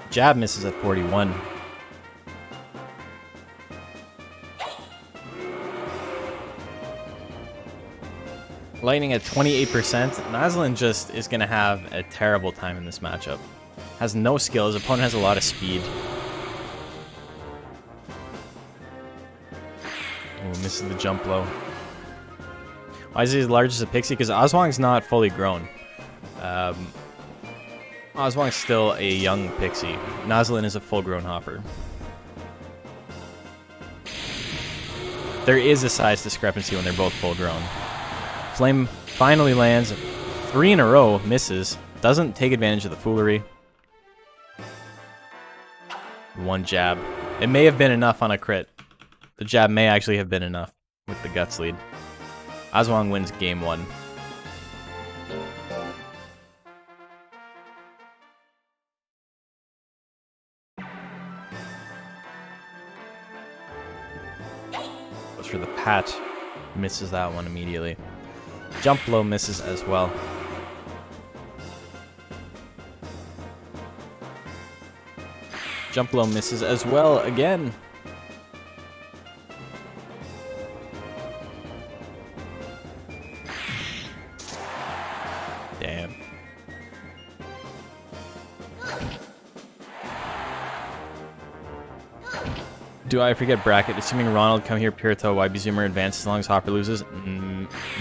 Jab misses at 41. Lightning at 28%. Noslin just is going to have a terrible time in this matchup. Has no skill. His opponent has a lot of speed. Oh, misses the jump low. Why is he as large as a pixie? Because Oswang's not fully grown. Oswang's still a young pixie. Noslin is a full-grown hopper. There is a size discrepancy when they're both full grown. Flame finally lands 3 in a row, misses, doesn't take advantage of the foolery. 1 jab. It may have been enough on a crit. The jab may actually have been enough with the guts lead. Aswang wins game 1. Goes for the pat. Misses that one immediately. Jump blow misses as well. Jump blow misses as well again. Damn. Do I forget bracket? Assuming Ronald come here, Pirito, YB Zoomer advances as long as Hopper loses.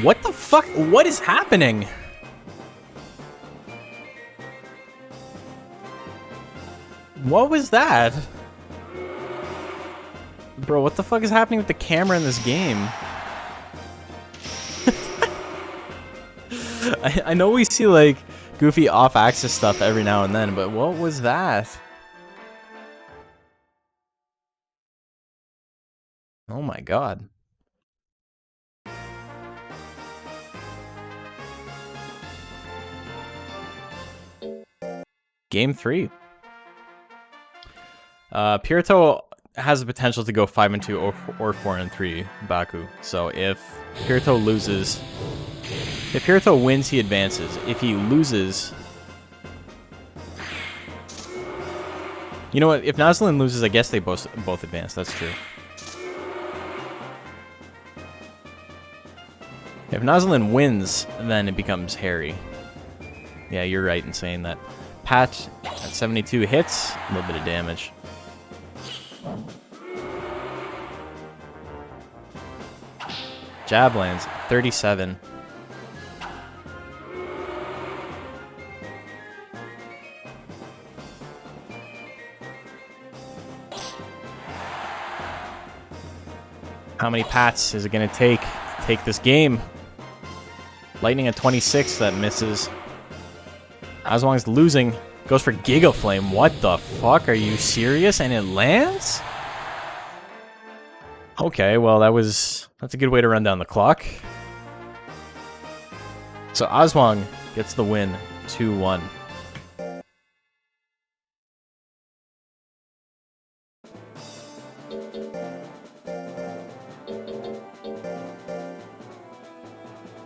What the fuck? What is happening? What was that? Bro, what the fuck is happening with the camera in this game? I know we see like goofy off-axis stuff every now and then, but what was that? Oh my god. Game 3. Pirito has the potential to go 5-2 or 4-3 Baku. So if Pirito loses, if Pirito wins, he advances. If he loses, you know what? If Nazlin loses, I guess they both advance. That's true. If Nazlin wins, then it becomes hairy. Yeah, you're right in saying that. Pat at 72 hits, a little bit of damage. Jab lands 37. How many pats is it going to take this game? Lightning at 26, that misses. Aswang's losing. Goes for Giga Flame. What the fuck? Are you serious? And it lands? Okay, well that's a good way to run down the clock. So Aswang gets the win, 2-1.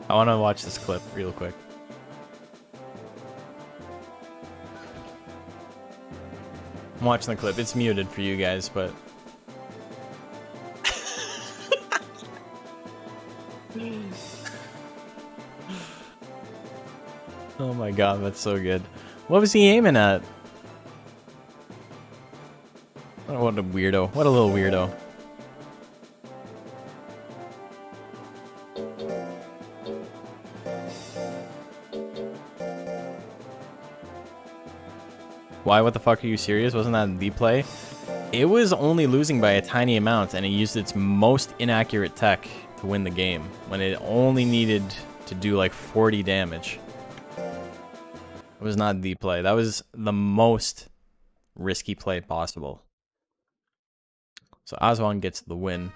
I want to watch this clip real quick. I'm watching the clip. It's muted for you guys, but... Oh my god, that's so good. What was he aiming at? Oh, what a weirdo. What a little weirdo. Why? What the fuck? Are you serious? Wasn't that the play? It was only losing by a tiny amount, and it used its most inaccurate tech to win the game, when it only needed to do like 40 damage. It was not the play. That was the most risky play possible. So Aswang gets the win.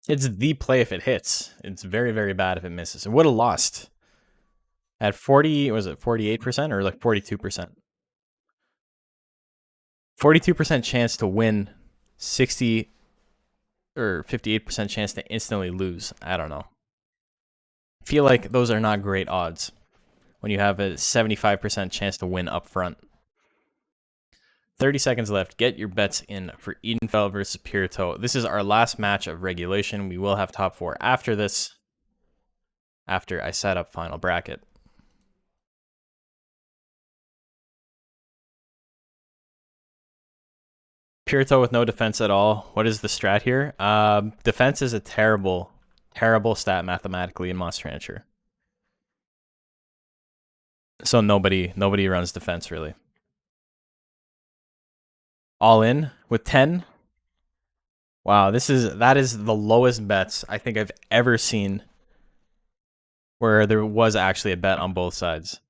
It's the play if it hits. It's very, very bad if it misses. It would have lost. At 40, was it 48% or like 42%? 42% chance to win, 60 or 58% chance to instantly lose. I don't know. I feel like those are not great odds when you have a 75% chance to win up front. 30 seconds left. Get your bets in for Edenfell versus Pirito. This is our last match of regulation. We will have top 4 after this, after I set up final bracket. Pirito with no defense at all. What is the strat here? Defense is a terrible, terrible stat mathematically in Monster Rancher. So nobody runs defense really. All in with 10. Wow, that is the lowest bets I think I've ever seen where there was actually a bet on both sides.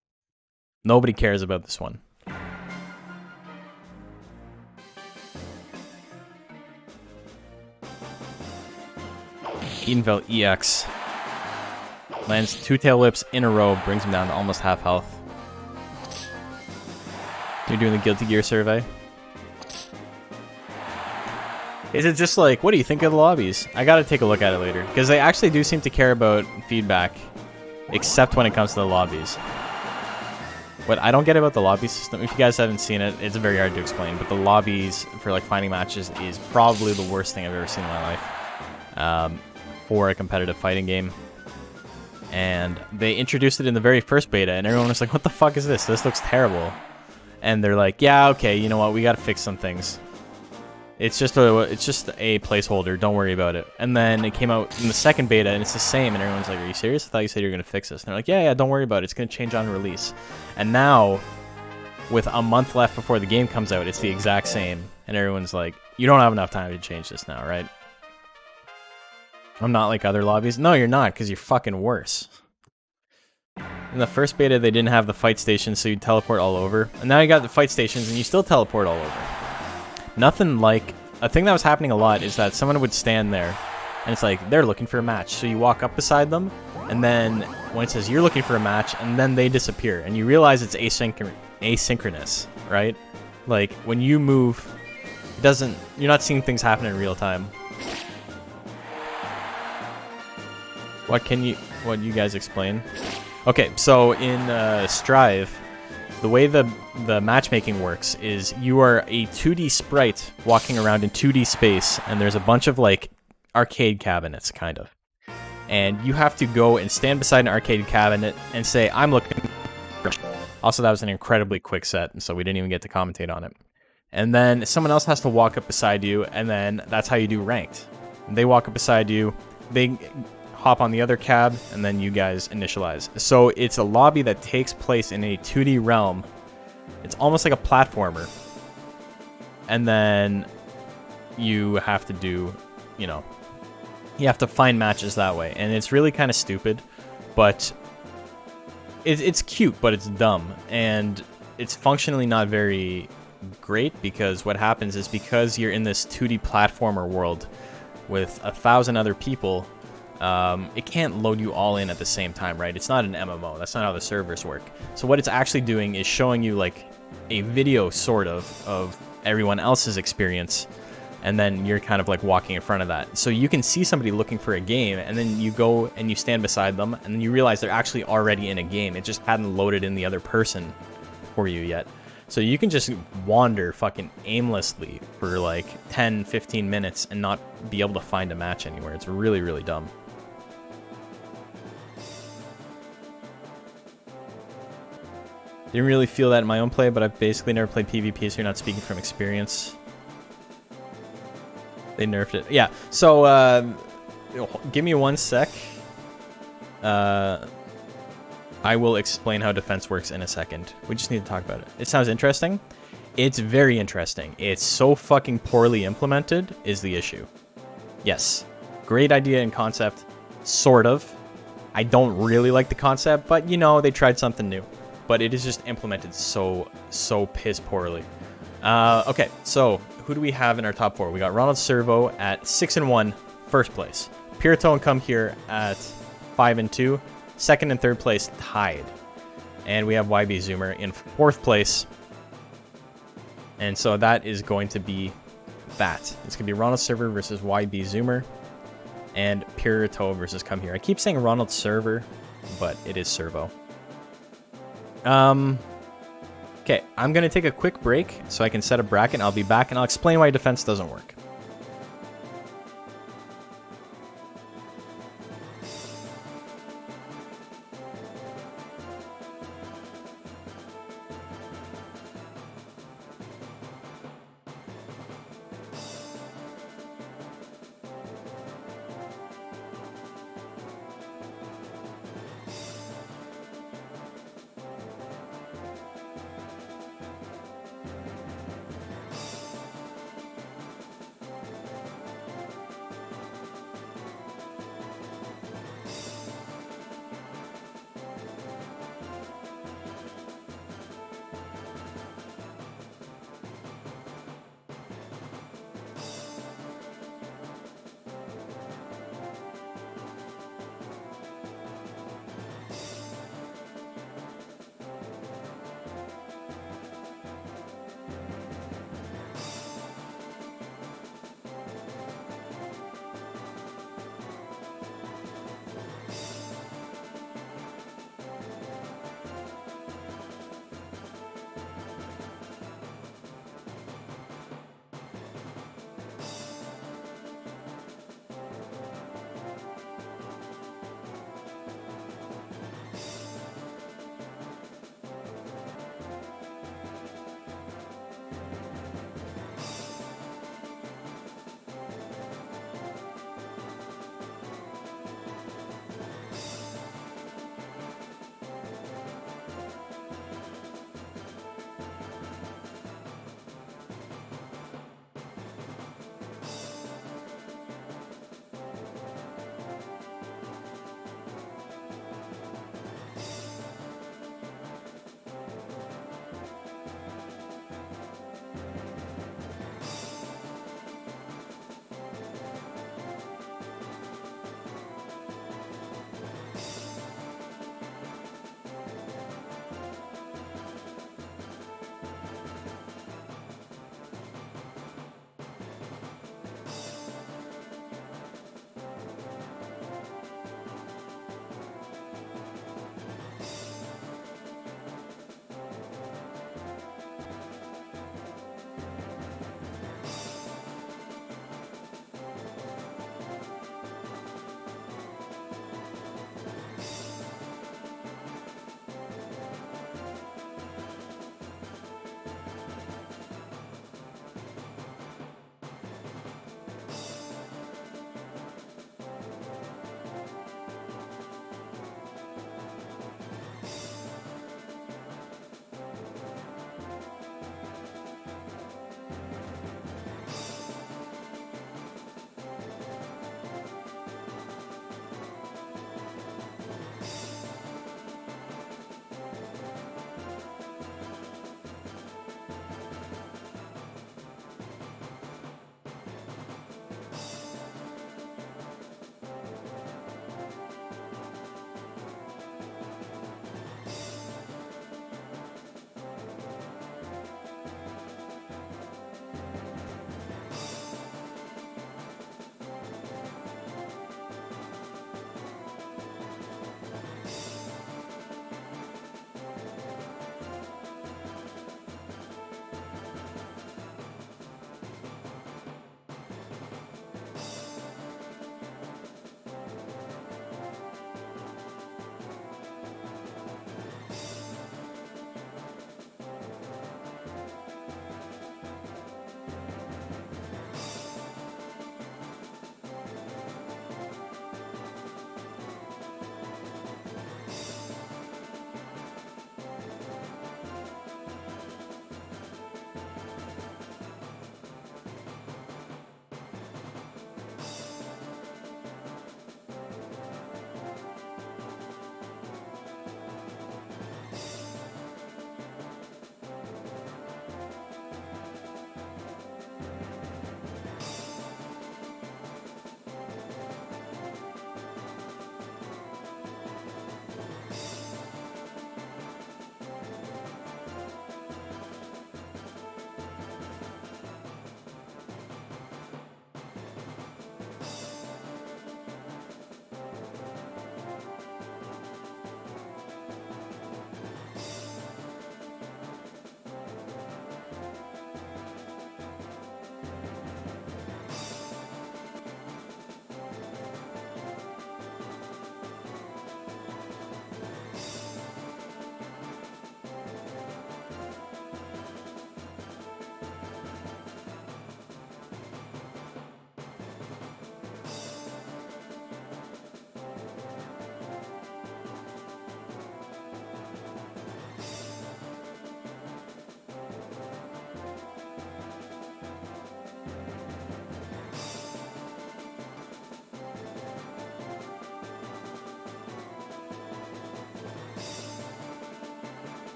Nobody cares about this one. Edenville EX lands 2 tail whips in a row, brings him down to almost half health. You're doing the Guilty Gear survey. Is it just like, what do you think of the lobbies? I gotta take a look at it later, because they actually do seem to care about feedback, except when it comes to the lobbies. What I don't get about the lobby system, if you guys haven't seen it, it's very hard to explain, but the lobbies for like finding matches is probably the worst thing I've ever seen in my life for a competitive fighting game. And they introduced it in the very first beta, and everyone was like, what the fuck is this? This looks terrible. And they're like, yeah, okay, you know what, we gotta fix some things. It's just a placeholder. Don't worry about it. And then it came out in the second beta, and it's the same. And everyone's like, "Are you serious? I thought you said you were gonna fix this." And they're like, "Yeah, don't worry about it. It's gonna change on release." And now, with a month left before the game comes out, it's the exact same. And everyone's like, "You don't have enough time to change this now, right?" I'm not like other lobbies. No, you're not, because you're fucking worse. In the first beta, they didn't have the fight stations, so you teleport all over. And now you got the fight stations, and you still teleport all over. Nothing like... A thing that was happening a lot is that someone would stand there, and it's like, they're looking for a match. So you walk up beside them, and then when it says you're looking for a match, and then they disappear, and you realize it's asynchronous, right? Like, when you move, it doesn't... You're not seeing things happen in real time. What you guys explain? Okay, so in Strive, the way the matchmaking works is you are a 2D sprite walking around in 2D space, and there's a bunch of like arcade cabinets, kind of. And you have to go and stand beside an arcade cabinet and say, I'm looking for... Also, that was an incredibly quick set, and so we didn't even get to commentate on it. And then someone else has to walk up beside you, and then that's how you do ranked. They walk up beside you, they hop on the other cab, and then you guys initialize. So it's a lobby that takes place in a 2D realm. It's almost like a platformer. And then you have to do, you know, you have to find matches that way. And it's really kind of stupid, but it's cute, but it's dumb. And it's functionally not very great, because what happens is, because you're in this 2D platformer world with 1,000 other people, it can't load you all in at the same time, right? It's not an MMO. That's not how the servers work. So what it's actually doing is showing you like a video, sort of everyone else's experience, and then you're kind of like walking in front of that. So you can see somebody looking for a game, and then you go and you stand beside them, and then you realize they're actually already in a game. It just hadn't loaded in the other person for you yet. So you can just wander fucking aimlessly for like 10, 15 minutes and not be able to find a match anywhere. It's really, really dumb. Didn't really feel that in my own play, but I've basically never played PvP, so you're not speaking from experience. They nerfed it. Yeah, so give me 1 sec. I will explain how defense works in a second. We just need to talk about it. It sounds interesting. It's very interesting. It's so fucking poorly implemented is the issue. Yes, great idea and concept, sort of. I don't really like the concept, but you know, they tried something new. But it is just implemented so piss poorly. Okay, so who do we have in our top 4? We got Ronald Servo at 6-1, first place. Pirito and Come Here at 5-2, second and third place tied. And we have YB Zoomer in 4th place. And so that is going to be that. It's going to be Ronald Server versus YB Zoomer, and Pirito versus Come Here. I keep saying Ronald Server, but it is Servo. Okay, I'm going to take a quick break so I can set a bracket, and I'll be back, and I'll explain why defense doesn't work.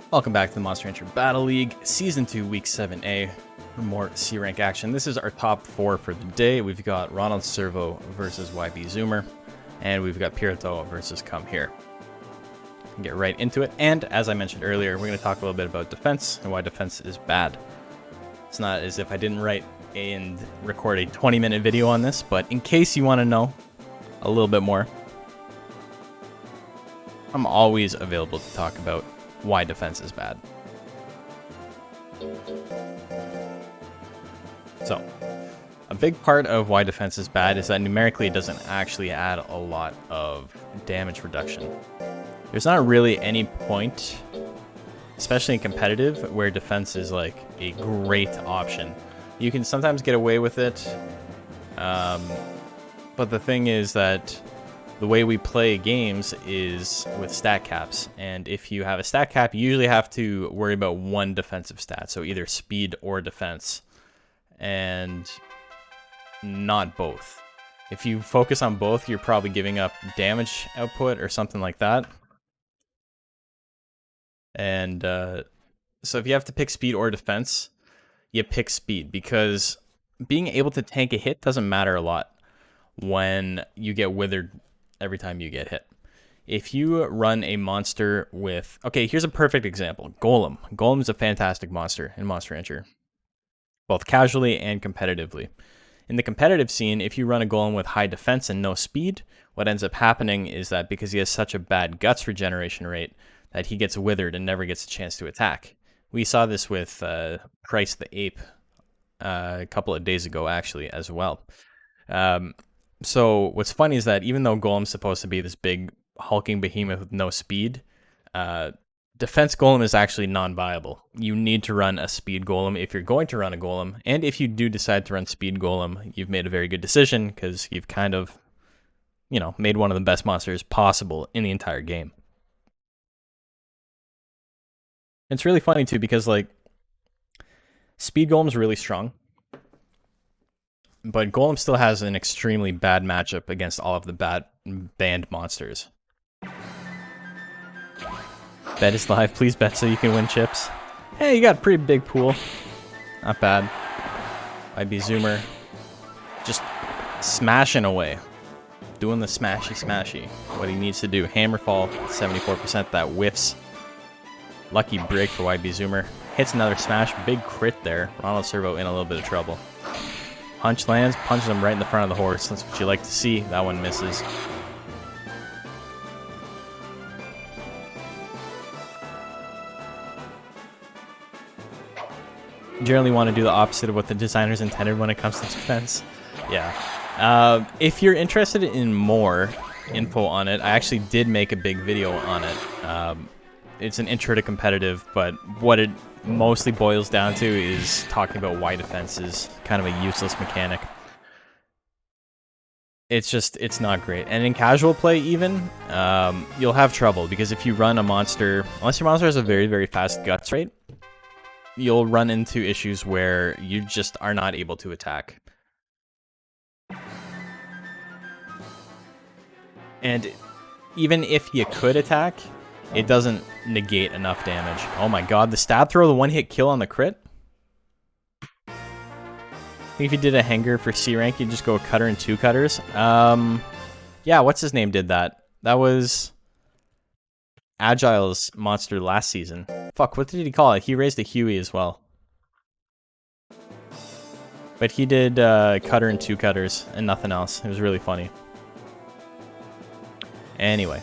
Welcome back to the Monster Hunter Battle League, Season 2, Week 7A, for more C-Rank action. This is our top 4 for the day. We've got Ronald Servo versus YB Zoomer, and we've got Pirito versus Come Here. Get right into it, and as I mentioned earlier, we're going to talk a little bit about defense and why defense is bad. It's not as if I didn't write and record a 20-minute video on this, but in case you want to know a little bit more, I'm always available to talk about why defense is bad. So, a big part of why defense is bad is that numerically it doesn't actually add a lot of damage reduction. There's not really any point, especially in competitive, where defense is like a great option. You can sometimes get away with it, but the thing is that the way we play games is with stat caps, and if you have a stat cap, you usually have to worry about one defensive stat, so either speed or defense, and not both. If you focus on both, you're probably giving up damage output or something like that. And so if you have to pick speed or defense, you pick speed, because being able to tank a hit doesn't matter a lot when you get withered every time you get hit. If you run a monster with... Okay, here's a perfect example. Golem. Golem is a fantastic monster in Monster Hunter, both casually and competitively. In the competitive scene, if you run a Golem with high defense and no speed, what ends up happening is that because he has such a bad guts regeneration rate, that he gets withered and never gets a chance to attack. We saw this with Price the Ape a couple of days ago, actually, as well. So what's funny is that even though Golem's supposed to be this big hulking behemoth with no speed, defense Golem is actually non-viable. You need to run a speed Golem if you're going to run a Golem, and if you do decide to run speed Golem, you've made a very good decision, because you've kind of, you know, made one of the best monsters possible in the entire game. It's really funny too, because like speed Golem's really strong, but Golem still has an extremely bad matchup against all of the banned monsters. Bet is live. Please bet so you can win chips. Hey, you got a pretty big pool. Not bad. YB Zoomer just smashing away. Doing the smashy. What he needs to do. Hammerfall, 74%. That whiffs. Lucky break for YB Zoomer. Hits another smash. Big crit there. Ronald Servo in a little bit of trouble. Punch lands, punches him right in the front of the horse. That's what you like to see. That one misses. Generally want to do the opposite of what the designers intended when it comes to defense. Yeah. If you're interested in more info on it, I actually did make a big video on it. It's an intro to competitive, but what it mostly boils down to is talking about why defense is kind of a useless mechanic. It's not great. And in casual play even, you'll have trouble, because if you run a monster, unless your monster has a very, very fast guts rate, you'll run into issues where you just are not able to attack. And even if you could attack, it doesn't negate enough damage. Oh my god, the stab throw, the one-hit kill on the crit? I think if you did a hanger for C rank, you'd just go a cutter and 2 cutters. Yeah, what's his name did that? That was Agile's monster last season. Fuck, what did he call it? He raised a Huey as well. But he did cutter and 2 cutters and nothing else. It was really funny. Anyway.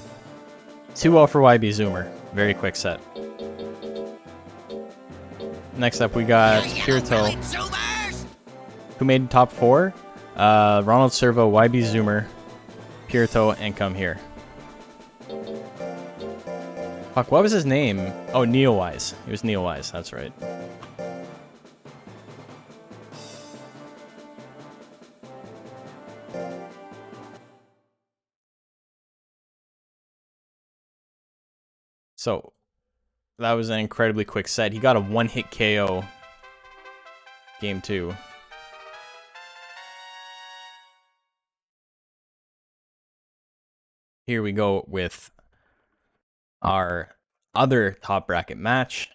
2-0 for YB Zoomer. Very quick set. Next up, we got Pirito, who made top 4. Ronald Servo, YB Zoomer, Pirito, and Come Here. Fuck, what was his name? Oh, Neowise. He was Neowise, that's right. So, that was an incredibly quick set. He got a one-hit KO game 2. Here we go with our other top bracket match.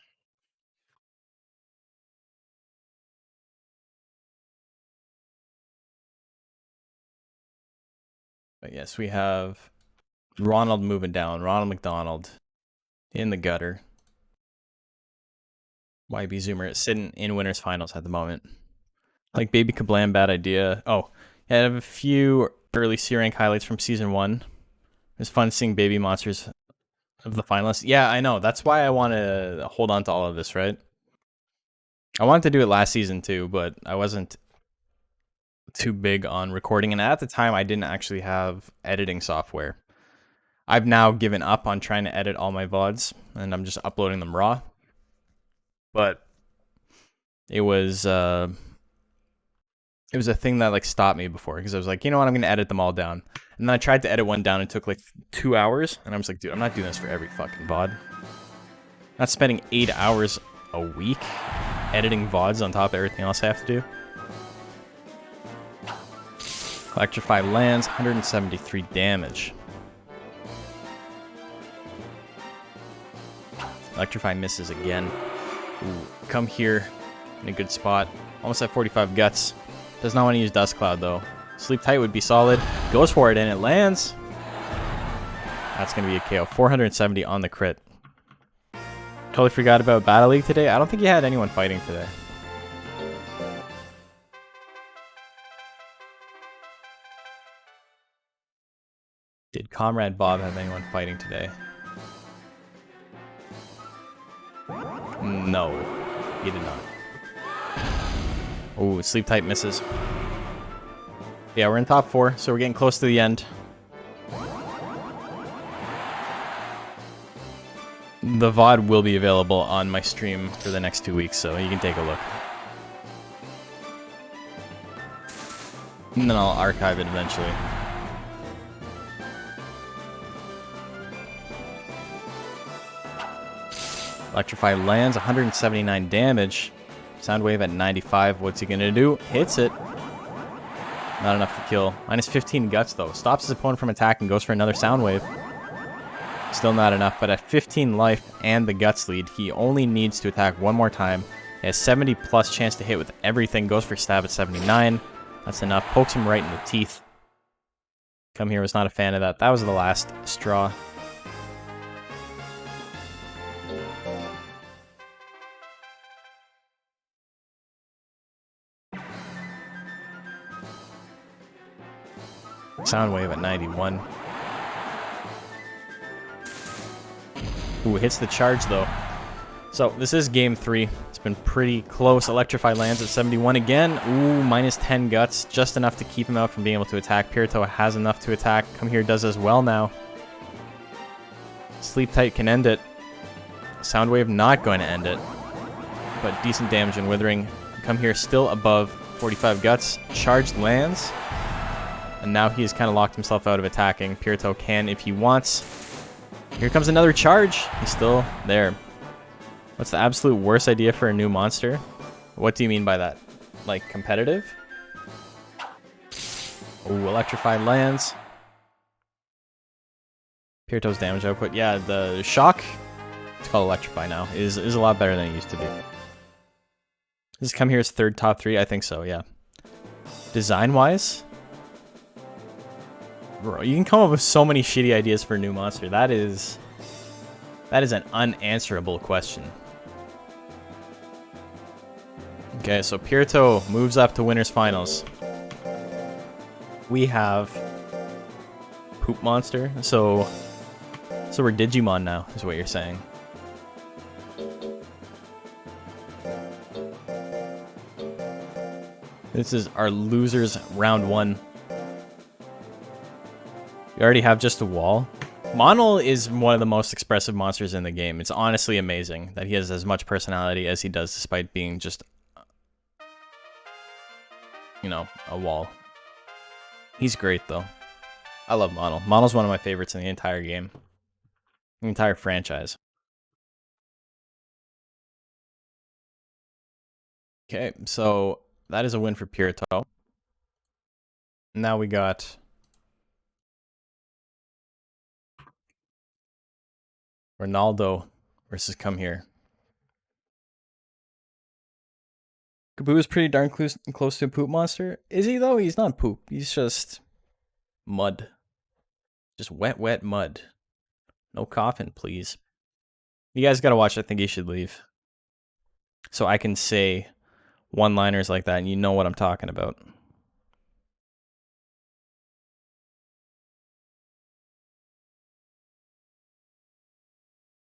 But yes, we have Ronald moving down. Ronald McDonald in the gutter. YB Zoomer sitting in winners finals at the moment. Like Baby Kablam, bad idea. Oh, I have a few early C rank highlights from season 1. It was fun seeing baby monsters of the finalists. Yeah, I know. That's why I want to hold on to all of this, right? I wanted to do it last season too, but I wasn't too big on recording. And at the time, I didn't actually have editing software. I've now given up on trying to edit all my VODs, and I'm just uploading them raw. But it was a thing that like stopped me before, because I was like, you know what, I'm gonna edit them all down. And then I tried to edit one down. It took like 2 hours, and I was like, dude, I'm not doing this for every fucking VOD. Not spending 8 hours a week editing VODs on top of everything else I have to do. Electrify lands, 173 damage. Electrify misses again. Ooh, come here in a good spot. Almost at 45 guts. Does not want to use Dust Cloud though. Sleep Tight would be solid. Goes for it and it lands. That's going to be a KO. 470 on the crit. Totally forgot about Battle League today. I don't think you had anyone fighting today. Did Comrade Bob have anyone fighting today? No, he did not. Oh, Sleep Tight misses. Yeah, we're in top 4, so we're getting close to the end. The VOD will be available on my stream for the next 2 weeks, so you can take a look. And then I'll archive it eventually. Electrify lands, 179 damage. Soundwave at 95. What's he gonna do? Hits it. Not enough to kill. Minus 15 guts though. Stops his opponent from attacking. Goes for another Soundwave. Still not enough, but at 15 life and the guts lead, he only needs to attack one more time. He has 70 plus chance to hit with everything. Goes for stab at 79. That's enough. Pokes him right in the teeth. Come Here was not a fan of that. That was the last straw. Soundwave at 91. Ooh, hits the charge though. So this is game 3. It's been pretty close. Electrify lands at 71 again. Ooh, minus 10 guts. Just enough to keep him out from being able to attack. Pirito has enough to attack. Come Here does as well now. Sleep Tight can end it. Soundwave not going to end it. But decent damage and Withering. Come Here still above 45 guts. Charged lands. And now he's kind of locked himself out of attacking. Pirito can if he wants. Here comes another charge. He's still there. What's the absolute worst idea for a new monster? What do you mean by that? Like competitive? Ooh, Electrify lands. Pirito's damage output. Yeah, the shock, it's called Electrify now, is a lot better than it used to be. Does Come Here's third top 3? I think so, yeah. Design-wise? Bro, you can come up with so many shitty ideas for a new monster. That is an unanswerable question. Okay, so Pirito moves up to winners finals. We have Poop Monster, so we're Digimon now, is what you're saying. This is our losers round 1. We already have just a wall. Monol is one of the most expressive monsters in the game. It's honestly amazing that he has as much personality as he does despite being just, you know, a wall. He's great though. I love Monol. Monol's one of my favorites in the entire game. The entire franchise. Okay, so that is a win for Pirito. Now we got Ronaldo versus Come Here. Kaboo is pretty darn close to a poop monster. Is he though? He's not poop. He's just mud. Just wet mud. No coffin, please. You guys gotta watch I Think You Should Leave. So I can say one-liners like that and you know what I'm talking about.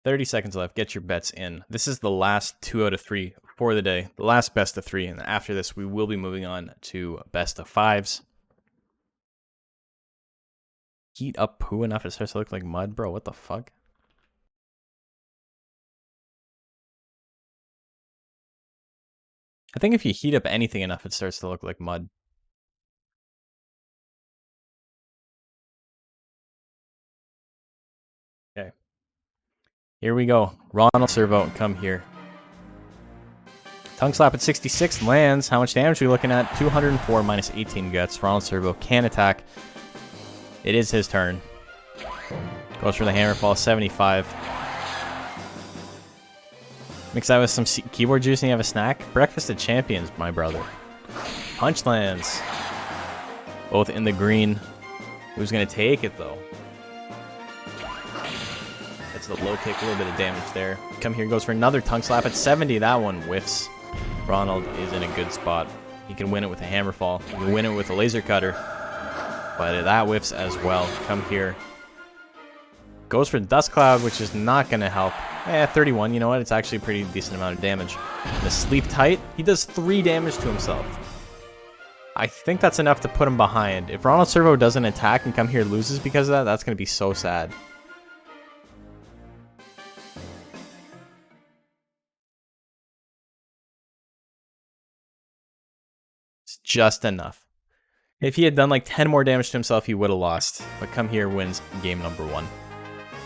$30 seconds left. Get your bets in. This is the last 2 out of 3 for the day. The last best of 3. And after this, we will be moving on to best of 5s. Heat up poo enough it starts to look like mud, bro. What the fuck? I think if you heat up anything enough, it starts to look like mud. Okay. Here we go. Ronald Servo, come here. Tongue slap at 66 lands. How much damage are we looking at? 204 minus 18 guts. Ronald Servo can attack. It is his turn. Goes for the hammerfall, 75. Mix that with some keyboard juice and you have a snack. Breakfast of Champions, my brother. Punch lands. Both in the green. Who's going to take it, though? That's the low kick, a little bit of damage there. Come here, goes for another tongue slap at 70. That one whiffs. Ronald is in a good spot. He can win it with a hammerfall. He can win it with a laser cutter. But that whiffs as well. Come here. Goes for Dust Cloud, which is not going to help. 31. You know what? It's actually a pretty decent amount of damage. The Sleep Tight, he does 3 damage to himself. I think that's enough to put him behind. If Ronald Servo doesn't attack and Come Here loses because of that, that's going to be so sad. It's just enough. If he had done like 10 more damage to himself, he would have lost. But Come Here wins game number 1.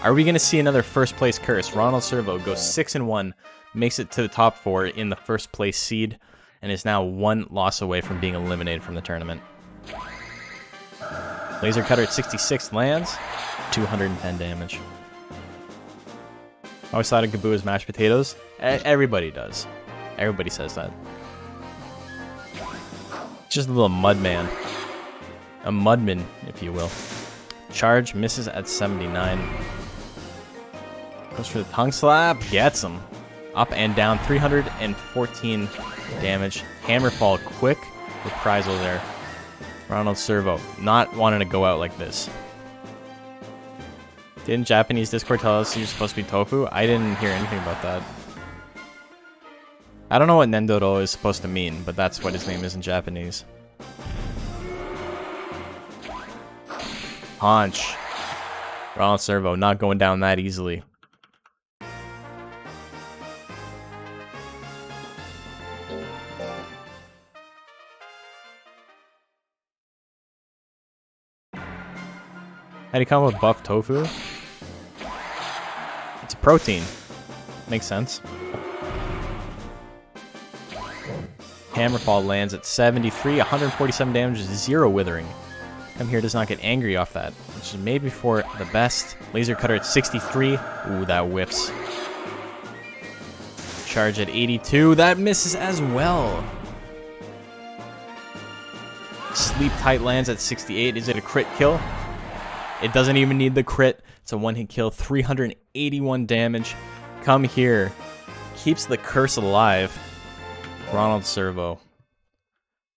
Are we going to see another first place curse? Ronald Servo goes 6-1, makes it to the top 4 in the first place seed, and is now 1 loss away from being eliminated from the tournament. Laser Cutter at 66 lands, 210 damage. I always thought of Gaboo as mashed potatoes. Everybody does. Everybody says that. Just a little mud man. A mudman, if you will. Charge misses at 79. Goes for the tongue slap, gets him. Up and down, 314 damage. Hammerfall, quick reprisal there. Ronald Servo, not wanting to go out like this. Didn't Japanese Discord tell us you're supposed to be tofu? I didn't hear anything about that. I don't know what Nendoro is supposed to mean, but that's what his name is in Japanese. Punch. Ronald Servo, not going down that easily. How do you come up with buff tofu? It's a protein. Makes sense. Hammerfall lands at 73, 147 damage, 0 withering. Come Here does not get angry off that, which is maybe for the best. Laser Cutter at 63. Ooh, that whiffs. Charge at 82. That misses as well. Sleep Tight lands at 68. Is it a crit kill? It doesn't even need the crit. It's a one-hit kill. 381 damage. Come Here. Keeps the curse alive. Ronald Servo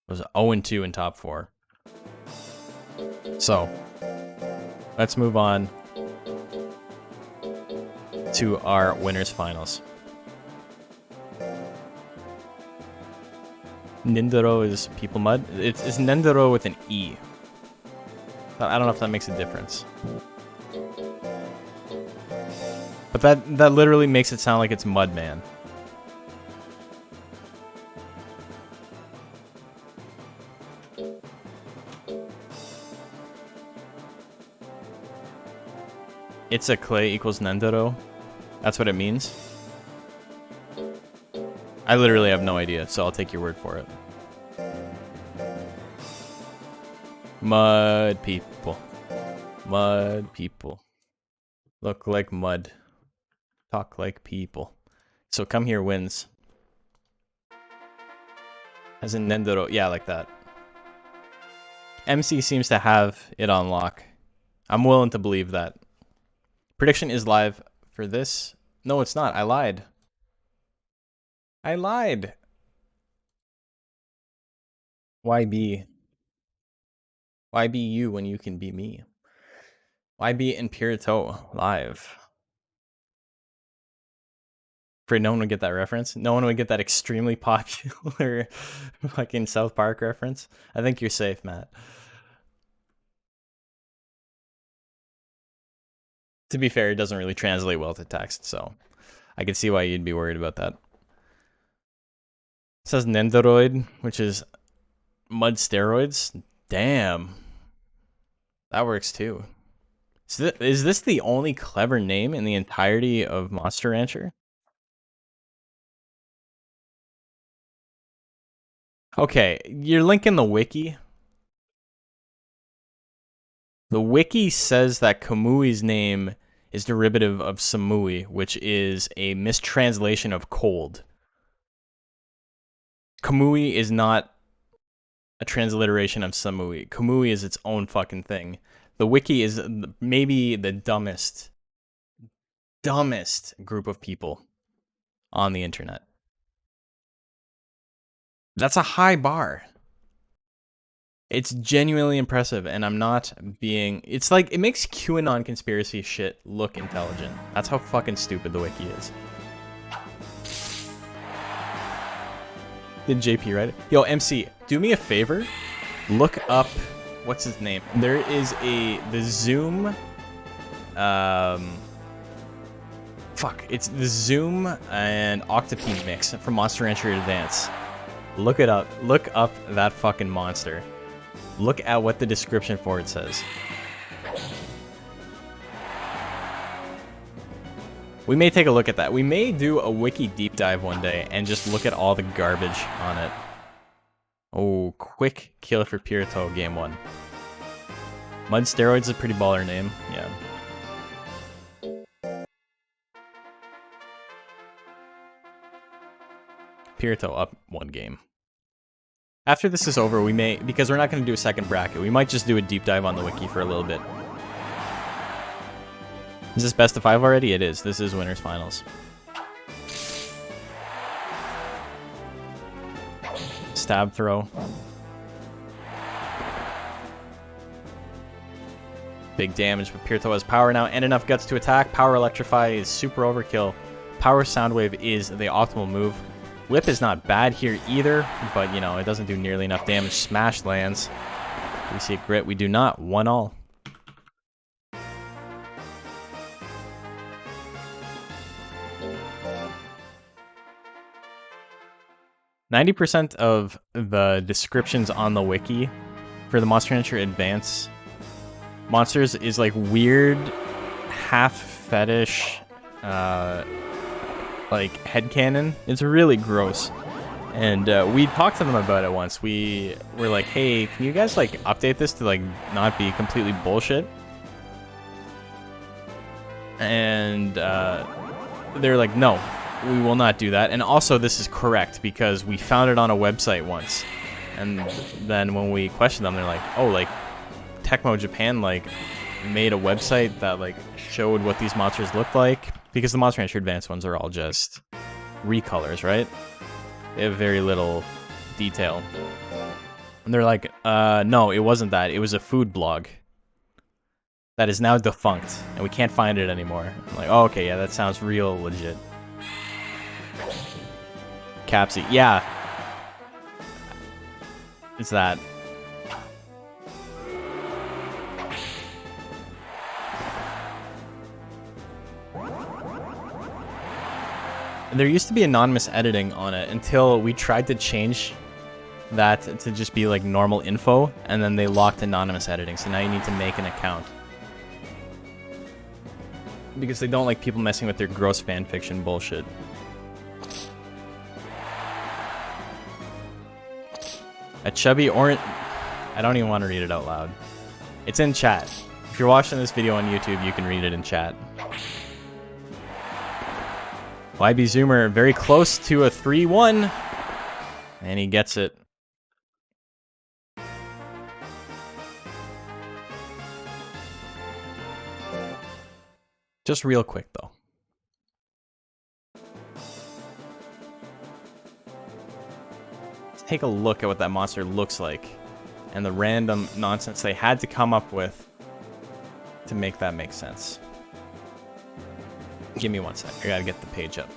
was 0-2 in top 4. So, let's move on to our winners finals. Nindoro is people mud. It's Nendoro with an E. I don't know if that makes a difference. But that literally makes it sound like it's Mudman. It's a clay equals Nendoro. That's what it means. I literally have no idea, so I'll take your word for it. Mud people. Mud people. Look like mud. Talk like people. So come here wins. As in Nendoro. Yeah, like that. MC seems to have it on lock. I'm willing to believe that. Prediction is live for this. No, it's not. I lied. I lied. Why be? Why be you when you can be me? Why be in Pirito live? Afraid no one would get that reference. No one would get that extremely popular fucking South Park reference. I think you're safe, Matt. To be fair, it doesn't really translate well to text, so I can see why you'd be worried about that. It says Nendoroid, which is mud steroids. Damn. That works too. Is this the only clever name in the entirety of Monster Rancher? Okay, you're linking the wiki. The wiki says that Kamui's name is derivative of Samui, which is a mistranslation of cold. Kamui is not a transliteration of Samui. Kamui is its own fucking thing. The wiki is maybe the dumbest group of people on the internet. That's a high bar. It's genuinely impressive, and I'm not being... It's like, it makes QAnon conspiracy shit look intelligent. That's how fucking stupid the wiki is. Did JP write it? Yo, MC, do me a favor. Look up... What's his name? There is the Zoom... Fuck, it's the Zoom and Octopi mix from Monster Rancher Advance. Look it up. Look up that fucking monster. Look at what the description for it says. We may take a look at that. We may do a wiki deep dive one day and just look at all the garbage on it. Oh, quick kill for Pirito game 1. Mud Steroids is a pretty baller name. Yeah. Pirito up 1 game. After this is over, we may, because we're not going to do a second bracket, we might just do a deep dive on the wiki for a little bit. Is this best of 5 already? It is. This is winners finals. Stab throw. Big damage, but Pirito has power now and enough guts to attack. Power Electrify is super overkill. Power Soundwave is the optimal move. Whip is not bad here either, but, you know, it doesn't do nearly enough damage. Smash lands. We see a grit. We do not. 1-all. %90 of the descriptions on the wiki for the Monster Rancher Advance monsters is like weird, half fetish, like headcanon. It's really gross. And we talked to them about it once. We were like, hey, can you guys like update this to like not be completely bullshit? And they're like, no, we will not do that. And also this is correct because we found it on a website once. And then when we questioned them, they're like, oh, like Tecmo Japan like made a website that like showed what these monsters looked like. Because the Monster Rancher Advanced ones are all just recolors, right? They have very little detail. And they're like, no, it wasn't that. It was a food blog that is now defunct, and we can't find it anymore. I'm like, oh, okay, yeah, that sounds real legit. Capsy, yeah. It's that. There used to be anonymous editing on it until we tried to change that to just be like normal info, and then they locked anonymous editing, so now you need to make an account. Because they don't like people messing with their gross fanfiction bullshit. A chubby orange... I don't even want to read it out loud. It's in chat. If you're watching this video on YouTube, you can read it in chat. YB Zoomer very close to a 3-1. And he gets it. Just real quick, though. Let's take a look at what that monster looks like and the random nonsense they had to come up with to make that make sense. Give me 1 sec. I gotta get the page up.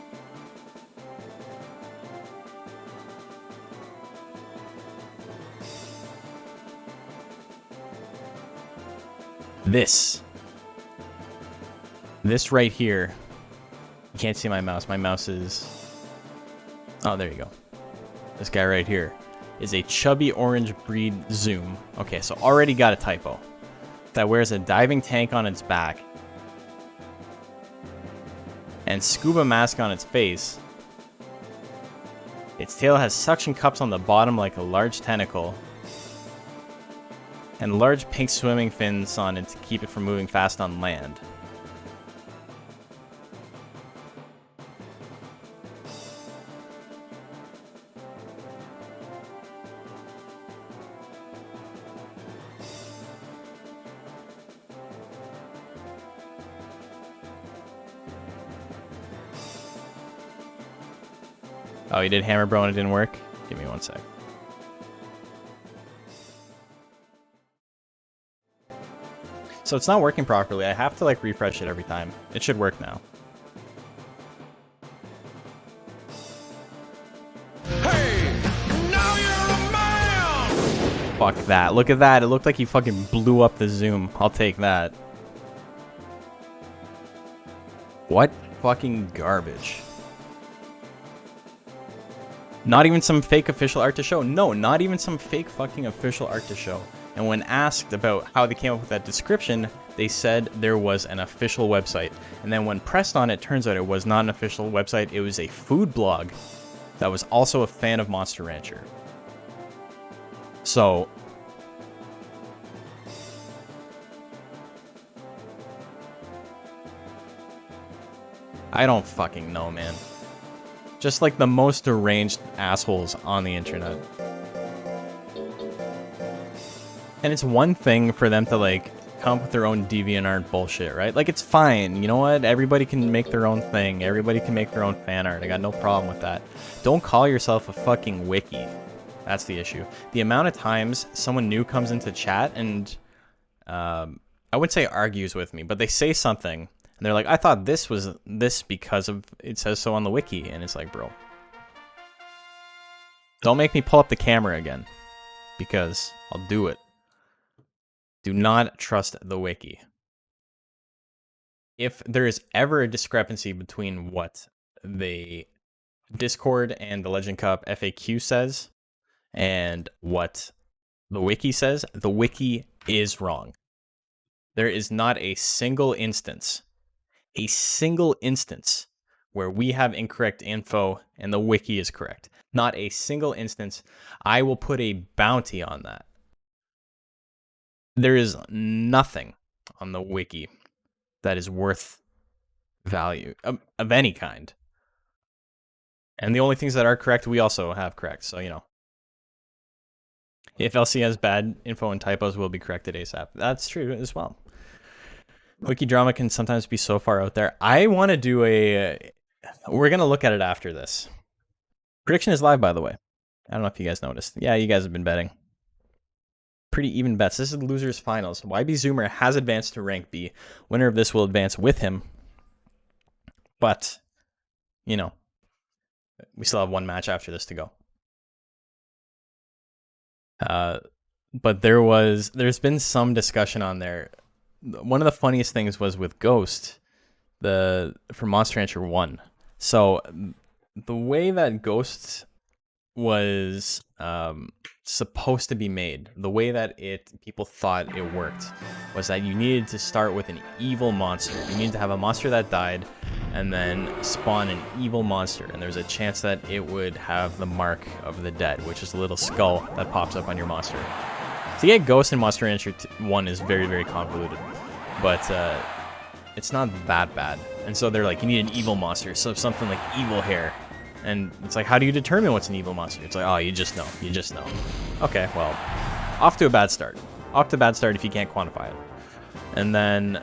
This right here, you can't see my mouse. My mouse is, oh, there you go. This guy right here is a chubby orange breed zoom. Okay, so already got a typo. That wears a diving tank on its back and scuba mask on its face. Its tail has suction cups on the bottom like a large tentacle, and large pink swimming fins on it to keep it from moving fast on land. Oh, you did Hammer Bro and it didn't work? Give me 1 sec. So it's not working properly. I have to like refresh it every time. It should work now.
Hey, now you're a man!
Fuck that. Look at that. It looked like he fucking blew up the zoom. I'll take that. What fucking garbage. Not even some fake official art to show. No, not even some fake fucking official art to show. And when asked about how they came up with that description, they said there was an official website. And then when pressed on it, turns out it was not an official website. It was a food blog that was also a fan of Monster Rancher. So I don't fucking know, man. Just like the most deranged assholes on the internet. And it's one thing for them to like come up with their own DeviantArt bullshit, right? Like it's fine, you know what? Everybody can make their own thing. Everybody can make their own fan art. I got no problem with that. Don't call yourself a fucking wiki. That's the issue. The amount of times someone new comes into chat and I wouldn't say argues with me, but they say something and they're like, I thought this was this because of it says so on the wiki. And it's like, bro, don't make me pull up the camera again because I'll do it. Do not trust the wiki. If there is ever a discrepancy between what the Discord and the Legend Cup FAQ says and what the wiki says, the wiki is wrong. There is not a single instance where we have incorrect info and the wiki is correct. Not a single instance. I will put a bounty on that. There is nothing on the wiki that is worth value of any kind. And the only things that are correct, we also have correct. So, you know, if LC has bad info and typos, will be corrected ASAP. That's true as well. Wiki drama can sometimes be so far out there. I want to do we're going to look at it after this. Prediction is live, by the way. I don't know if you guys noticed. Yeah, you guys have been betting. Pretty even bets. This is the losers finals. YB Zoomer has advanced to rank B. Winner of this will advance with him. But, you know, we still have one match after this to go. But there's been some discussion on there. One of the funniest things was with Ghost, for Monster Rancher 1. So the way that Ghost was supposed to be made, the way that people thought it worked, was that you needed to start with an evil monster. You needed to have a monster that died and then spawn an evil monster, and there's a chance that it would have the mark of the dead, which is a little skull that pops up on your monster. To get Ghost in Monster Rancher 1 is very, very convoluted, but it's not that bad. And so they're like, you need an evil monster, so something like evil hair. And it's like, how do you determine what's an evil monster? It's like, oh, you just know. You just know. Okay, well, off to a bad start. Off to a bad start if you can't quantify it. And then,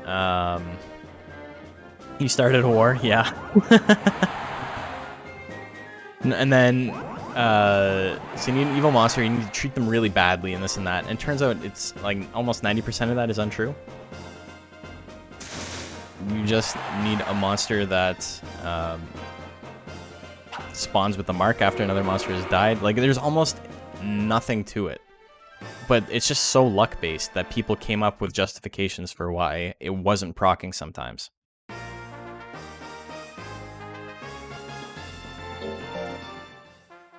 you started a war, yeah. And then, so you need an evil monster, you need to treat them really badly and this and that. And it turns out it's like almost 90% of that is untrue. You just need a monster that spawns with the mark after another monster has died. Like, there's almost nothing to it. But it's just so luck-based that people came up with justifications for why it wasn't proccing sometimes.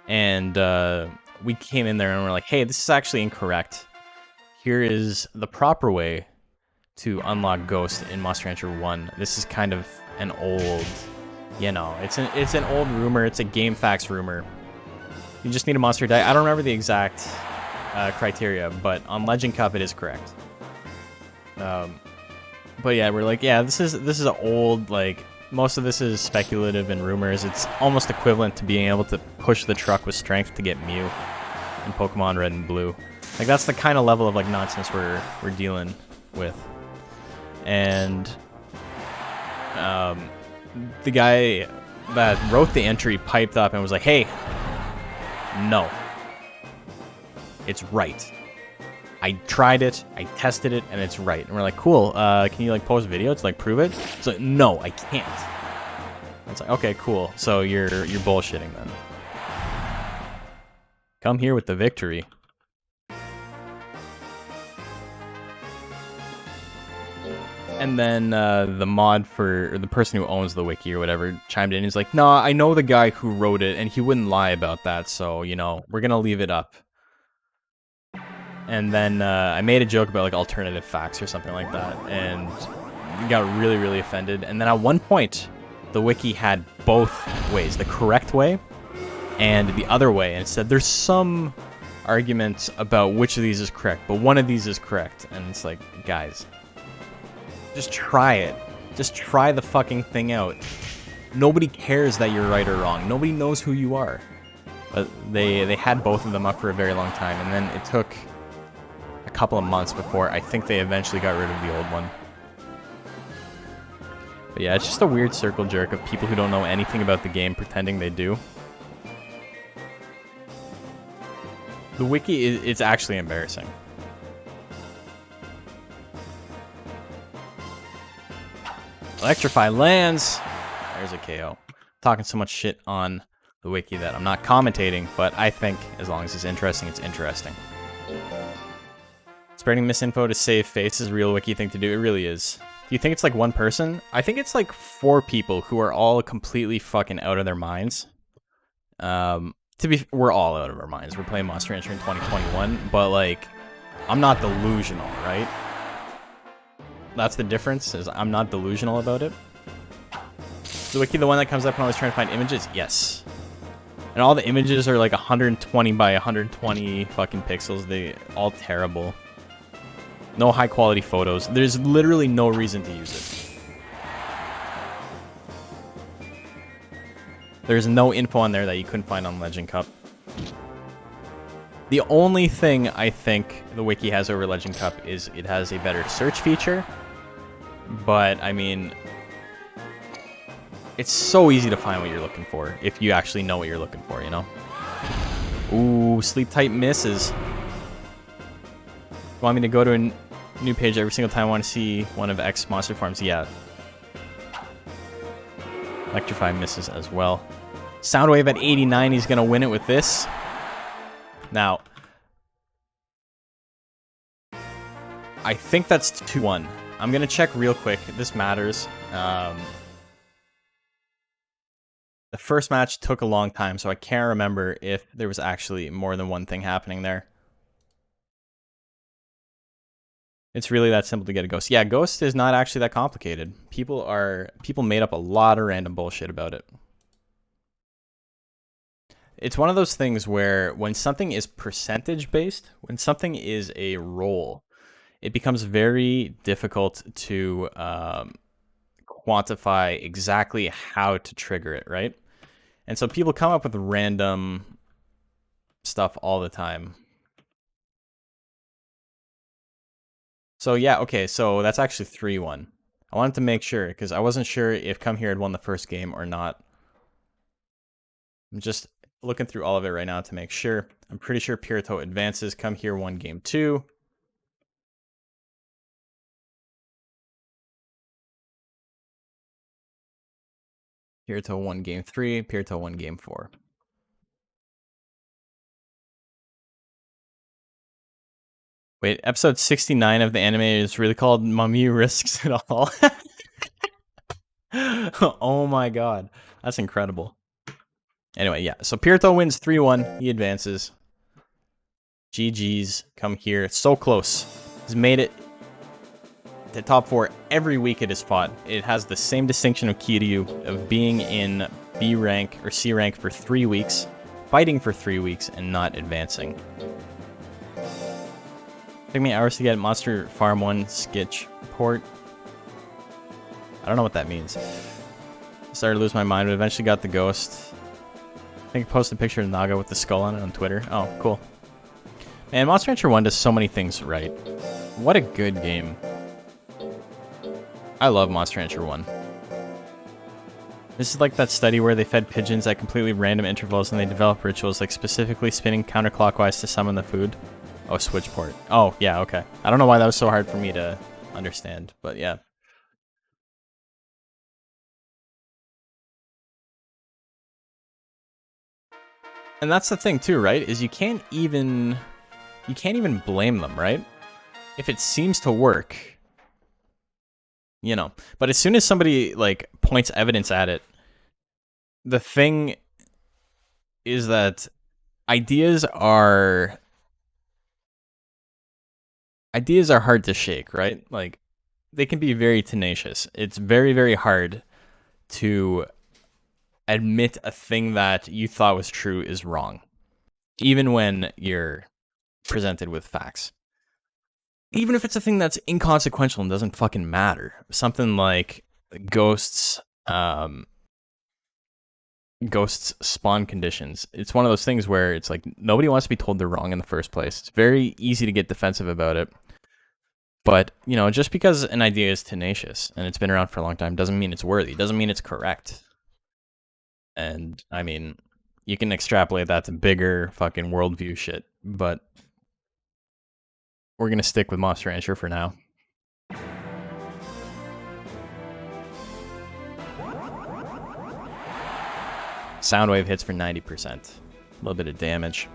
And we came in there and we're like, hey, this is actually incorrect. Here is the proper way to unlock Ghost in Monster Rancher 1. This is kind of an old, you know, it's an old rumor. It's a game facts rumor. You just need a monster to die. I don't remember the exact criteria, but on Legend Cup it is correct. But yeah, we're like, yeah, this is an old, like, most of this is speculative and rumors. It's almost equivalent to being able to push the truck with strength to get Mew in Pokemon Red and Blue. Like, that's the kind of level of like nonsense we're dealing with. And the guy that wrote the entry piped up and was like, hey, no, it's right. I tried it, I tested it, and it's right. And we're like, cool, can you like post a video to like prove it? It's like, no, I can't. And it's like, okay, cool. So you're bullshitting then. Come here with the victory. And then the mod for, or the person who owns the wiki or whatever chimed in. He's like, no, I know the guy who wrote it, and he wouldn't lie about that, so, you know, we're gonna leave it up. And then I made a joke about like alternative facts or something like that, and we got really, really offended. And then at one point, the wiki had both ways, the correct way and the other way, and it said there's some arguments about which of these is correct, but one of these is correct. And it's like, guys, just try it. Just try the fucking thing out. Nobody cares that you're right or wrong. Nobody knows who you are. But they had both of them up for a very long time, and then it took a couple of months before I think they eventually got rid of the old one. But yeah, it's just a weird circle jerk of people who don't know anything about the game pretending they do. The wiki it's actually embarrassing. Electrify lands. There's a KO. Talking so much shit on the wiki that I'm not commentating, but I think as long as it's interesting, it's interesting. Spreading misinfo to save face is a real wiki thing to do. It really is. Do you think it's like one person? I think it's like 4 people who are all completely fucking out of their minds. We're all out of our minds. We're playing Monster Rancher in 2021, but like, I'm not delusional, right? That's the difference, is I'm not delusional about it. Is the wiki the one that comes up when I was trying to find images? Yes. And all the images are like 120 by 120 fucking pixels. They all terrible. No high quality photos. There's literally no reason to use it. There's no info on there that you couldn't find on Legend Cup. The only thing I think the wiki has over Legend Cup is it has a better search feature. But, I mean, it's so easy to find what you're looking for if you actually know what you're looking for, you know? Ooh, sleep tight misses. Want me to go to a new page every single time I want to see one of X monster farms? Yeah. Electrify misses as well. Soundwave at 89, he's going to win it with this. Now, I think that's 2-1. I'm going to check real quick. This matters. The first match took a long time, so I can't remember if there was actually more than one thing happening there. It's really that simple to get a ghost. Yeah, ghost is not actually that complicated. People made up a lot of random bullshit about it. It's one of those things where when something is percentage based, when something is a role, it becomes very difficult to quantify exactly how to trigger it, right? And so people come up with random stuff all the time. So yeah, okay, so that's actually 3-1. I wanted to make sure, because I wasn't sure if Come Here had won the first game or not. I'm just looking through all of it right now to make sure. I'm pretty sure Pirito advances. Come Here won game 2. Pirito won game 3. Pirito won game 4. Wait, episode 69 of the anime is really called Mami Risks It All. Oh my god. That's incredible. Anyway, yeah. So Pirito wins 3-1. He advances. GG's. Come Here. It's so close. He's made it to top 4 every week it has fought. It has the same distinction of Kiryu of being in B rank or C rank for 3 weeks, fighting for 3 weeks, and not advancing. Took me hours to get Monster Farm 1 sketch port. I don't know what that means. Started to lose my mind, but eventually got the ghost. I think I posted a picture of Naga with the skull on it on Twitter. Oh, cool. Man, Monster Hunter 1 does so many things right. What a good game. I love Monster Hunter 1. This is like that study where they fed pigeons at completely random intervals and they developed rituals like specifically spinning counterclockwise to summon the food. Oh, switch port. Oh, yeah, okay. I don't know why that was so hard for me to understand, but yeah. And that's the thing too, right? Is you can't even blame them, right? If it seems to work, you know. But as soon as somebody like points evidence at it, the thing is that ideas are hard to shake, right? Like they can be very tenacious. It's very, very hard to admit a thing that you thought was true is wrong, even when you're presented with facts. Even if it's a thing that's inconsequential and doesn't fucking matter. Something like ghosts spawn conditions. It's one of those things where it's like nobody wants to be told they're wrong in the first place. It's very easy to get defensive about it. But, you know, just because an idea is tenacious and it's been around for a long time doesn't mean it's worthy. Doesn't mean it's correct. And, I mean, you can extrapolate that to bigger fucking worldview shit. But we're going to stick with Monster Rancher for now. Soundwave hits for 90%. A little bit of damage.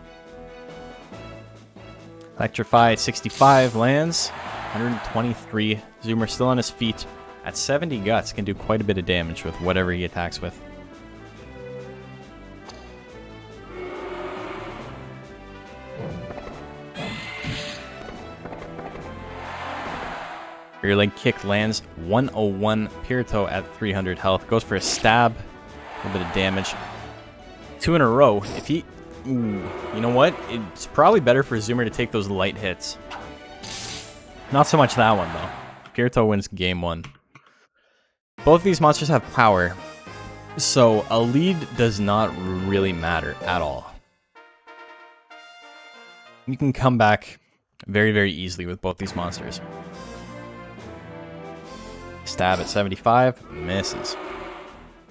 Electrify 65 lands. 123. Zoomer still on his feet. At 70 guts, can do quite a bit of damage with whatever he attacks with. Rear leg kick lands 101. Pirito at 300 health. Goes for a stab. A little bit of damage. 2 in a row. If he... Ooh, you know what? It's probably better for Zoomer to take those light hits. Not so much that one, though. Pirito wins game 1. Both of these monsters have power, so a lead does not really matter at all. You can come back very, very easily with both these monsters. Stab at 75, misses.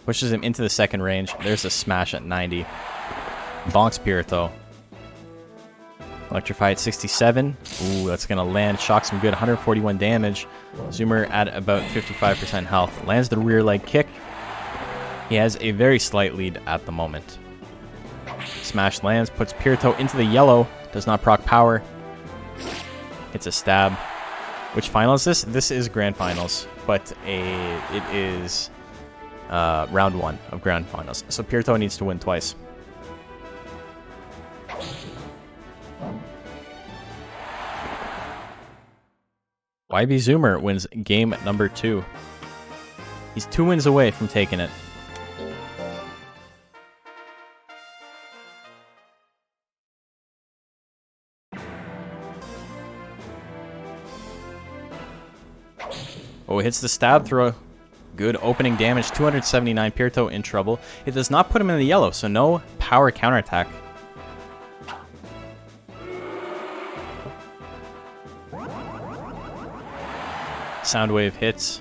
Pushes him into the second range. There's a smash at 90. Bonks Pirito. Electrify at 67. Ooh, that's going to land. Shocks him good. 141 damage. Zoomer at about 55% health. Lands the rear leg kick. He has a very slight lead at the moment. Smash lands. Puts Pirito into the yellow. Does not proc power. Hits a stab. Which final is this? This is Grand Finals. But it is round 1 of Grand Finals. So Pirito needs to win twice. YB Zoomer wins game number 2. He's 2 wins away from taking it. Oh, hits the stab throw. Good opening damage, 279. Pirito in trouble. It does not put him in the yellow, so no power counterattack. Soundwave hits.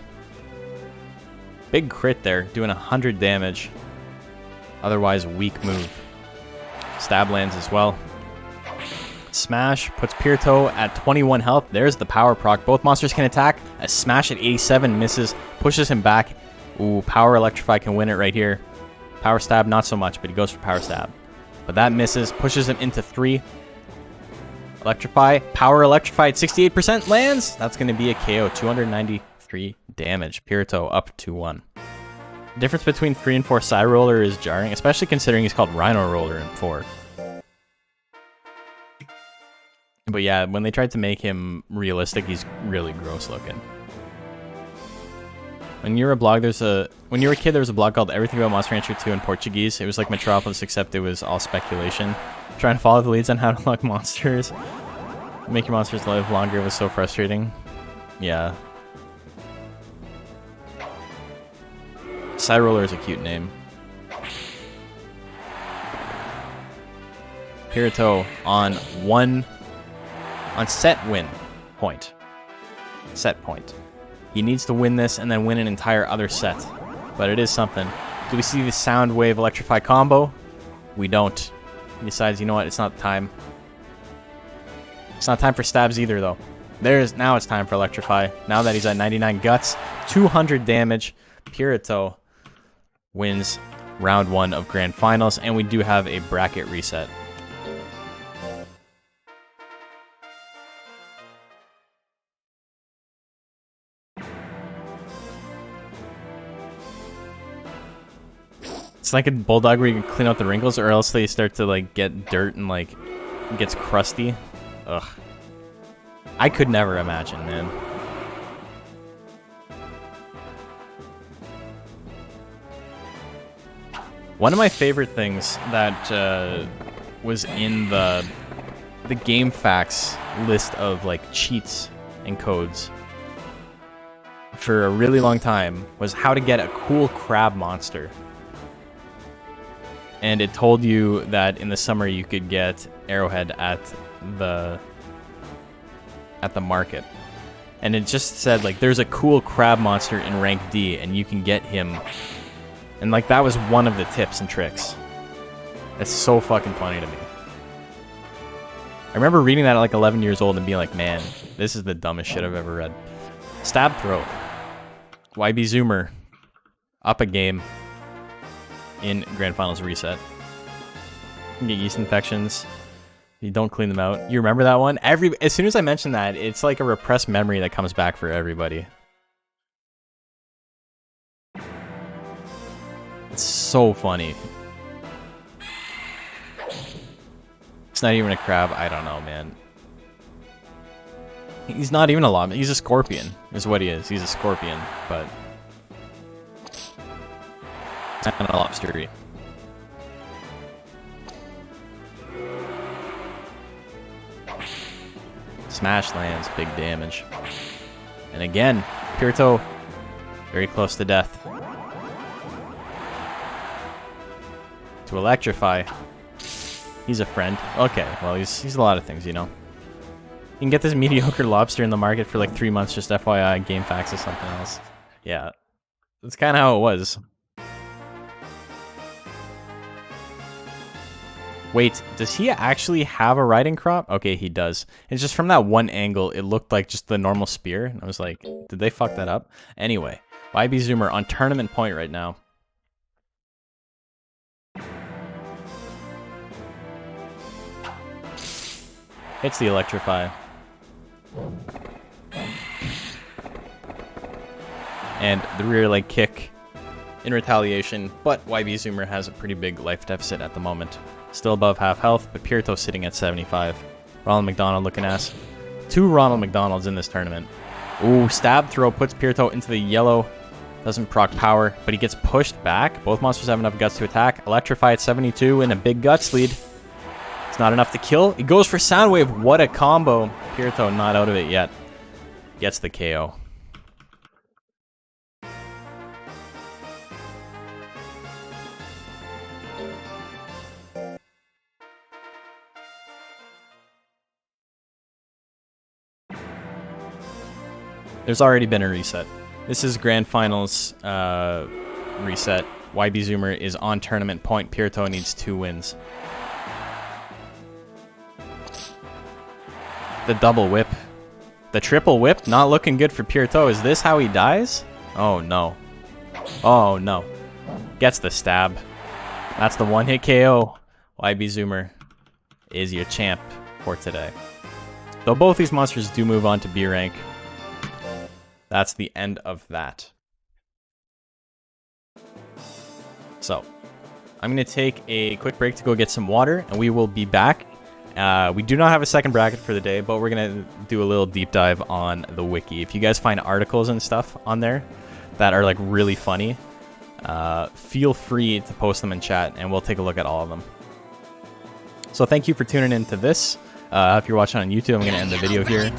Big crit there, doing 100 damage. Otherwise, weak move. Stab lands as well. Smash puts Pirito at 21 health. There's the power proc. Both monsters can attack. A smash at 87 misses, pushes him back. Ooh, power electrify can win it right here. Power stab, not so much, but he goes for power stab. But that misses, pushes him into 3. Electrify, power electrify at 68% lands. That's going to be a KO, 293 damage. Pirito up 2-1. The difference between 3 and 4 side roller is jarring, especially considering he's called Rhino Roller in 4. But yeah, when they tried to make him realistic, he's really gross looking. When you were a kid, there was a blog called Everything About Monster Rancher 2 in Portuguese. It was like Metropolis, except it was all speculation. Trying to follow the leads on how to unlock monsters. Make your monsters live longer. It was so frustrating. Yeah. Side Roller is a cute name. Pirito on set win point. Set point. He needs to win this and then win an entire other set. But it is something. Do we see the sound wave electrify combo? We don't. He decides, you know what, it's not time. It's not time for stabs either though. Now it's time for electrify. Now that he's at 99 guts, 200 damage, Pirito wins round 1 of Grand Finals, and we do have a bracket reset. It's like a bulldog where you can clean out the wrinkles, or else they start to like get dirt and like it gets crusty. Ugh. I could never imagine, man. One of my favorite things that was in the game facts list of like cheats and codes for a really long time was how to get a cool crab monster. And it told you that in the summer you could get Arrowhead at the market. And it just said like there's a cool crab monster in rank D and you can get him. And like that was one of the tips and tricks. It's so fucking funny to me. I remember reading that at like 11 years old and being like, man, this is the dumbest shit I've ever read. Stab throw. YB Zoomer up a game in Grand Finals reset. You can get yeast infections. You don't clean them out. You remember that one? As soon as I mention that, it's like a repressed memory that comes back for everybody. It's so funny. It's not even a crab. I don't know, man. He's not even a lobster. He's a scorpion, is what he is. He's a scorpion, but it's kind of lobstery. Smash lands, big damage. And again, Pirito, very close to death. To electrify. He's a friend. Okay, well, he's a lot of things, you know. You can get this mediocre lobster in the market for like 3 months, just FYI, GameFAQs or something else. Yeah, that's kind of how it was. Wait, does he actually have a riding crop? Okay, he does. It's just from that one angle, it looked like just the normal spear. And I was like, did they fuck that up? Anyway, YB Zoomer on tournament point right now. Hits the electrify. And the rear leg kick in retaliation, but YB Zoomer has a pretty big life deficit at the moment. Still above half health, but Pirito sitting at 75. Ronald McDonald looking ass. 2 Ronald McDonalds in this tournament. Ooh, stab throw puts Pirito into the yellow. Doesn't proc power, but he gets pushed back. Both monsters have enough guts to attack. Electrify at 72 and a big guts lead. It's not enough to kill. He goes for Soundwave. What a combo. Pirito not out of it yet. Gets the KO. There's already been a reset. This is Grand Finals reset. YB Zoomer is on tournament point. Pirto needs 2 wins. The double whip. The triple whip, not looking good for Pirto. Is this how he dies? Oh no. Oh no. Gets the stab. That's the 1-hit KO. YB Zoomer is your champ for today. Though both these monsters do move on to B rank. That's the end of that. So, I'm going to take a quick break to go get some water, and we will be back. We do not have a second bracket for the day, but we're going to do a little deep dive on the wiki. If you guys find articles and stuff on there that are like really funny, feel free to post them in chat, and we'll take a look at all of them. So thank you for tuning in to this. If you're watching on YouTube, I'm going to end the video here.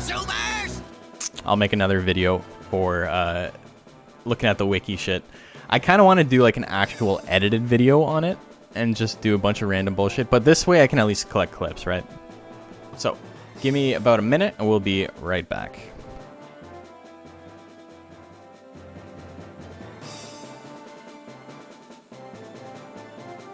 I'll make another video for looking at the wiki shit. I kind of want to do like an actual edited video on it and just do a bunch of random bullshit, but this way I can at least collect clips, right? So give me about a minute and we'll be right back.